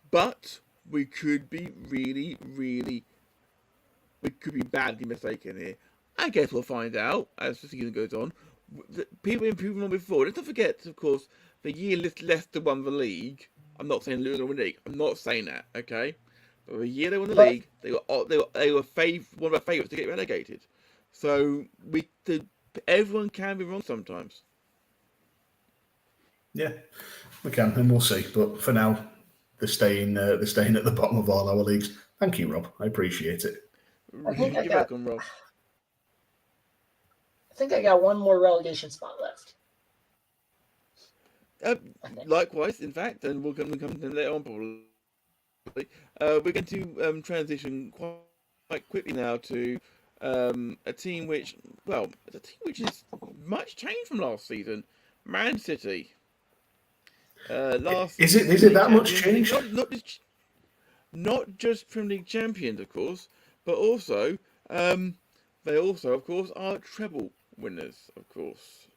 B: But we could be we could be badly mistaken here. I guess we'll find out as the season goes on. People improving on before. Let's not forget, of course, the year Leicester won the league. I'm not saying Luton won the league. I'm not saying that, okay? But the year they won the league, they were one of our favourites to get relegated. So everyone can be wrong sometimes.
C: Yeah, we can, and we'll see. But for now, they're staying at the bottom of all our leagues. Thank you, Rob. I appreciate it.
B: You're welcome, Rob.
D: I think I got one more relegation spot left.
B: Likewise, in fact, and we'll come to them later on probably. We're going to transition quite quickly now to a team which is much changed from last season. Man City.
C: Is it that much change?
B: Not just Premier League champions, of course, but also they also, of course, are treble winners. Of course.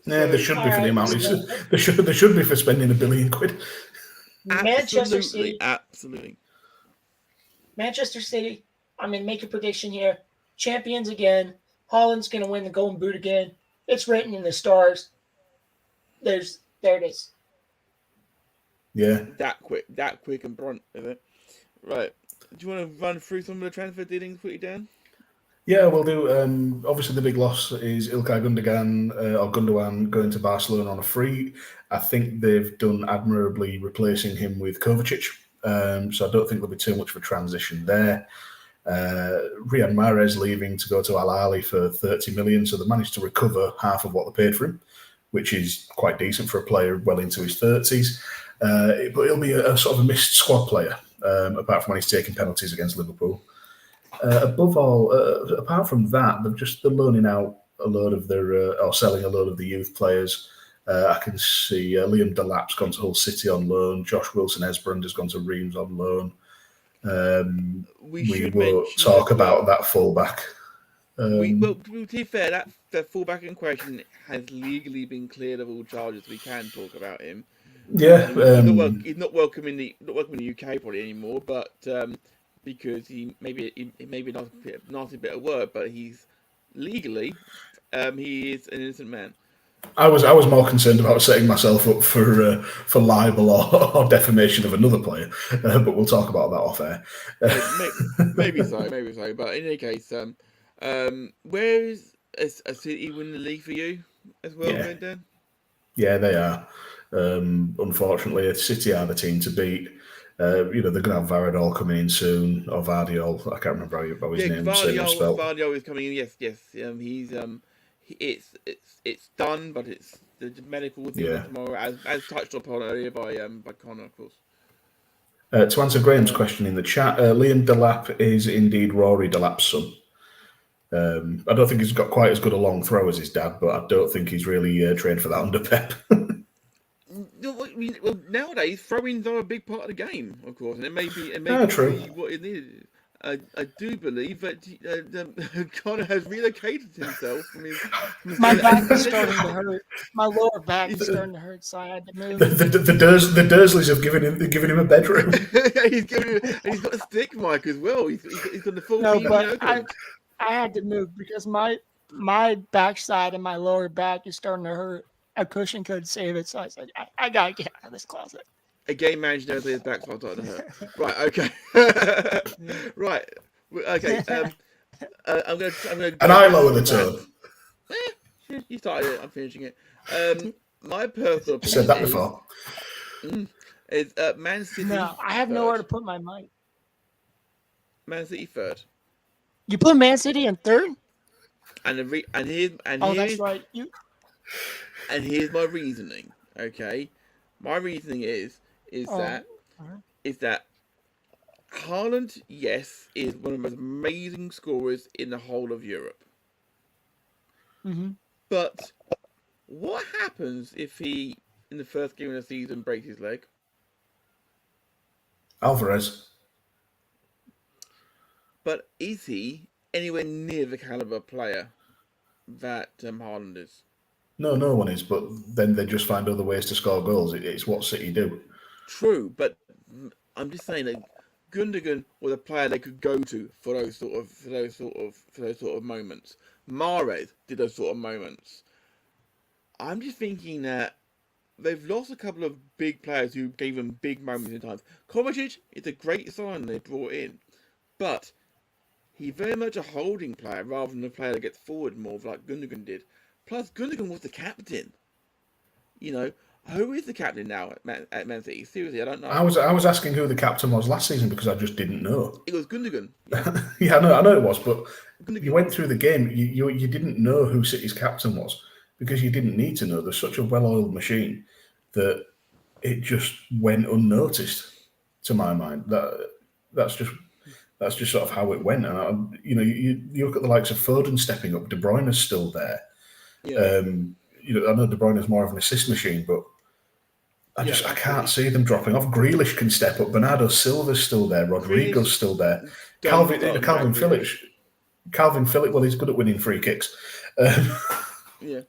C: Yeah, they should be for the amount. They should be for spending £1 billion.
D: Manchester City.
B: Absolutely.
D: Manchester City. I'm going to make a prediction here. Champions again. Haaland's going to win the Golden Boot again. It's written in the stars. There it is.
C: Yeah.
B: That quick and blunt, is it? Right. Do you want to run through some of the transfer dealings quickly, Dan?
C: Yeah, we'll do. Obviously, the big loss is Ilkay Gundogan going to Barcelona on a free. I think they've done admirably replacing him with Kovacic. So I don't think there'll be too much of a transition there. Riyad Mahrez leaving to go to Al Ahly for 30 million. So they managed to recover half of what they paid for him, which is quite decent for a player well into his 30s. But he'll be a sort of a missed squad player, apart from when he's taking penalties against Liverpool. Above all, apart from that, they're loaning out a load of their, or selling a load of the youth players. I can see Liam Delap's gone to Hull City on loan. Josh Wilson-Esbrand has gone to Reims on loan. We will talk about that fullback.
B: To be fair, that fullback in question has legally been cleared of all charges. We can talk about him.
C: Yeah,
B: he's not welcome in the UK probably anymore, but because he maybe a nasty bit of work, but he's legally he is an innocent man.
C: I was more concerned about setting myself up for libel or defamation of another player, but we'll talk about that off air.
B: maybe so. But in any case, where is a City win the league for you as well, Dan?
C: Yeah, they are. Unfortunately, City are the team to beat. They're going to have Varadol coming in soon, or Vardiol. I can't remember how his name is spelled.
B: Vardiol is coming in. Yes. He's it's done, but it's the medical will be tomorrow, as touched upon earlier by Connor, of course.
C: To answer Graham's question in the chat, Liam Delap is indeed Rory Delap's son. I don't think he's got quite as good a long throw as his dad, but I don't think he's really trained for that under Pep.
B: Well, nowadays throw-ins are a big part of the game, of course, and it may be
C: true.
B: What it is. I do believe that Connor has relocated himself from his.
D: My back is starting to hurt. My lower back is starting to hurt, so I had to move.
C: The Dursleys have given him a bedroom.
B: He's got a stick mic as well. He's got the full.
D: No, but I had to move because my backside and my lower back is starting to hurt. A cushion could save it, so I said, I gotta get out of this closet.
B: A game manager knows his back, so I'm starting to hurt. Right, okay. Right, okay. I'm gonna.
C: And I lower the tone.
B: You started it. I'm finishing it. My personal opinion
C: said that before.
B: Is Man City?
D: No, I have nowhere to put my money.
B: Man City third.
D: You put Man City in third?
B: That's
D: right.
B: And here's my reasoning. Okay, my reasoning is that Haaland, yes, is one of the most amazing scorers in the whole of Europe.
D: Mm-hmm.
B: But what happens if he, in the first game of the season, breaks his leg?
C: Alvarez.
B: But is he anywhere near the caliber player that Haaland is?
C: No, no one is. But then they just find other ways to score goals. It's what City do.
B: True, but I'm just saying that Gundogan was a player they could go to for those sort of moments. Mahrez did those sort of moments. I'm just thinking that they've lost a couple of big players who gave them big moments in times. Kovacic is a great sign they brought in, but he's very much a holding player rather than a player that gets forward more like Gundogan did. Plus, Gundogan was the captain. You know, who is the captain now at Man City? Seriously, I don't know.
C: I was asking who the captain was last season because I just didn't know.
B: It was Gundogan.
C: Yeah, yeah, I know it was, but Gundogan. You went through the game. You didn't know who City's captain was because you didn't need to know. There's such a well-oiled machine that it just went unnoticed. To my mind, that's just sort of how it went. And you look at the likes of Foden stepping up. De Bruyne's still there.
B: Yeah.
C: I know De Bruyne's more of an assist machine, but I can't see them dropping off. Grealish can step up. Bernardo Silva's still there. Rodrigo's still there. Calvin Phillips. Well, he's good at winning free kicks.
B: Yeah.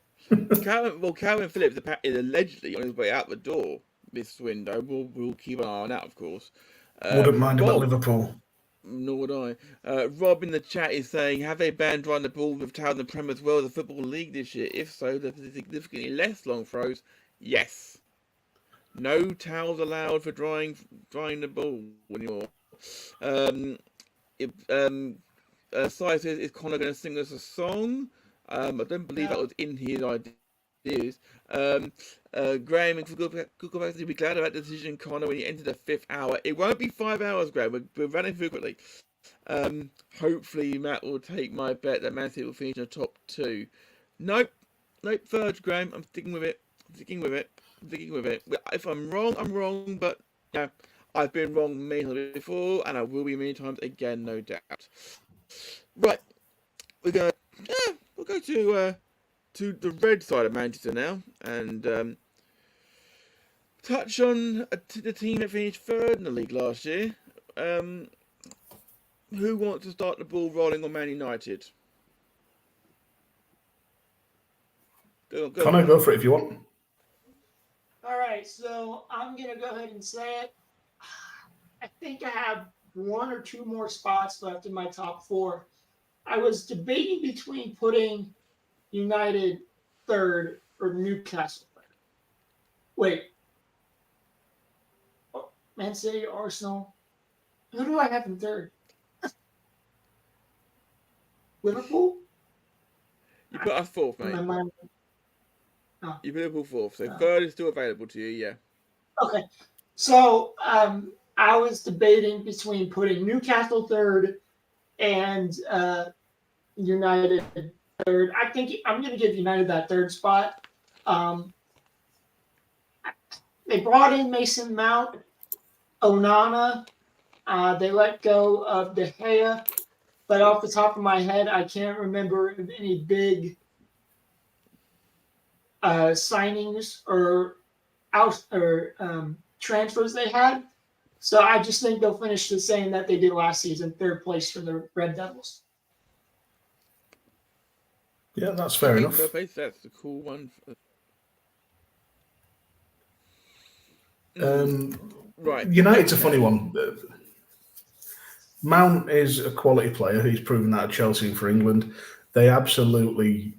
B: Calvin Phillips is allegedly on his way out the door this window. We'll keep an eye on that, of course.
C: Wouldn't mind him at Liverpool.
B: Nor would I. Rob in the chat is saying, have they banned drying the ball with towels and Prem as well as the Football League this year? If so, there's significantly less long throws. Yes. No towels allowed for drying the ball when you're. Sai says, is Conor going to sing us a song? I don't believe that was in his ideas. Graham and Google will be glad about the decision, Conor, when you enter the 5th hour. It won't be 5 hours, Graham. We're running through quickly. Hopefully, Matt will take my bet that Man City will finish in the top 2. Nope, third, Graham. I'm sticking with it. If I'm wrong, I'm wrong. But yeah, I've been wrong many times before, and I will be many times again, no doubt. Right, we'll go to the red side of Manchester now, and touch on the team that finished 3rd in the league last year. Who wants to start the ball rolling on Man United? Go
C: Conor, go for it if you want.
D: All right, so I'm going to go ahead and say it. I think I have 1 or 2 more spots left in my top 4. I was debating between putting United 3rd or Newcastle 3rd. Wait. Oh, Man City, Arsenal. Who do I have in 3rd? Liverpool?
B: You put us 4th, mate.
D: Oh.
B: You put Liverpool 4th, so 3rd is still available to you, yeah.
D: Okay. So I was debating between putting Newcastle 3rd and United 3rd. I think I'm going to give United that 3rd spot. They brought in Mason Mount, Onana. They let go of De Gea. But off the top of my head, I can't remember any big signings or transfers they had. So I just think they'll finish the same that they did last season, 3rd place for the Red Devils.
C: Yeah, that's fair enough.
B: That's a cool one. Right.
C: United's a funny one. Mount is a quality player. He's proven that at Chelsea and for England. They absolutely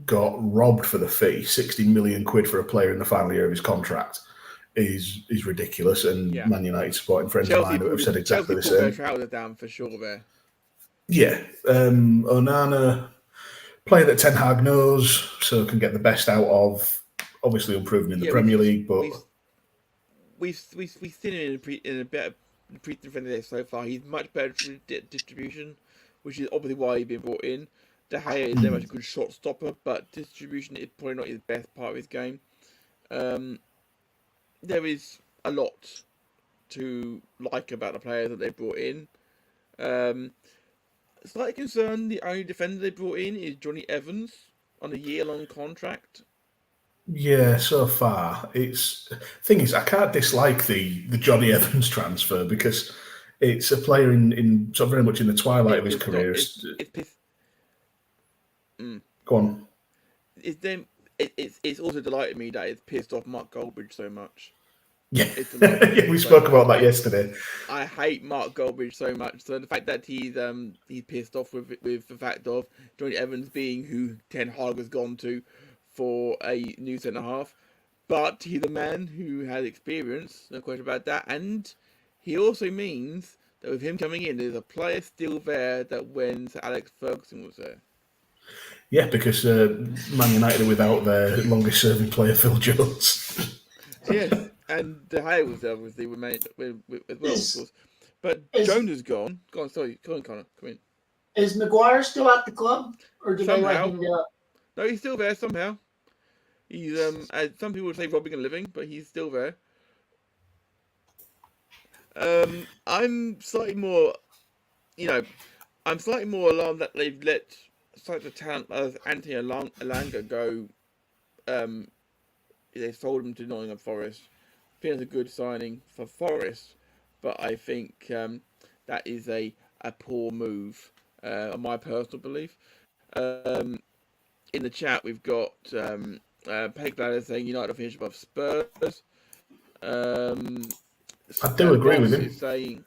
C: got robbed for the fee. 60 million quid for a player in the final year of his contract is ridiculous. And Man United supporting friends of mine have said exactly the same.
B: Chelsea put their trousers down for sure there.
C: Yeah. Onana, player that Ten Hag knows, so can get the best out of. Obviously unproven in the Premier League, but
B: we've seen him in a better pre-defender so far. He's much better for distribution, which is obviously why he's been brought in. De Gea is very much a good shot stopper, but distribution is probably not his best part of his game. There is a lot to like about the players that they brought in. Slightly concerned, the only defender they brought in is Johnny Evans on a year-long contract.
C: Yeah, so far thing is I can't dislike the Johnny Evans transfer because it's a player in sort of very much in the twilight of his career. Go on.
B: It's also delighted me that it's pissed off Mark Goldbridge so much.
C: Yeah, we spoke about that yesterday.
B: I hate Mark Goldbridge so much. So the fact that he's pissed off with the fact of Johnny Evans being who Ten Hag has gone to for a new centre half, but he's a man who has experience, no question about that, and he also means that with him coming in, there's a player still there that when Sir Alex Ferguson was there.
C: Yeah, because Man United are without their longest-serving player, Phil Jones.
B: Yes, and De Gea was there, obviously, as well, of course. But Jones is gone. Go on, sorry. Go on, Connor. Come in.
D: Is Maguire still at the club? Or did they let him go?
B: No, he's still there somehow. He's, as some people would say, robbing a living, but he's still there. I'm slightly more alarmed that they've let such a talent as Anthony Elanga go. They sold him to Nottingham Forest. I think it's a good signing for Forest, but I think that is a poor move, on my personal belief. In the chat, we've got Peg Bladder saying United will finish above Spurs.
C: I do agree with him.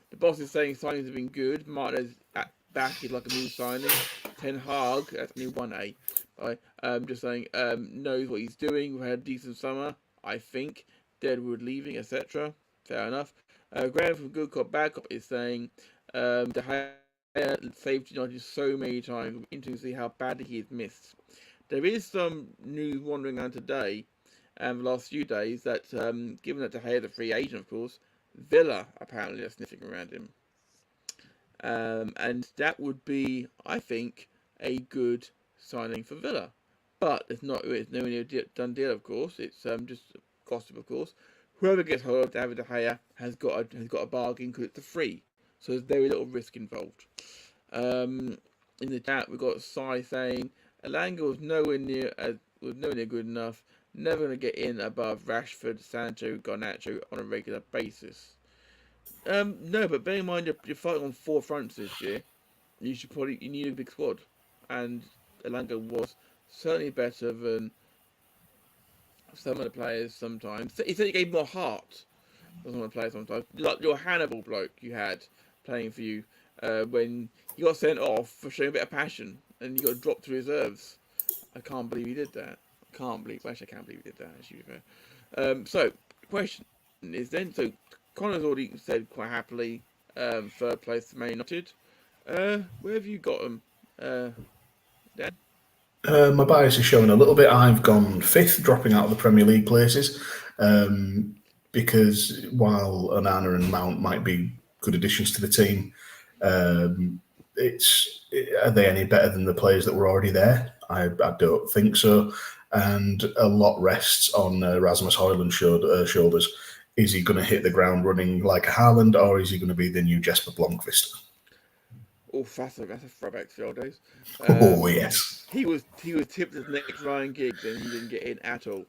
B: The boss is saying signings have been good. Martinez at back is like a new signing. Ten Hag, that's only 1A. Just saying, knows what he's doing. We've had a decent summer, I think. Deadwood leaving, etc. Fair enough. Graham from Good Cop Bad Cop is saying, De Gea saved United so many times. Interesting to see how badly he is missed. There is some news wandering around today and the last few days that, given that De Gea is a free agent, of course, Villa apparently are sniffing around him. And that would be, I think, a good signing for Villa. But it's nowhere near a done deal, of course. It's just gossip, of course. Whoever gets hold of David De Gea has got a bargain because it's a free. So there's very little risk involved. In the chat, we've got Sai saying Elanga was nowhere near good enough. Never going to get in above Rashford, Sancho, Garnacho on a regular basis. No, but bear in mind you're fighting on 4 fronts this year. You need a big squad, and Elanga was certainly better than some of the players sometimes. He said he gave more heart than some of the players sometimes. Like your Hannibal bloke you had playing for you when you got sent off for showing a bit of passion and you got dropped to reserves. I can't believe he did that. I can't believe he did that, actually. So, question is then, so Connor's already said quite happily, 3rd place for Man United. Where have you got them, Dan?
C: My bias is showing a little bit. I've gone 5th, dropping out of the Premier League places, because while Onana and Mount might be good additions to the team, are they any better than the players that were already there? I don't think so. And a lot rests on Rasmus Højlund's shoulders. Is he going to hit the ground running like a Haaland, or is he going to be the new Jesper Blomqvist?
B: Oh, that's a throwback to the old days.
C: Oh, yes.
B: He was tipped as next Ryan Giggs, and he didn't get in at all.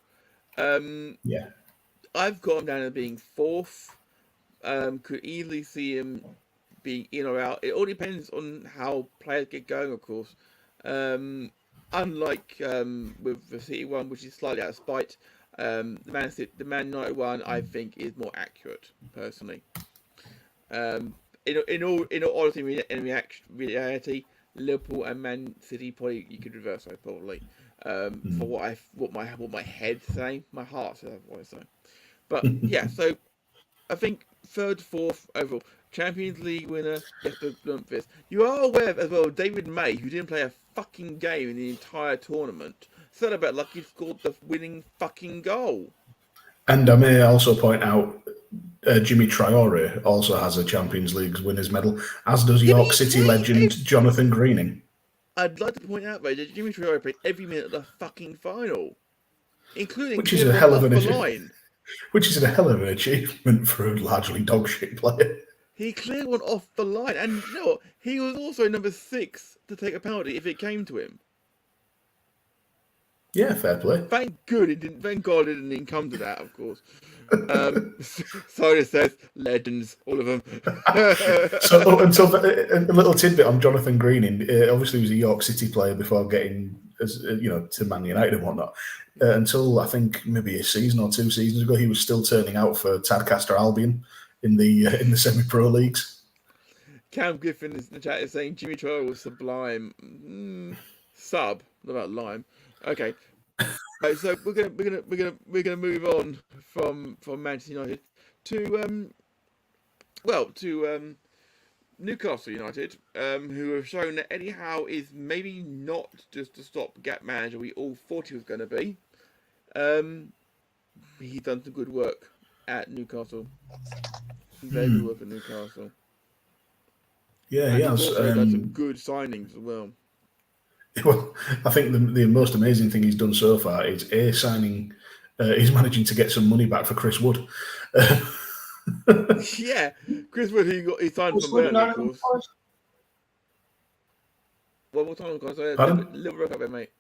C: Yeah.
B: I've got him down as being 4th. Could easily see him being in or out. It all depends on how players get going, of course. Unlike with the City one, which is slightly out of spite, the Man United one, I think, is more accurate, personally. In all honesty, in reality, Liverpool and Man City probably you could reverse those probably. For what my head's saying, my heart says what I say. But yeah, so I think 3rd, 4th overall. Champions League winner, Jesper Blomqvist. You are aware as well, David May, who didn't play a fucking game in the entire tournament, said about like he scored the winning fucking goal.
C: And I may also point out, Jimmy Traore also has a Champions League winners medal, as does York City legend Jonathan Greening.
B: I'd like to point out, though, that Jimmy Traore played every minute of the fucking final, including
C: which is a hell of an
B: line.
C: Which is a hell of an achievement for a largely dog shit player.
B: He cleared one off the line, and you know what? He was also number 6 to take a penalty if it came to him.
C: Yeah, fair play.
B: Thank God it didn't even come to that, of course. So it says legends, all of them.
C: So until a little tidbit on Jonathan Greening. Obviously, he was a York City player before getting, to Man United and whatnot. Until I think maybe a season or 2 seasons ago, he was still turning out for Tadcaster Albion in the semi-pro leagues.
B: Cam Griffin in the chat is saying Jimmy Traore was sublime. Sub, not about lime. Okay. Right, so we're gonna move on from Manchester United to Newcastle United, who have shown that Eddie Howe is maybe not just a stopgap manager we all thought he was going to be. He's done some good work at Newcastle. Very good work at Newcastle.
C: Yeah, he has.
B: He's also done some good signings as well.
C: Well, I think the most amazing thing he's done so far is signing. He's managing to get some money back for Chris Wood.
B: Yeah, Chris Wood, he signed from Burnley, of course. One more time, guys. Little rock up there, mate.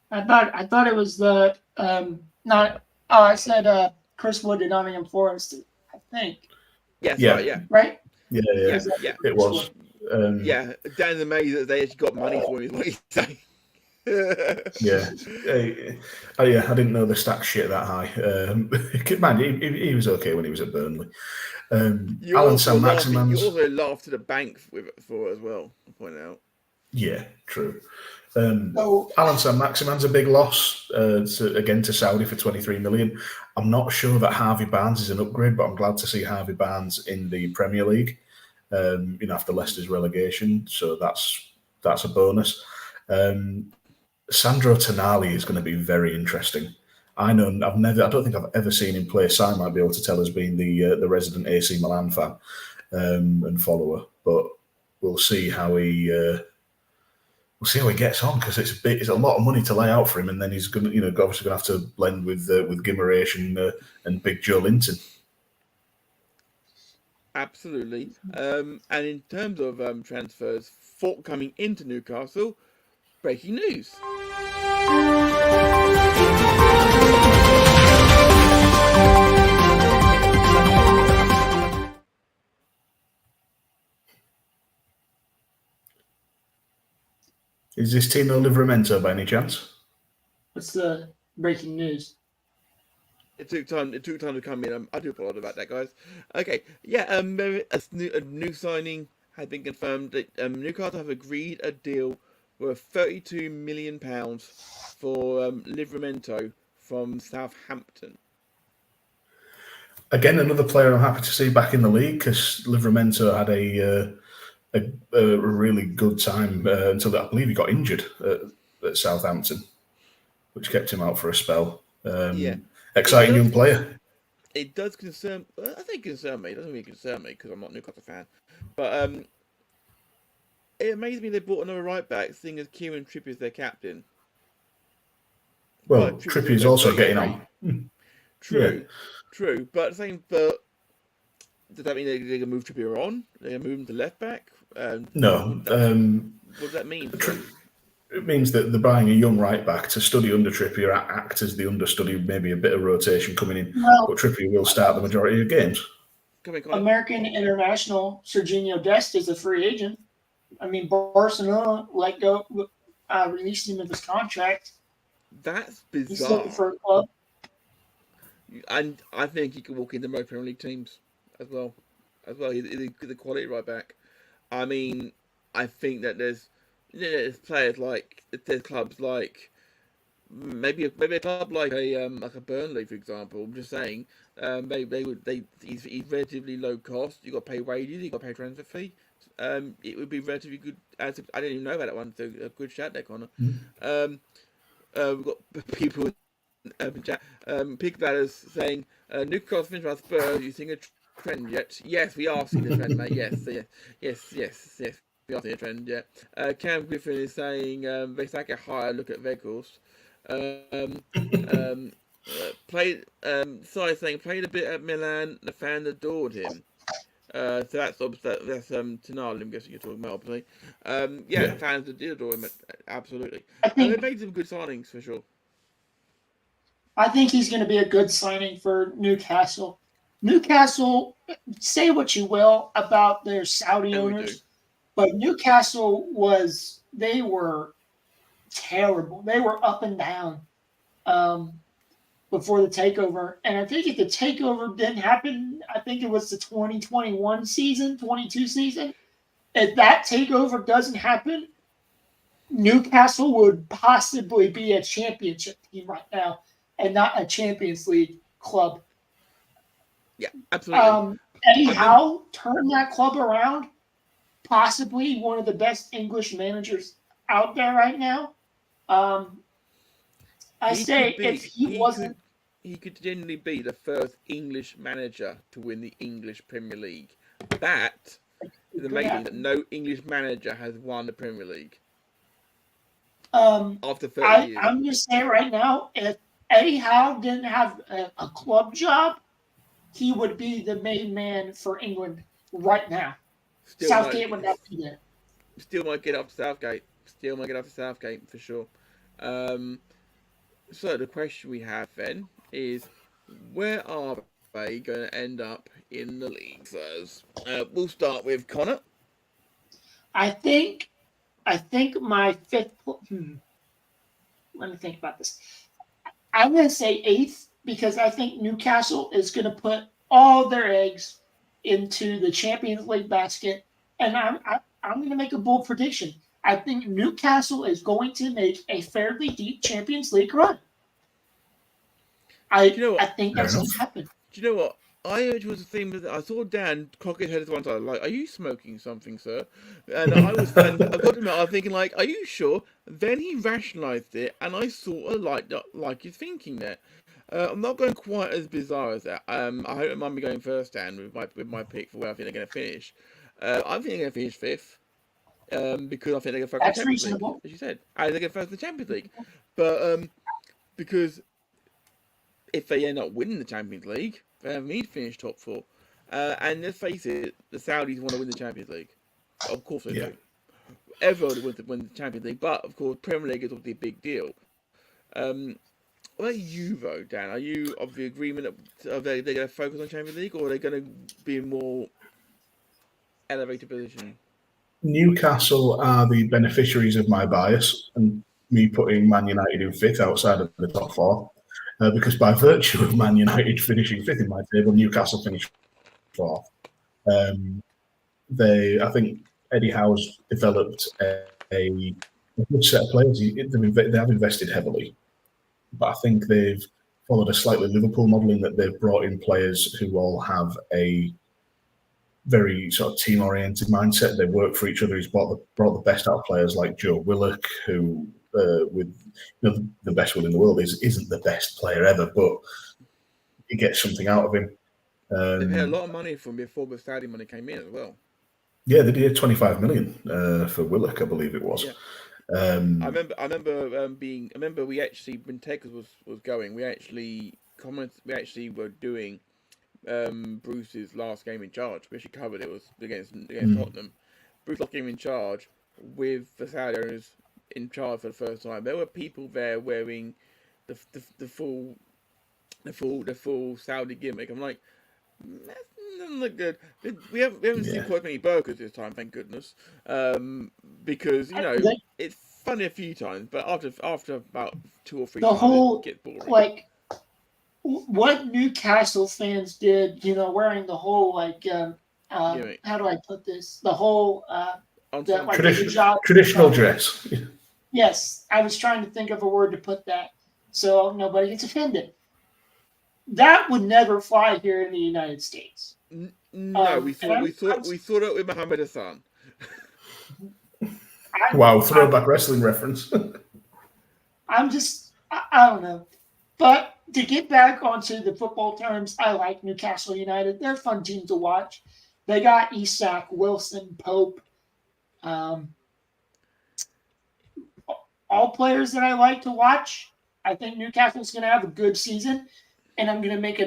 D: I thought it was the I said Chris Wood to Nottingham Forest. I think.
B: Yes,
C: yeah.
B: Right. Yeah.
D: Right.
C: Yeah. It was.
B: Yeah, Dan's amazed that they actually got money for him, is what he's saying.
C: I didn't know the stack shit that high. Man, he was okay when he was at Burnley. Alan Saint-Maximin.
B: You also laughed to the bank for it as well, I'll point out.
C: Yeah, true. Alan Saint-Maximin's a big loss to Saudi for 23 million. I'm not sure that Harvey Barnes is an upgrade, but I'm glad to see Harvey Barnes in the Premier League. After Leicester's relegation, so that's a bonus. Sandro Tonali is going to be very interesting. I don't think I've ever seen him play. Si might be able to tell us, being the resident AC Milan fan and follower, but we'll see how he gets on, because it's a lot of money to lay out for him, and then he's going to obviously going to have to blend with Guimaraes and Big Joe Linton.
B: Absolutely. And in terms of transfers coming into Newcastle, breaking news.
C: Is this Tino Livramento by any chance?
D: What's the breaking news?
B: It took time to come in. I do apologize about that, guys. Okay, yeah. A new signing had been confirmed that Newcastle have agreed a deal worth £32 million for Livramento from Southampton.
C: Again, another player I'm happy to see back in the league, because Livramento had a really good time until I believe he got injured at Southampton, which kept him out for a spell. Exciting young player.
B: It does concern. I think concern me. It doesn't really concern me because I'm not a Newcastle fan. But it amazes me they brought another right back, seeing as Kieran Trippier is their captain.
C: Well, Trippier's also getting on.
B: True. But at the same, does that mean they're going to move Trippier on? They're going to move him to left back?
C: No.
B: What does that mean?
C: It means that they're buying a young right back to study under Trippier, act as the understudy, maybe a bit of rotation coming in. But Trippier will start the majority of games.
D: American international Serginho Dest is a free agent. I mean, Barcelona released him of his contract.
B: That's bizarre.
D: He's looking for a club.
B: And I think he can walk into most Premier League teams as well. He's a quality right back. I mean, I think that there's players there's clubs like maybe a club like a Burnley, for example. I'm just saying, he's relatively low cost. You got to pay wages, you got to pay transfer fee. It would be relatively good. I didn't even know about that one. So a good shout there, Connor. We've got people Pig Bladders saying, Newcastle finished by Spurs, you seeing a trend yet? Yes, we are seeing a trend, mate. Yes. We are seeing a trend, yeah. Cam Griffin is saying, they sack a higher look at Weghorst. Played a bit at Milan, the fan adored him. So that's Tonali, I'm guessing you're talking about, obviously. Fans did adore him, absolutely. And they made some good signings for sure.
D: I think he's going to be a good signing for Newcastle. Newcastle, say what you will about their Saudi owners, but Newcastle they were terrible. They were up and down before the takeover. And I think if the takeover didn't happen, I think it was the 2021 season, 22 season. If that takeover doesn't happen, Newcastle would possibly be a championship team right now and not a Champions League club.
B: Yeah, absolutely.
D: Eddie Howe turned that club around, possibly one of the best English managers out there right now.
B: He could genuinely be the first English manager to win the English Premier League. That is amazing that no English manager has won the Premier League. After 30 years.
D: I'm just saying right now, if Eddie Howe didn't have a club job, he would be the main man for England right now. Southgate would not be there.
B: Still might get up to Southgate. For sure. So the question we have then is, where are they going to end up in the league first? We'll start with Connor.
D: I think my fifth. Let me think about this. I'm going to say 8th because I think Newcastle is going to put all their eggs into the Champions League basket, and I'm going to make a bold prediction. I think Newcastle is going to make a fairly deep Champions League run. I think that's going to happen.
B: Do you know what? It was the thing that I saw Dan cock his head at one time, like, "Are you smoking something, sir?" And I was thinking, like, "Are you sure?" Then he rationalised it, and I sort of like his thinking there. I'm not going quite as bizarre as that. I hope it might be going first, Dan, with my pick for where I think they're going to finish. I think they're going to finish 5th, because I think they're going to focus on the Champions League, as you said. They're going to focus on the Champions League, but because if they end up winning the Champions League, they need to finish top 4. And let's face it, the Saudis want to win the Champions League. Of course they do. Everyone wants to win the Champions League, but of course, Premier League is obviously a big deal. What about you, though, Dan? Are you of the agreement that they're going to focus on Champions League, or are they going to be in more elevated position?
C: Newcastle are the beneficiaries of my bias and me putting Man United in 5th outside of the top 4. Because by virtue of Man United finishing 5th in my table, Newcastle finished 4th. I think Eddie Howe's developed a good set of players. They have invested heavily, but I think they've followed a slightly Liverpool model in that they've brought in players who all have a very sort of team-oriented mindset. They work for each other. He's brought the best out of players like Joe Willock, who with the best will in the world isn't the best player ever, but he gets something out of him.
B: They paid a lot of money from before the Saudi money came in as well.
C: Yeah, they did 25 million for Willock, I believe it was.
B: Yeah. I remember we actually, when Tekkers was going, we actually were doing Bruce's last game in charge. We actually covered it. Was against Tottenham. Bruce's last game in charge with the Saudi owners in charge for the first time. There were people there wearing the full Saudi gimmick. I'm like, that doesn't look good. We haven't seen quite many burgers this time, thank goodness. Because it's funny a few times, but after about 2 or 3 times, it gets boring.
D: Like what Newcastle fans did, wearing the whole how do I put this? The whole
C: traditional dress.
D: Yes, I was trying to think of a word to put that so nobody gets offended. That would never fly here in the United States.
B: No, we thought it with Mohammed Hassan.
C: Wow, throwback wrestling reference.
D: I don't know. But to get back onto the football terms, I like Newcastle United. They're a fun team to watch. They got Isak, Wilson, Pope. All players that I like to watch. I think Newcastle's going to have a good season. And I'm going to make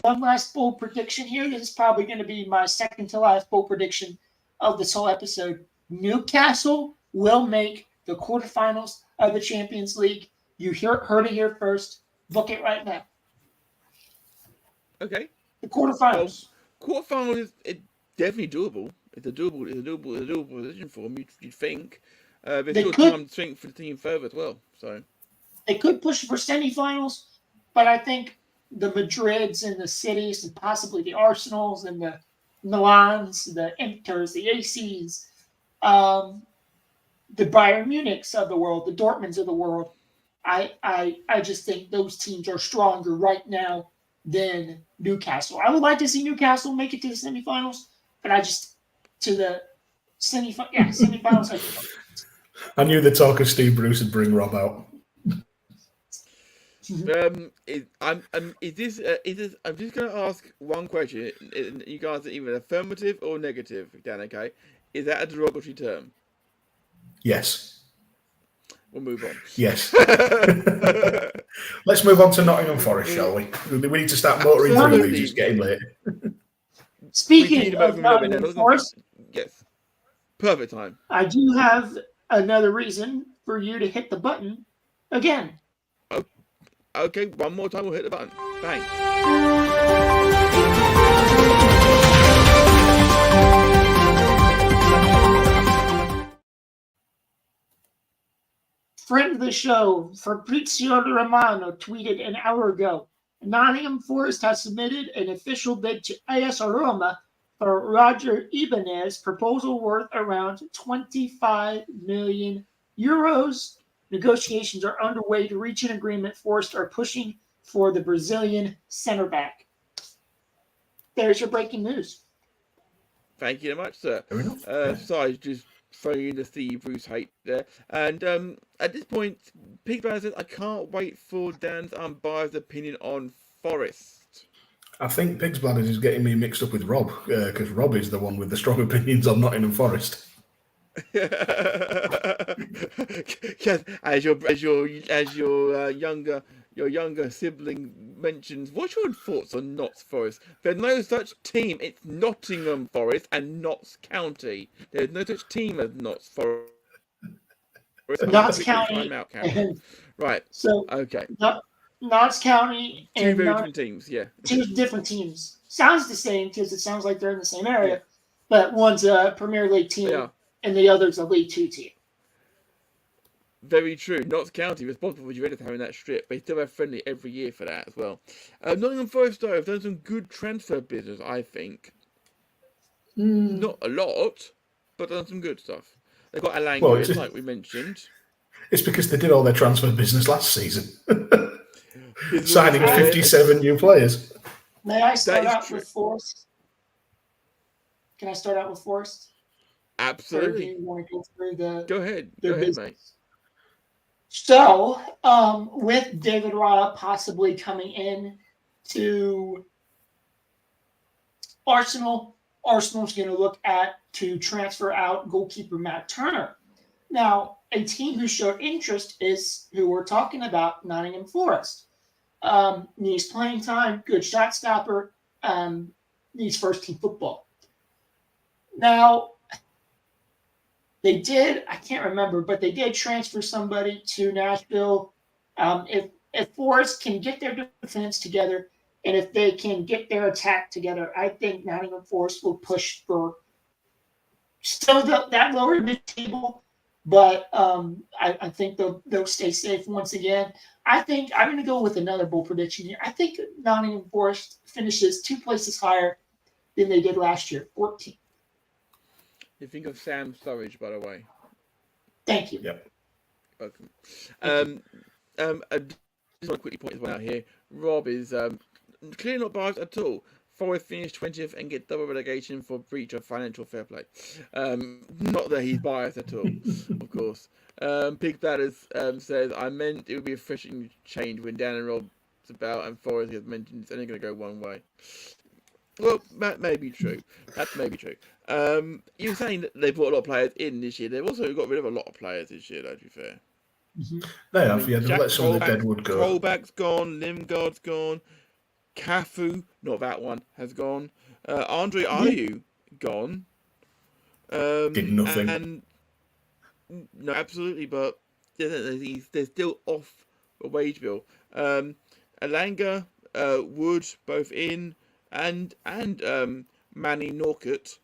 D: one last bold prediction here. This is probably going to be my second to last bold prediction of this whole episode. Newcastle will make the quarterfinals of the Champions League. You heard it here first. Book it right now.
B: Okay.
D: The quarterfinals.
B: Well, quarterfinals is definitely doable. It's a doable position for them. You'd think. There's still time to think for the team further as well. So
D: they could push for semifinals, but I think the Madrids and the Cities and possibly the Arsenals and the Milans, the Inters, the ACs, the Bayern Munichs of the world, the Dortmunds of the world. I just think those teams are stronger right now than Newcastle. I would like to see Newcastle make it to the semifinals, but to the semifinals.
C: I knew the talk of Steve Bruce would bring Rob out.
B: I'm just going to ask one question. You guys are either affirmative or negative, Dan. Okay, is that a derogatory term?
C: Yes.
B: We'll move on.
C: Yes. Let's move on to Nottingham Forest, shall we? We need to start motoring through these. It's getting late.
D: Speaking of Nottingham Forest,
B: yes, perfect time.
D: I do have another reason for you to hit the button again.
B: Okay, one more time we'll hit the button. Thanks.
D: Friend of the show, Fabrizio Romano, tweeted an hour ago, Nottingham Forest has submitted an official bid to AS Roma for Roger Ibanez, proposal worth around 25 million euros. Negotiations are underway to reach an agreement. Forest are pushing for the Brazilian center back. There's your breaking news.
B: Thank you very much, sir. Sorry, just throwing in the Steve Bruce hate there. And at this point, Pigman says, I can't wait for Dan's unbiased opinion on Forest.
C: I think Pig's Bladders is getting me mixed up with Rob, because Rob is the one with the strong opinions on Nottingham Forest.
B: Yes, as your younger sibling mentions, what's your thoughts on Notts Forest? There's no such team. It's Nottingham Forest and Notts County. There's no such team as Notts Forest.
D: Notts County.
B: Right.
D: So
B: okay.
D: Notts County and
B: two very different teams. Yeah.
D: Two different teams. Sounds the same because it sounds like they're in the same area, but one's a Premier League team. Yeah. And the other's a League Two team.
B: Very true. Notts County responsible for Juventus having that strip. They still have friendly every year for that as well. Nottingham Forest though have done some good transfer business, I think. Not a lot, but done some good stuff. They've got Alanga, like we mentioned.
C: It's because they did all their transfer business last season, signing 57 new players.
D: May I start out with Forest? Can I start out with Forest?
B: Absolutely.
D: Or do you want to go through
B: Go ahead, mate.
D: So, with David Raya possibly coming in to Arsenal, Arsenal's going to look to transfer out goalkeeper Matt Turner. Now, a team who showed interest is who we're talking about, Nottingham Forest. Needs playing time, good shot stopper, needs first team football. Now, they did, I can't remember, but they did transfer somebody to Nashville. If Forest can get their defense together and if they can get their attack together, I think Nottingham Forest will push for still that lower mid-table, but I think they'll stay safe once again. I think I'm going to go with another bold prediction here. I think Nottingham Forest finishes 2 places higher than they did last year, 14.
B: You think of Sam Sturridge, by the way.
D: Thank you.
C: Yep.
B: Welcome. I just want to quickly point this one out here. Rob is clearly not biased at all. Forest finished 20th and get double relegation for breach of financial fair play. Not that he's biased at all, of course. Pig Bladders says, I meant it would be a refreshing change when Dan and Rob talked about, and Forest has mentioned it's only going to go one way. Well, that may be true. That may be true. You were saying that they brought a lot of players in this year. They've also got rid of a lot of players this year, though, to be fair.
C: Mm-hmm. They have, yeah. They've let some of the deadwood go.
B: Colback's gone. Lingard's gone. Cafu, not that one, has gone. Andre Ayew, gone.
C: Did nothing.
B: And no, absolutely, but they're still off a wage bill. Alanga, Wood, both in, and Manny Norcutt,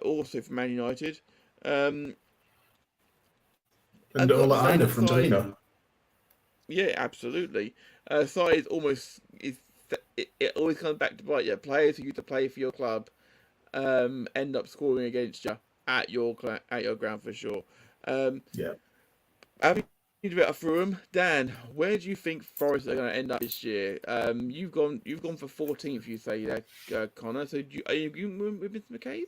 B: also from Man United.
C: And Ola Aina from Torino.
B: Yeah, absolutely. Side is almost it always comes back to bite you. Players who used to play for your club end up scoring against you at your ground for sure.
C: Yeah.
B: Having a bit through them, Dan, where do you think Forest are going to end up this year? You've gone for 14th, you say there, Connor. So are you with Mr. McCabe?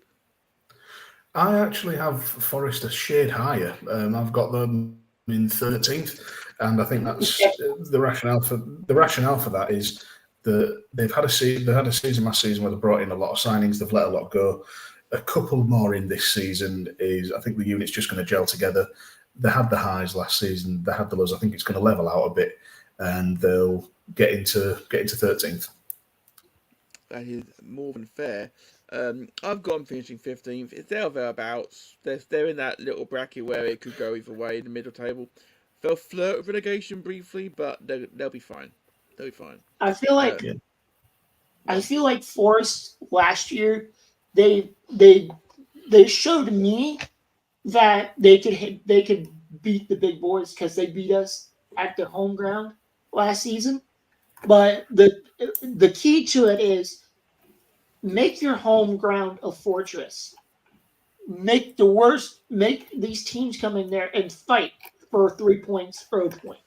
C: I actually have Forest a shade higher. I've got them in 13th, and I think that's the rationale for that is that they've had a season last season where they brought in a lot of signings, they've let a lot go. A couple more in this season I think the unit's just going to gel together. They had the highs last season, they had the lows. I think it's going to level out a bit, and they'll get into 13th.
B: That is more than fair. I've got them finishing 15th. It's there or thereabouts. They're in that little bracket where it could go either way in the middle table. They'll flirt with relegation briefly, but they'll be fine. They'll be fine.
D: I feel like Forest last year, they showed me that they could beat the big boys because they beat us at their home ground last season. But the key to it is make your home ground a fortress. Make these teams come in there and fight for 3 points or a point.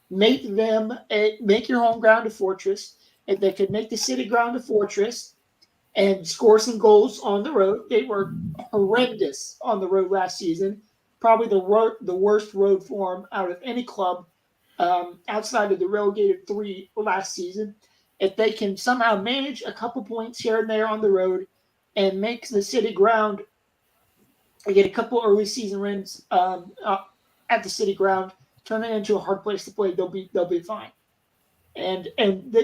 D: Make your home ground a fortress. If they could make the city ground a fortress and score some goals on the road, they were horrendous on the road last season. Probably the worst road form out of any club outside of the relegated 3 last season. If they can somehow manage a couple points here and there on the road and make the city ground, get a couple early season wins at the city ground, turn it into a hard place to play, they'll be fine. And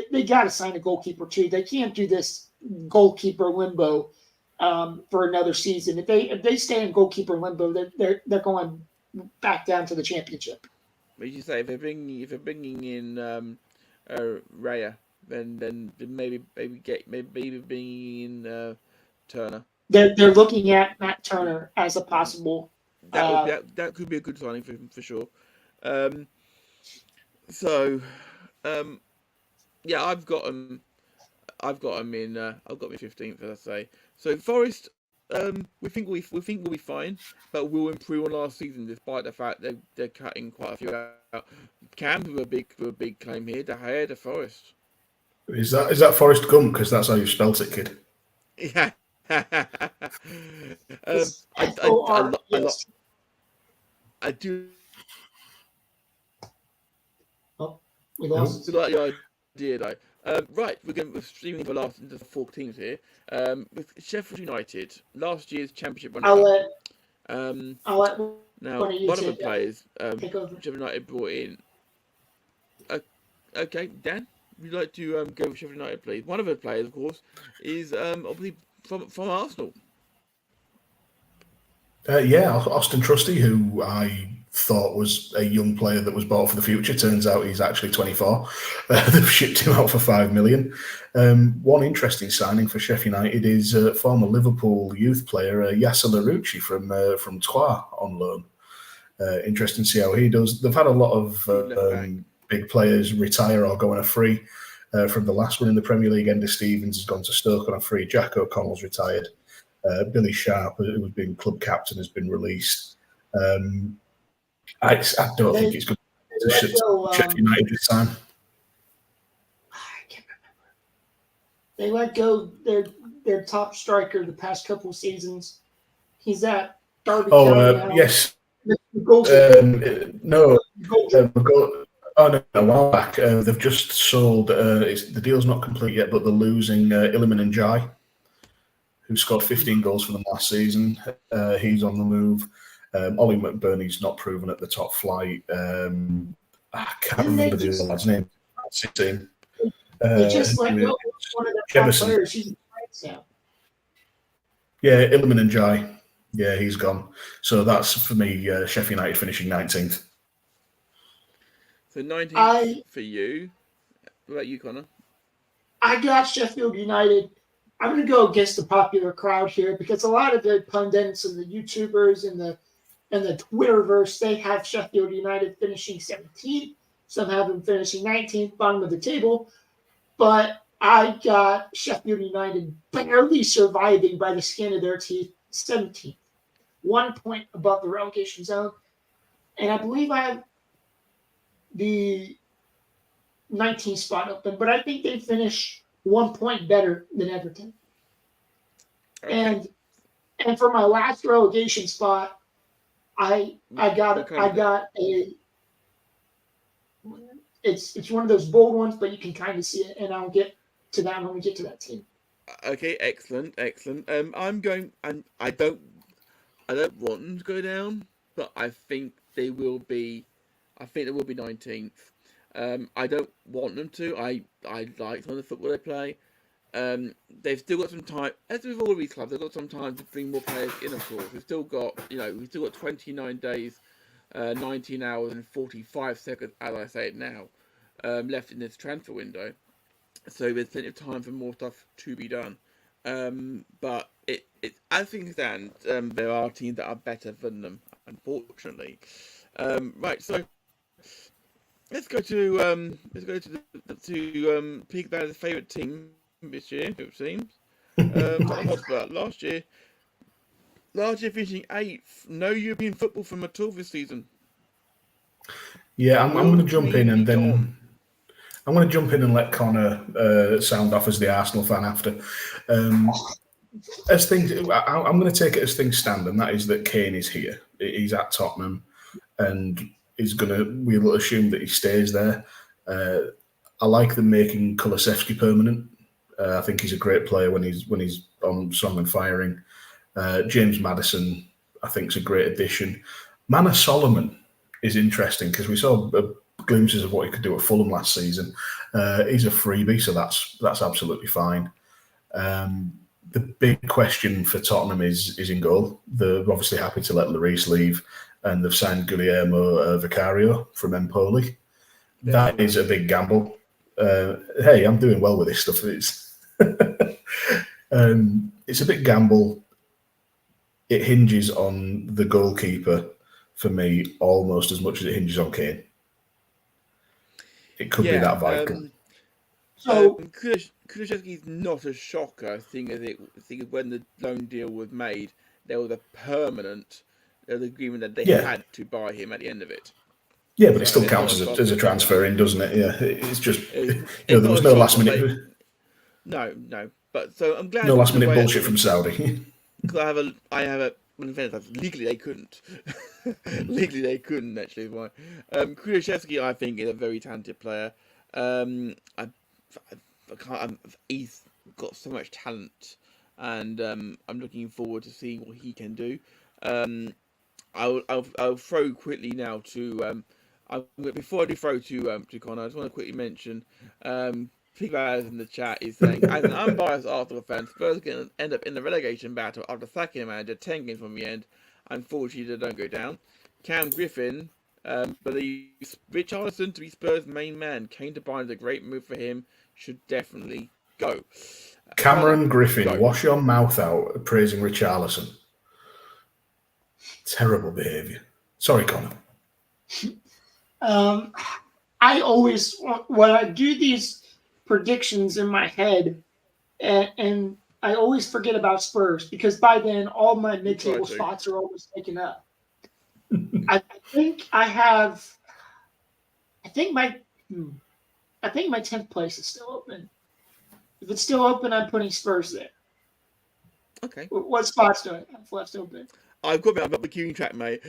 D: they got to sign a goalkeeper too. They can't do this goalkeeper limbo for another season. If they stay in goalkeeper limbo, they're going back down to the championship.
B: What you say if they're bringing in Raya, then maybe bringing in Turner.
D: They're looking at Matt Turner as a possible.
B: That could be a good signing for sure. Yeah, I've got them in 15th, as I say. So Forest, we think we'll be fine, but we'll improve on last season despite the fact they're cutting quite a few out. Cam with a big claim here. De Gea to Forest.
C: Is that Forrest Gump? Because that's how you spelt it, kid.
B: Yeah. I do.
D: Oh, we lost.
B: Like the idea, though. Right, we're streaming the last into the 14th here. With Sheffield United, last year's championship runner.
D: I'll let
B: now one of the players Sheffield United brought in. Okay, Dan, would you like to go with Sheffield United, please? One of the players, of course, is obviously from Arsenal.
C: Austin Trusty, who I thought was a young player that was bought for the future. Turns out he's actually 24. They've shipped him out for $5 million. One interesting signing for Sheffield United is former Liverpool youth player Yasser Larouci from Troyes on loan. Interesting to see how he does. They've had a lot of big players retire or go on a free. From the last one in the Premier League, Ender Stevens has gone to Stoke on a free. Jack O'Connell's retired. Billy Sharp, who has been club captain, has been released. I don't think it's good to Sheffield United this time.
D: I can't remember. They let go their top striker the past couple seasons. He's at Derby County now.
C: Yes. Oh, no, a while back. They've just sold, the deal's not complete yet, but they're losing Iliman Njai, who scored 15 goals for them last season. He's on the move. Ollie McBurney's not proven at the top flight. I can't remember the other lad's name.
D: They just let go one of the top players. He's now.
C: Yeah, Iliman Njai. Yeah, he's gone. So that's, for me, Sheffield United finishing 19th.
B: So 19th for you. What about you, Connor?
D: I got Sheffield United. I'm going to go against the popular crowd here because a lot of the pundits and the YouTubers and the Twitterverse, they have Sheffield United finishing 17th. Some have them finishing 19th, bottom of the table. But I got Sheffield United barely surviving by the skin of their teeth, 17th. 1 point above the relegation zone. And I believe I have the 19th spot open, but I think they finish 1 point better than Everton. Okay. And for my last relegation spot, I got it's one of those bold ones, but you can kind of see it, and I'll get to that when we get to that team.
B: Okay, excellent. I don't want them to go down, but I think they will be 19th. I don't want them to. I like some of the football they play. They've still got some time, as with all these clubs, they've got some time to bring more players in, of course. We've still got 29 days, 19 hours and 45 seconds, as I say it now, left in this transfer window. So there's plenty of time for more stuff to be done. But it as things stand, there are teams that are better than them, unfortunately. Right, so let's go to peek about the favourite team this year. It seems last year finishing 8th. No European football from at all this season.
C: Yeah, I'm going to jump in and then I'm going to jump in and let Connor sound off as the Arsenal fan after. As things, I'm going to take it as things stand, and that is that Kane is here. He's at Tottenham, and we'll assume that he stays there. I like them making Kulusevski permanent. I think he's a great player when he's on song and firing. James Maddison, I think, is a great addition. Manor Solomon is interesting because we saw glimpses of what he could do at Fulham last season. He's a freebie, so that's absolutely fine. The big question for Tottenham is in goal. They're obviously happy to let Lloris leave, and they've signed Guillermo Vicario from Empoli. That is a big gamble. Hey, I'm doing well with this stuff. It's a big gamble. It hinges on the goalkeeper for me almost as much as it hinges on Kane. It could be that vital.
D: So
B: Kulusevski is not a shocker, seeing as when the loan deal was made, there was a permanent agreement that they had to buy him at the end of it.
C: Yeah, but it still counts as a transfer in, doesn't it? Yeah, it's just there was no last minute.
B: No, but so I'm glad.
C: No last minute bullshit from Saudi.
B: Because I have a legally they couldn't. Legally they couldn't actually. Why? Kulusevski, I think, is a very talented player. He's got so much talent, and I'm looking forward to seeing what he can do. I'll throw quickly now to before I do throw to Connor, I just want to quickly mention people in the chat is saying, as an unbiased Arsenal fan, Spurs are going to end up in the relegation battle after sacking a manager 10 games from the end. Unfortunately, they don't go down. Cam Griffin believes Richarlison to be Spurs' main man. Kane to Bayern is a great move for him. Should definitely go.
C: Cameron Griffin, wash your mouth out praising Richarlison. Terrible behaviour. Sorry, Connor.
D: I always, when I do these predictions in my head, and I always forget about Spurs because by then all my mid-table spots are always taken up. I think my 10th place is still open. If it's still open, I'm putting Spurs there.
B: Okay.
D: What spots do I have left open?
B: I've got the queuing track, mate.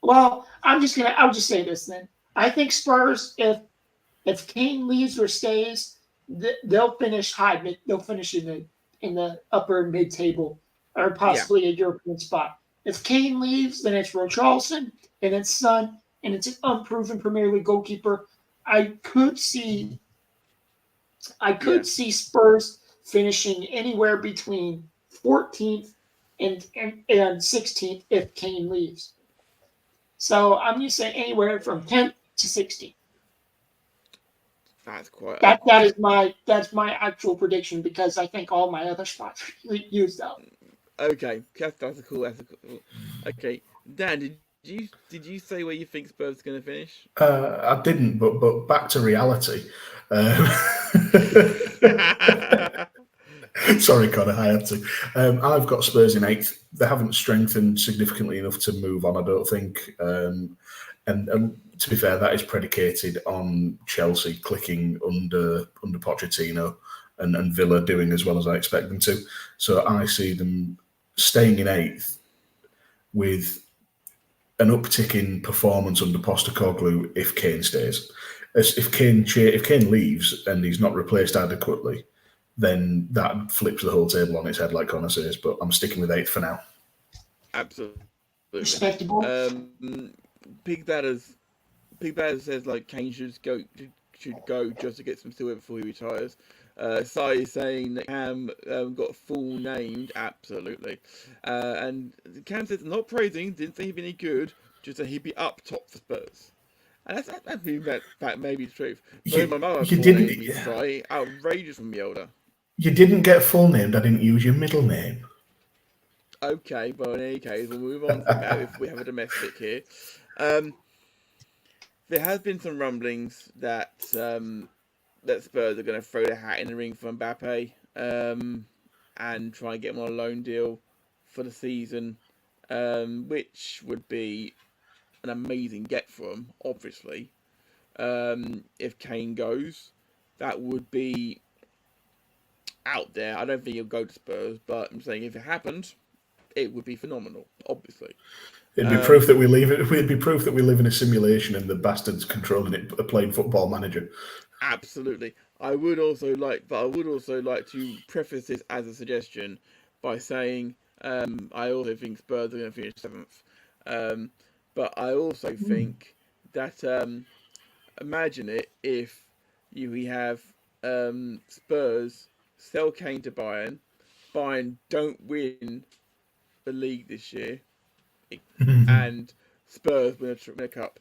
D: Well, I'll just say this then. I think Spurs, if Kane leaves or stays, they'll finish high. They'll finish in the upper mid table, or possibly a European spot. If Kane leaves, then it's Richarlison and it's Son, and it's an unproven Premier League goalkeeper. I could see Spurs finishing anywhere between 14th and 16th if Kane leaves. So I'm going to say anywhere from 10th to 16th.
B: That's quite.
D: That's my actual prediction, because I think all my other spots are used up.
B: Okay, that's a cool. Okay, Dan, did you say where you think Spurs are going to finish?
C: I didn't, but back to reality. Sorry, Connor, I had to. I've got Spurs in 8th. They haven't strengthened significantly enough to move on, I don't think. And to be fair, that is predicated on Chelsea clicking under Pochettino and Villa doing as well as I expect them to. So I see them staying in 8th with an uptick in performance under Postecoglou if Kane stays. If Kane leaves and he's not replaced adequately, then that flips the whole table on its head, like Connor says. But I'm sticking with 8th for now.
B: Absolutely.
D: Respectable.
B: Pig Batters says like Kane should go just to get some silver before he retires. Sai is saying that Cam got full named. Absolutely. And Cam says not praising, didn't say he'd be any good, just that he'd be up top for Spurs. And that may be the truth. So my mother Sai, outrageous from Yoda.
C: You didn't get full named. I didn't use your middle name.
B: Okay, well in any case, we'll move on from that if we have a domestic here. There has been some rumblings that that Spurs are going to throw their hat in the ring for Mbappe and try and get him on a loan deal for the season, which would be an amazing get for him, obviously. If Kane goes, that would be out there. I don't think he'll go to Spurs, but I'm saying if it happened, it would be phenomenal, obviously.
C: It'd be proof that we live. It'd be proof that we live in a simulation and the bastards controlling it are playing Football Manager.
B: Absolutely. I would also like to preface this as a suggestion by saying I also think Spurs are going to finish 7th. But I also think that imagine it if we have Spurs sell Kane to Bayern. Bayern don't win the league this year, and Spurs win a cup.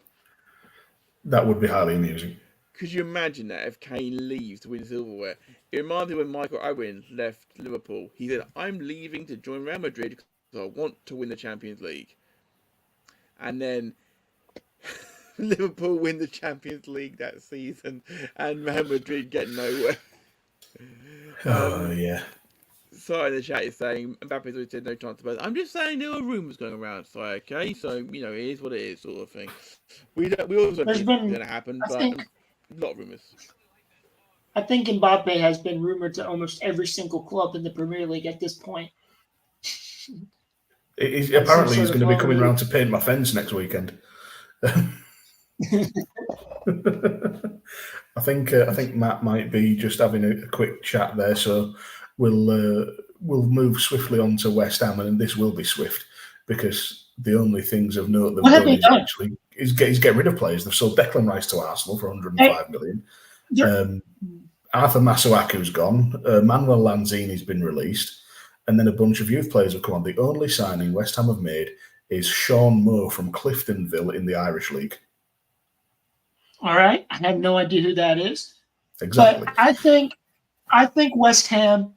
C: That would be highly amusing.
B: Could you imagine that if Kane leaves to win silverware? It reminds me when Michael Owen left Liverpool. He said, "I'm leaving to join Real Madrid because I want to win the Champions League." And then Liverpool win the Champions League that season, and Real Madrid get nowhere.
C: Yeah.
B: Sorry, the chat is saying Mbappe's always said no chance of. I'm just saying there were rumours going around, so okay, so it is what it is, sort of thing. We also think it's going to happen, but a lot of rumours.
D: I think Mbappe has been rumored to almost every single club in the Premier League at this point.
C: Apparently, he's going to be coming round to paint my fence next weekend. I think Matt might be just having a quick chat there, so we'll move swiftly on to West Ham, and this will be swift because the only things of note they've done is get rid of players. They've sold Declan Rice to Arsenal for 105 million. Yep. Arthur Masuaku's gone. Manuel Lanzini's been released, and then a bunch of youth players have come on. The only signing West Ham have made is Sean Moore from Cliftonville in the Irish League.
D: All right, I have no idea who that is.
C: Exactly.
D: But I think West Ham,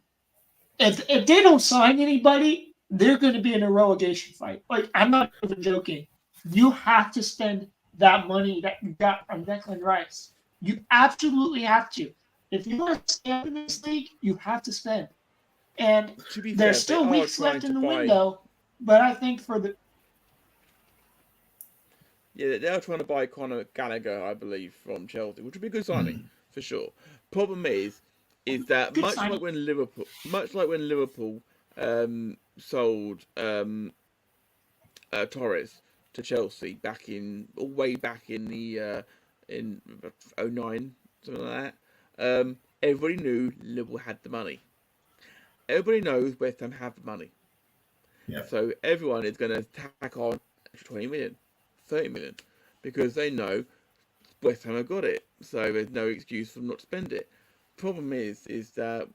D: if they don't sign anybody, they're going to be in a relegation fight. Like, I'm not even joking. You have to spend that money that you got from Declan Rice. You absolutely have to. If you want to stay in this league, you have to spend. And there's still weeks left in the window, but I think for the...
B: Yeah, they're trying to buy Conor Gallagher, I believe, from Chelsea, which would be a good signing, for sure. Problem is that much like when Liverpool sold Torres to Chelsea way back in the in 09, something like that. Everybody knew Liverpool had the money. Everybody knows West Ham have the money.
C: Yeah.
B: So everyone is going to tack on 20 million, 30 million, because they know West Ham have got it. So there's no excuse for them not to spend it. Problem is that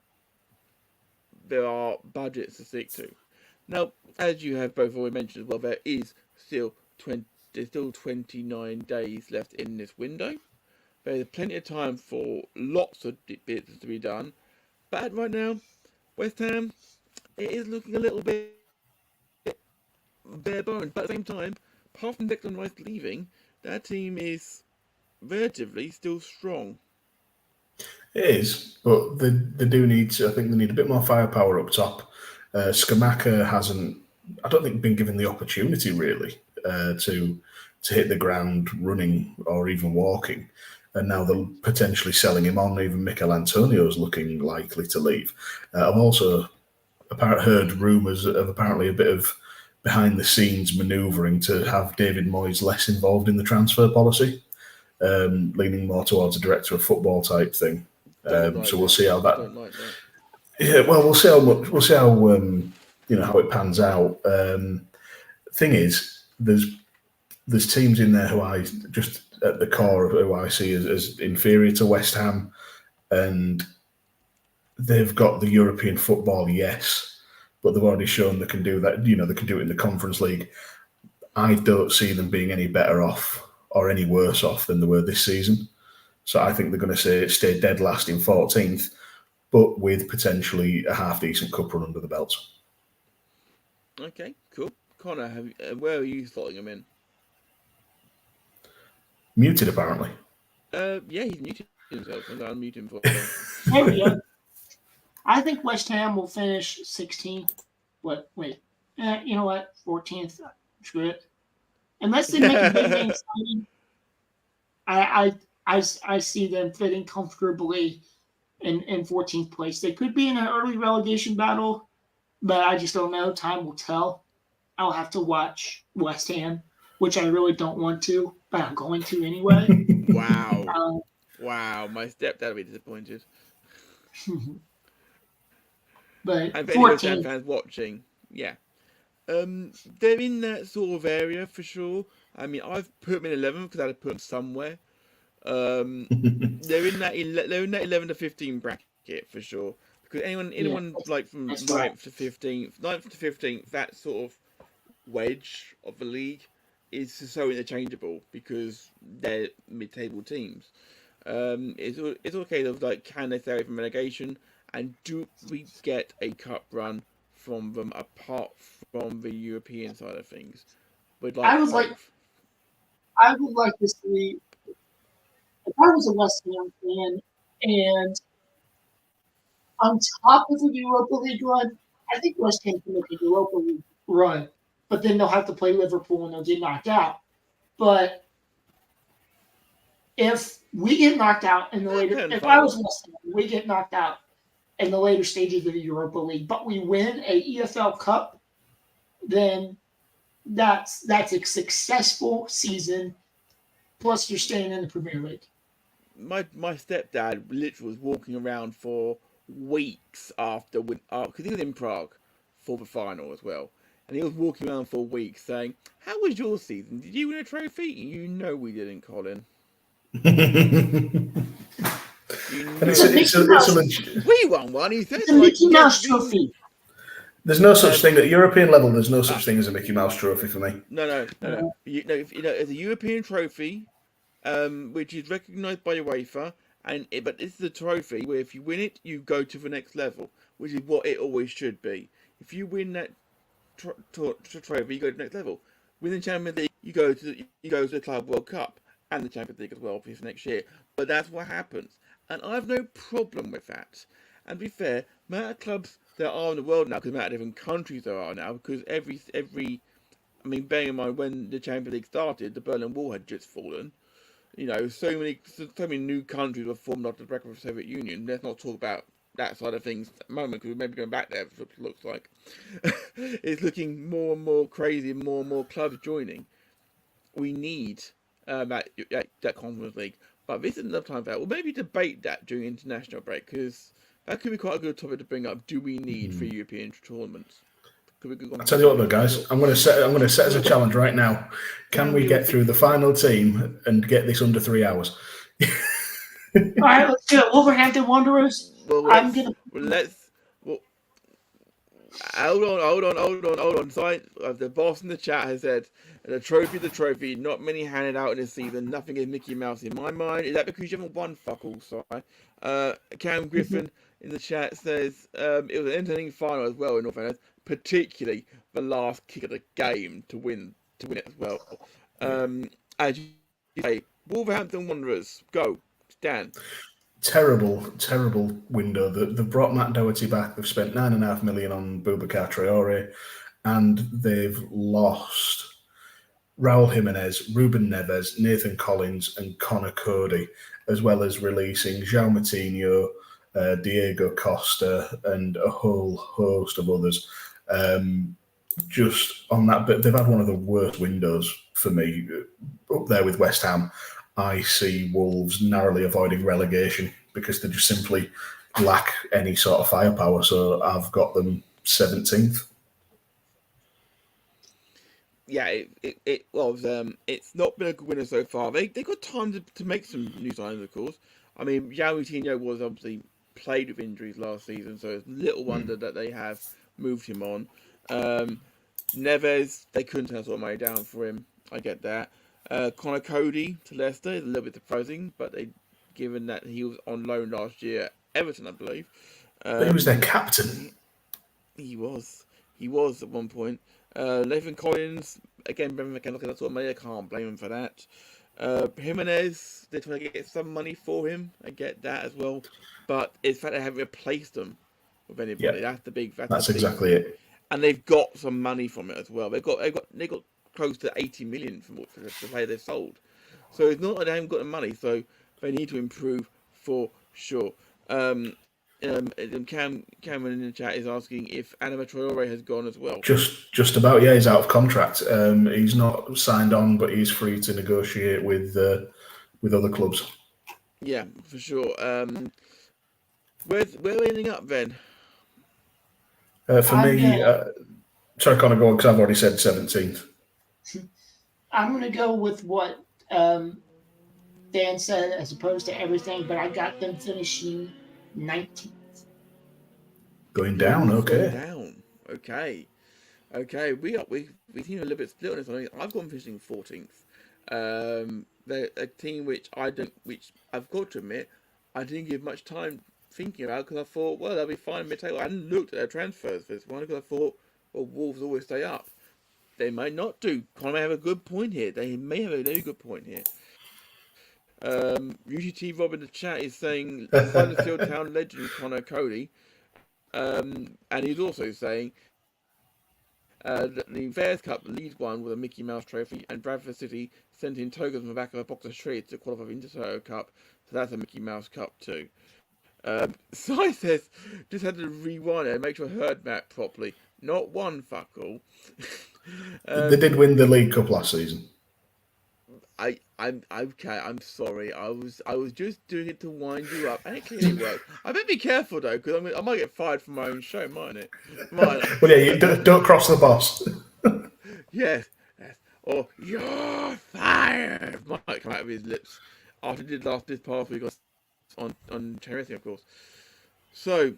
B: there are budgets to stick to. Now, as you have both already mentioned as well, there is still 29 days left in this window. There's plenty of time for lots of bits to be done. But right now, West Ham, it is looking a little bit bare bones. But at the same time, apart from Declan Rice leaving, that team is relatively still strong.
C: It is, but they do need to, I think they need a bit more firepower up top. Skamaka hasn't, I don't think, been given the opportunity really to hit the ground running or even walking. And now they're potentially selling him on. Even Mikel Antonio is looking likely to leave. I've also heard rumours of apparently a bit of behind-the-scenes manoeuvring to have David Moyes less involved in the transfer policy, leaning more towards a director of football type thing. So we'll see how that.
B: Don't like that.
C: Yeah, well, we'll see how much. We'll see how how it pans out. Thing is, there's teams in there who I just at the core of who I see as inferior to West Ham, and they've got the European football, yes, but they've already shown they can do that. They can do it in the Conference League. I don't see them being any better off or any worse off than they were this season. So I think they're going to stay dead last in 14th, but with potentially a half-decent cup run under the belt.
B: Okay, cool. Connor, where are you slotting him in?
C: Muted, apparently.
B: Yeah, he's muted himself. I'm going to unmute him for
D: There we go. I think West Ham will finish 16th. Wait. You know what? 14th. Screw it. Unless they make a big name signing, I see them fitting comfortably in 14th place. They could be in an early relegation battle, but I just don't know. Time will tell. I'll have to watch West Ham, which I really don't want to, but I'm going to anyway.
B: Wow. Wow, my stepdad will be disappointed.
D: But
B: and for any West Ham fans watching, yeah. They're in that sort of area for sure. I mean, I've put them in 11 because I had to put them somewhere. They're in that 11 to 15 bracket for sure. Because anyone like from 9th to 15th, that sort of wedge of the league is so interchangeable because they're mid-table teams. It's okay of like, can they stay away from relegation, and do we get a cup run from them apart from the European side of things?
D: I would like to see, if I was a West Ham fan and on top of the Europa League run, I think West Ham can make a Europa League run, but then they'll have to play Liverpool and they'll get knocked out. But if we get knocked out in the later, if I was West Ham, we get knocked out in the later stages of the Europa League, but we win a EFL Cup, then that's a successful season. Plus, you're staying in the Premier League.
B: My stepdad literally was walking around for weeks after, because he was in Prague for the final as well, and he was walking around for weeks saying, "How was your season? Did you win a trophy?" You know we didn't, Colin. We won one. He said,
D: "It's a Mickey Mouse trophy."
C: There's no such thing at European level. There's no such thing as a Mickey Mouse trophy for me.
B: No. It's a European trophy, which is recognised by UEFA, but this is a trophy where if you win it, you go to the next level, which is what it always should be. If you win that trophy, you go to the next level. Win the Champions League, you go to the Club World Cup and the Champions League as well, obviously next year. But that's what happens, and I have no problem with that. And to be fair, the amount of clubs there are in the world now, because the amount of different countries there are now, because every I mean, bearing in mind when the Champions League started, the Berlin Wall had just fallen. So many new countries were formed after the breakup of the Soviet Union. Let's not talk about that side of things at the moment, because we may be going back there, it looks like. It's looking more and more crazy, more and more clubs joining. we need that Conference League. But this is another time for that. We'll maybe debate that during international break, because that could be quite a good topic to bring up. Do we need 3 European tournaments?
C: I'll tell you what, though, guys. I'm going to set as a challenge right now. Can we get through the final team and get this under 3 hours?
D: All right, let's do it. Wolverhampton Wanderers.
B: Well, hold on. Sorry, the boss in the chat has said, the trophy. Not many handed out in this season. Nothing is Mickey Mouse in my mind. Is that because you haven't won? Fuck all, sorry. Cam Griffin in the chat says it was an entertaining final as well. In all fairness, particularly the last kick of the game to win it as well. As you say, Wolverhampton Wanderers, go, Dan.
C: Terrible window. They've brought Matt Doherty back. They've spent $9.5 million on Boubacar Traore, and they've lost Raul Jimenez, Ruben Neves, Nathan Collins, and Connor Cody, as well as releasing João Moutinho, Diego Costa, and a whole host of others. Just on that bit, they've had one of the worst windows for me, up there with West Ham. I see Wolves narrowly avoiding relegation because they just simply lack any sort of firepower. So I've got them 17th.
B: Yeah, it was. It's not been a good winner so far. They got time to make some new signings, of course. I mean, João Moutinho was obviously played with injuries last season, so it's little wonder that they have moved him on. Neves, they couldn't turn sort of money down for him. I get that. Connor Cody to Leicester is a little bit surprising, but given that he was on loan last year, Everton, I believe.
C: But he was their captain.
B: He was at one point. Nathan Collins, again, Brendan McKenna, that sort of money. I can't blame him for that. Jimenez, they're trying to get some money for him. I get that as well. But it's the fact they haven't replaced them with anybody.
C: Yeah.
B: That's the big.
C: That's exactly it.
B: And they've got some money from it as well. They got close to 80 million from the player they've sold. So it's not that they haven't got the money. So they need to improve for sure. Cameron in the chat is asking if Adama Traore has gone as well.
C: Just about, yeah. He's out of contract. He's not signed on, but he's free to negotiate with other clubs.
B: Yeah, for sure. Where are we ending up then?
C: For me, sorry, Connor, go on, because I've already said 17th.
D: I'm going to go with what Dan said as opposed to everything, but I got them finishing 19th.
C: Going down, okay.
B: Going down, okay. We seem a little bit split on this. I mean, I've gone finishing 14th. They're a team which I've got to admit I didn't give much time thinking about, because I thought, well, they'll be fine mid-table. I hadn't looked at their transfers for this one because I thought, well, Wolves always stay up. They might not do. Connor may have a good point here. They may have a very good point here. UGT Rob in the chat is saying Huddersfield Town legend Connor Cody, and he's also saying that the Bears Cup League One with a Mickey Mouse trophy, and Bradford City sent in tokens on the back of a box of treats to qualify for the Intertoto Cup, so that's a Mickey Mouse Cup too. Sai says, just had to rewind it and make sure I heard Matt properly. Not one, fuck all.
C: They did win the League Cup last season.
B: I'm okay. I'm sorry. I was just doing it to wind you up, and it clearly worked. I better be careful though, because I might get fired from my own show, mightn't it?
C: Well, yeah, you don't cross the boss.
B: Yes. Or you're fired. Might come out of his lips after he did this past week on charity, of course. So,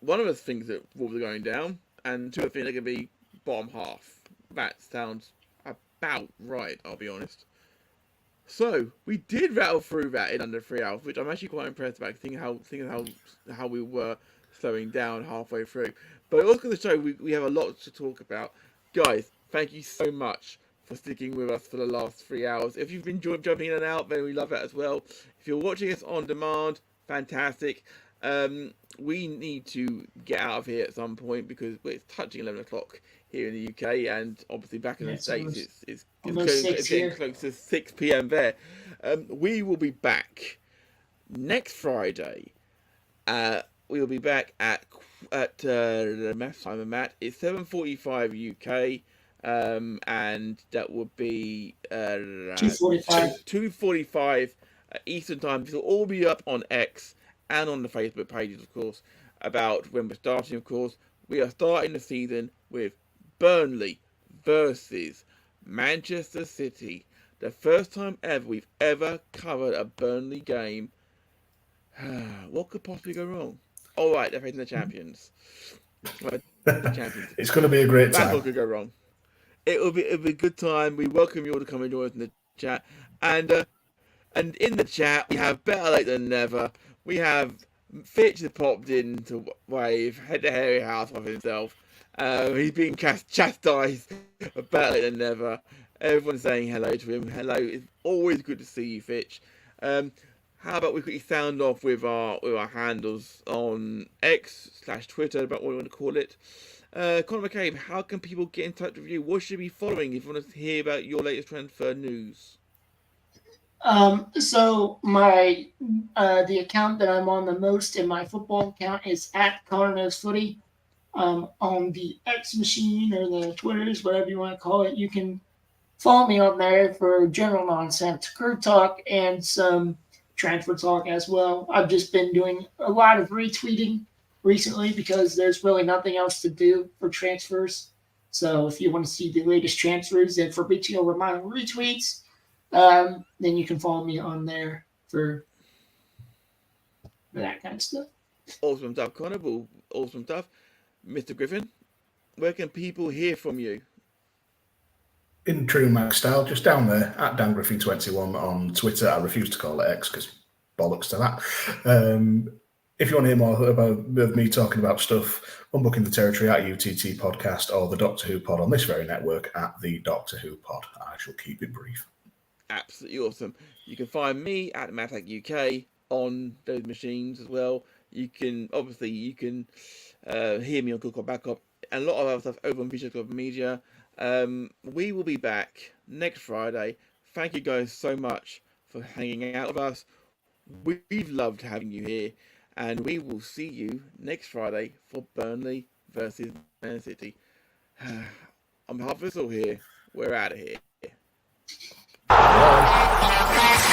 B: one of the things that Wolves are going down, and two of the things they're going to be bottom half. That sounds about right, I'll be honest. So, we did rattle through that in under 3 hours, which I'm actually quite impressed about, thinking how we were slowing down halfway through. But it was going to show we have a lot to talk about. Guys, thank you so much for sticking with us for the last 3 hours. If you've enjoyed jumping in and out, then we love that as well. If you're watching us on demand, fantastic. We need to get out of here at some point because it's touching 11 o'clock here in the UK, and obviously back in the States it's getting close to 6 p.m. there. We will be back next Friday. We will be back at the math time, Matt. It's 7:45 UK. and that would be
D: 2:45.
B: 2:45 Eastern time. This will all be up on X and on the Facebook pages, of course, about when we're starting. Of course, we are starting the season with Burnley versus Manchester City. The first time ever we've ever covered a Burnley game. What could possibly go wrong? All right, they're facing the champions.
C: It's going to be a great time.
B: That's what could go wrong. It'll be a good time. We welcome you all to come and join us in the chat. And in the chat, we have Better Late Than Never. We have Fitch has popped in to wave, head to hairy house of himself. He's being chastised, but Better Late Than Never. Everyone's saying hello to him. Hello. It's always good to see you, Fitch. How about we quickly sound off with our handles on X/Twitter, about what we want to call it. Konor McCabe, how can people get in touch with you? What should be following if you want to hear about your latest transfer news?
D: So my the account that I'm on the most in my football account is @ConorKnowsFooty. On the X machine or the Twitters, whatever you want to call it, you can follow me on there for general nonsense, crew talk, and some transfer talk as well. I've just been doing a lot of retweeting recently because there's really nothing else to do for transfers. So if you want to see the latest transfers and for reaching over my retweets, then you can follow me on there for that kind of stuff.
B: Awesome stuff, Konor. Awesome stuff. Mr. Griffin, where can people hear from you?
C: In true Max style, just down there, @DanGriffin21 on Twitter. I refuse to call it X because bollocks to that. If you want to hear more about me talking about stuff, Unbooking the Territory @UTT Podcast or the Doctor Who Pod on this very network @the Doctor Who Pod. I shall keep it brief.
B: Absolutely awesome. You can find me @Matak UK on those machines as well. You can hear me on Good Cop Backup and a lot of other stuff over on Visual Media. We will be back next Friday. Thank you guys so much for hanging out with us. We've loved having you here, and we will see you next Friday for Burnley versus Man City. On behalf of us all here, we're out of here.
C: Bye.